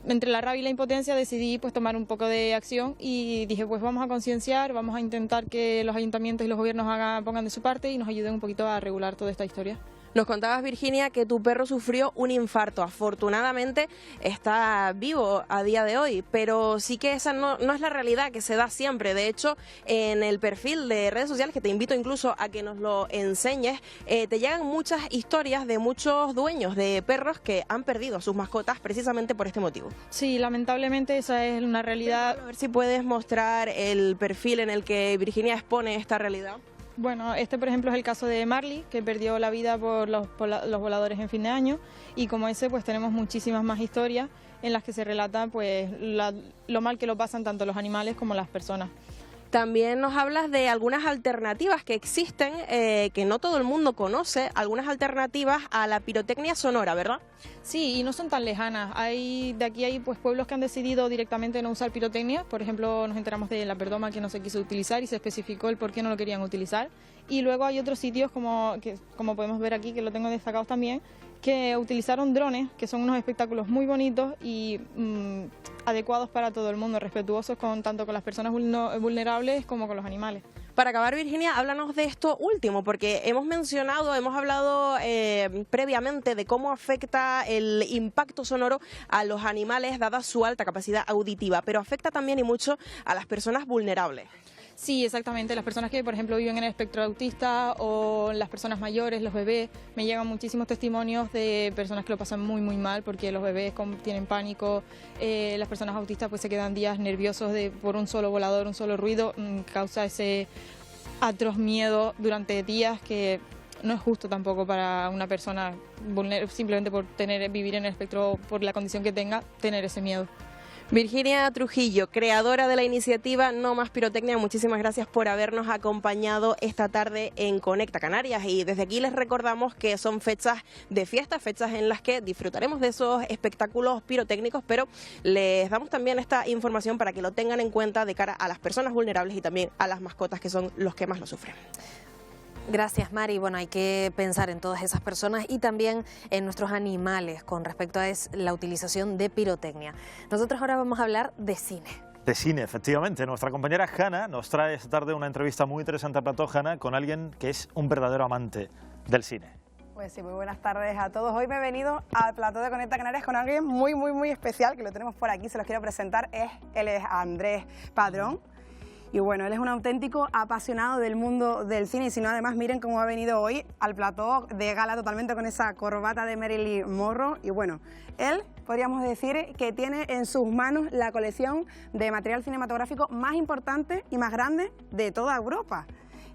S14: entre la rabia y la impotencia decidí pues tomar un poco de acción y dije pues vamos a concienciar, vamos a intentar que los ayuntamientos y los gobiernos pongan de su parte y nos ayuden un poquito a regular toda esta historia.
S10: Nos contabas, Virginia, que tu perro sufrió un infarto. Afortunadamente está vivo a día de hoy, pero sí que esa no es la realidad que se da siempre. De hecho, en el perfil de redes sociales, que te invito incluso a que nos lo enseñes, te llegan muchas historias de muchos dueños de perros que han perdido a sus mascotas precisamente por este motivo.
S14: Sí, lamentablemente esa es una realidad.
S10: A ver si puedes mostrar el perfil en el que Virginia expone esta realidad.
S14: Bueno, este por ejemplo es el caso de Marley, que perdió la vida por los voladores en fin de año y como ese pues tenemos muchísimas más historias en las que se relata pues lo mal que lo pasan tanto los animales como las personas.
S10: También nos hablas de algunas alternativas que existen, que no todo el mundo conoce, algunas alternativas a la pirotecnia sonora, ¿verdad?
S14: Sí, y no son tan lejanas. De aquí hay pues pueblos que han decidido directamente no usar pirotecnia. Por ejemplo, nos enteramos de la Perdoma que no se quiso utilizar y se especificó el por qué no lo querían utilizar. Y luego hay otros sitios como podemos ver aquí, que lo tengo destacados también, que utilizaron drones, que son unos espectáculos muy bonitos y adecuados para todo el mundo, respetuosos tanto con las personas vulnerables como con los animales.
S10: Para acabar, Virginia, háblanos de esto último, porque hemos hablado previamente de cómo afecta el impacto sonoro a los animales dada su alta capacidad auditiva, pero afecta también y mucho a las personas vulnerables.
S14: Sí, exactamente. Las personas que, por ejemplo, viven en el espectro autista o las personas mayores, los bebés, me llegan muchísimos testimonios de personas que lo pasan muy, muy mal porque los bebés tienen pánico, las personas autistas pues se quedan días nerviosos por un solo volador, un solo ruido, causa ese atroz miedo durante días que no es justo tampoco para una persona simplemente por vivir en el espectro, por la condición que tenga, tener ese miedo.
S17: Virginia Trujillo, creadora de la iniciativa No Más Pirotecnia, muchísimas gracias por habernos acompañado esta tarde en Conecta Canarias, y desde aquí les recordamos que son fechas de fiesta, fechas en las que disfrutaremos de esos espectáculos pirotécnicos, pero les damos también esta información para que lo tengan en cuenta de cara a las personas vulnerables y también a las mascotas, que son los que más lo sufren.
S3: Gracias, Mari. Bueno, hay que pensar en todas esas personas y también en nuestros animales con respecto a la utilización de pirotecnia. Nosotros ahora vamos a hablar de cine.
S1: De cine, efectivamente. Nuestra compañera Hanna nos trae esta tarde una entrevista muy interesante a plató, Hanna, con alguien que es un verdadero amante del cine.
S18: Pues sí, muy buenas tardes a todos. Hoy me he venido al plató de Conecta Canarias con alguien muy especial, que lo tenemos por aquí, se los quiero presentar. Él es Andrés Padrón. Y bueno, él es un auténtico apasionado del mundo del cine, y si no, además, miren cómo ha venido hoy al plató de gala totalmente con esa corbata de Marilyn Monroe. Y bueno, él, podríamos decir, que tiene en sus manos la colección de material cinematográfico más importante y más grande de toda Europa.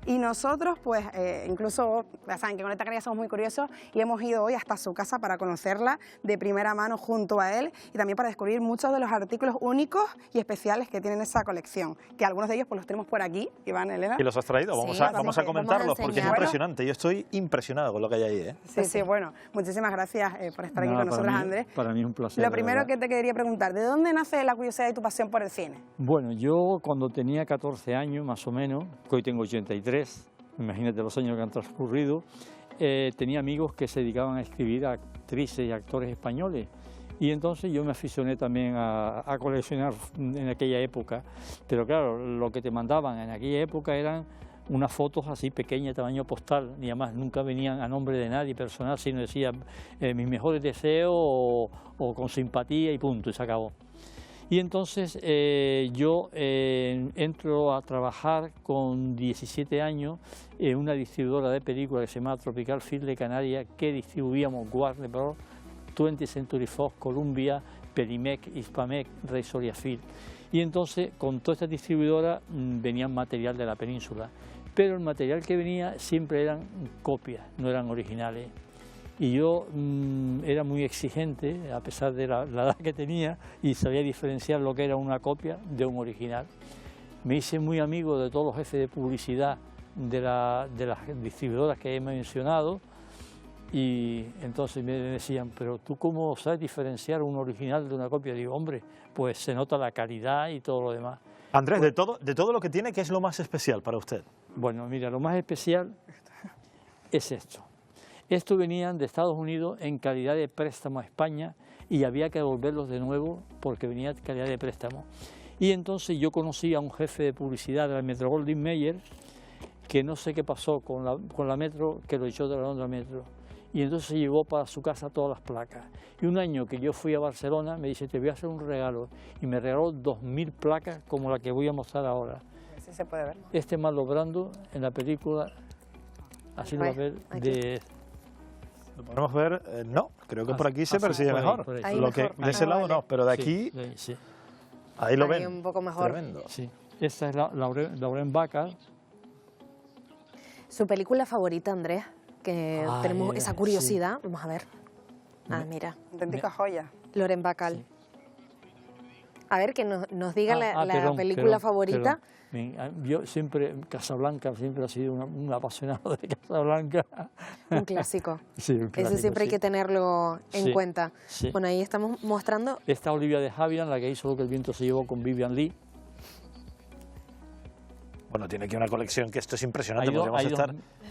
S18: Y nosotros, pues, incluso, ya saben que con esta Canarias somos muy curiosos y hemos ido hoy hasta su casa para conocerla de primera mano junto a él, y también para descubrir muchos de los artículos únicos y especiales que tienen esa colección, que algunos de ellos pues los tenemos por aquí. Iván, Elena.
S1: ¿Y los has traído? Vamos a comentarlos, porque es impresionante. Yo estoy impresionado con lo que hay ahí, ¿eh?
S18: Sí, bueno, muchísimas gracias por estar aquí con nosotros, Andrés.
S19: Para mí es un placer.
S18: Lo primero que te quería preguntar, ¿de dónde nace la curiosidad y tu pasión por el cine?
S19: Bueno, yo cuando tenía 14 años, más o menos, que hoy tengo 83, imagínate los años que han transcurrido, tenía amigos que se dedicaban a escribir a actrices y actores españoles, y entonces yo me aficioné también a coleccionar en aquella época. Pero claro, lo que te mandaban en aquella época eran unas fotos así pequeñas, tamaño postal, y además nunca venían a nombre de nadie personal, sino decían mis mejores deseos o con simpatía y punto, y se acabó. Y entonces yo entro a trabajar con 17 años en una distribuidora de películas que se llama Tropical Film de Canarias, que distribuíamos Warner Bros., 20th Century Fox, Columbia, Perimec, Hispamec, Rey Soria Film. Y entonces con toda esta distribuidora venían material de la península, pero el material que venía siempre eran copias, no eran originales. Y yo era muy exigente, a pesar de la edad que tenía, y sabía diferenciar lo que era una copia de un original. Me hice muy amigo de todos los jefes de publicidad de las distribuidoras que he mencionado, y entonces me decían, pero ¿tú cómo sabes diferenciar un original de una copia? Digo, hombre, pues se nota la calidad y todo lo demás.
S1: Andrés, de todo lo que tiene, ¿qué es lo más especial para usted?
S19: Bueno, mira, lo más especial es esto. Estos venían de Estados Unidos en calidad de préstamo a España, y había que devolverlos de nuevo porque venía en calidad de préstamo. Y entonces yo conocí a un jefe de publicidad de la Metro Goldwyn Mayer, que no sé qué pasó con la Metro, que lo echó de la Londra Metro. Y entonces se llevó para su casa todas las placas. Y un año que yo fui a Barcelona, me dice, te voy a hacer un regalo. Y me regaló 2000 placas como la que voy a mostrar ahora.
S18: Sí se puede ver.
S19: Este Marlon Brando en la película, así lo va a ver, de...
S1: ¿Lo podemos ver? No, creo que por aquí se percibe mejor. Lo que de ese lado no, pero de aquí,
S19: sí.
S1: Ahí lo ven.
S3: Un poco mejor.
S1: Tremendo.
S19: Sí. Esta es Lauren Bacall.
S3: ¿Su película favorita, Andrés? Que tenemos esa curiosidad. Sí. Vamos a ver. Mira.
S18: Auténtica joya.
S3: Lauren Bacall. Sí. A ver, que nos diga la película favorita.
S19: Perdón. Yo siempre, Casablanca, siempre ha sido un apasionado de Casablanca.
S3: Un clásico.
S19: Sí, un clásico.
S3: Ese siempre hay que tenerlo en cuenta.
S19: Sí.
S3: Bueno, ahí estamos mostrando.
S19: Esta Olivia de Havilland, la que hizo Lo que el viento se llevó con Vivian Lee.
S1: Bueno, tiene aquí una colección que esto es impresionante.
S19: Hay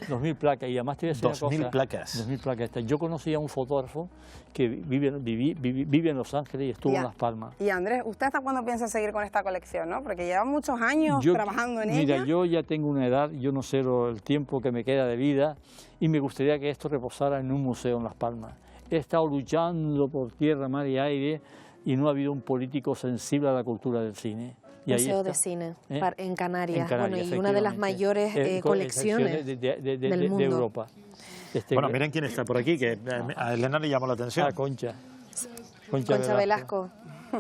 S19: 2000 placas, y además te voy a decir
S1: 2000 placas.
S19: 2000 placas. Yo conocí a un fotógrafo que vive en Los Ángeles y estuvo en Las Palmas.
S18: Y Andrés, ¿usted hasta cuándo piensa seguir con esta colección, no? Porque lleva muchos años trabajando en ella.
S19: Mira, yo ya tengo una edad, yo no sé el tiempo que me queda de vida, y me gustaría que esto reposara en un museo en Las Palmas. He estado luchando por tierra, mar y aire, y no ha habido un político sensible a la cultura del cine.
S3: Museo de Cine en Canarias, bueno, y una de las mayores colecciones del mundo.
S19: De Europa.
S1: Bueno, miren quién está por aquí, que a Elena le llamó la atención.
S19: Concha
S3: Velasco.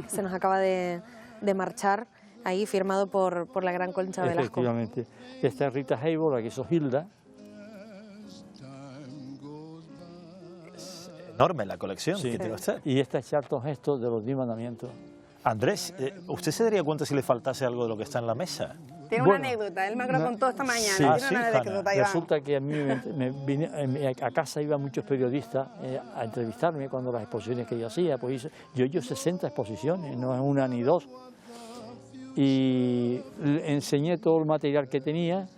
S3: Se nos acaba de marchar, ahí firmado por la gran Concha Velasco.
S19: Efectivamente. Esta es Rita Hayworth, la que hizo Hilda.
S1: Es enorme la colección que tiene usted.
S19: Y esta es Charlton Heston de los 10 mandamientos.
S1: Andrés, ¿usted se daría cuenta si le faltase algo de lo que está en la mesa?
S18: Tiene una anécdota, él me lo contó esta mañana.
S19: Sí.
S18: Tiene una anécdota, Iván.
S19: Resulta que a mí a casa iban muchos periodistas a entrevistarme cuando las exposiciones que yo hacía. Pues yo he hecho 60 exposiciones, no es una ni dos. Y enseñé todo el material que tenía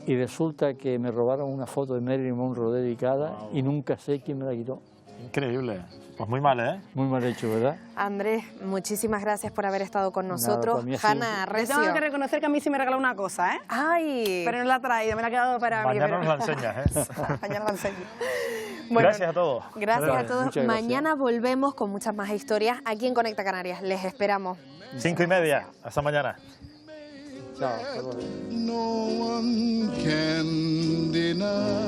S19: y resulta que me robaron una foto de Marilyn Monroe dedicada y nunca sé quién me la quitó.
S1: Increíble. Pues muy mal, ¿eh?
S19: Muy mal hecho, ¿verdad?
S3: Andrés, muchísimas gracias por haber estado con nosotros. Hanna Recio.
S18: Tengo que reconocer que a mí sí me regaló una cosa, ¿eh?
S3: ¡Ay!
S18: Pero no la ha traído, me la ha quedado para mí.
S1: Mañana nos la enseñas, ¿eh?
S18: Mañana la enseño. Bueno,
S1: gracias a todos.
S3: Gracias a todos.
S19: Muchas gracias.
S3: Mañana volvemos con muchas más historias aquí en Conecta Canarias. Les esperamos.
S1: 5:30. Hasta mañana.
S19: Chao.
S2: No one can deny.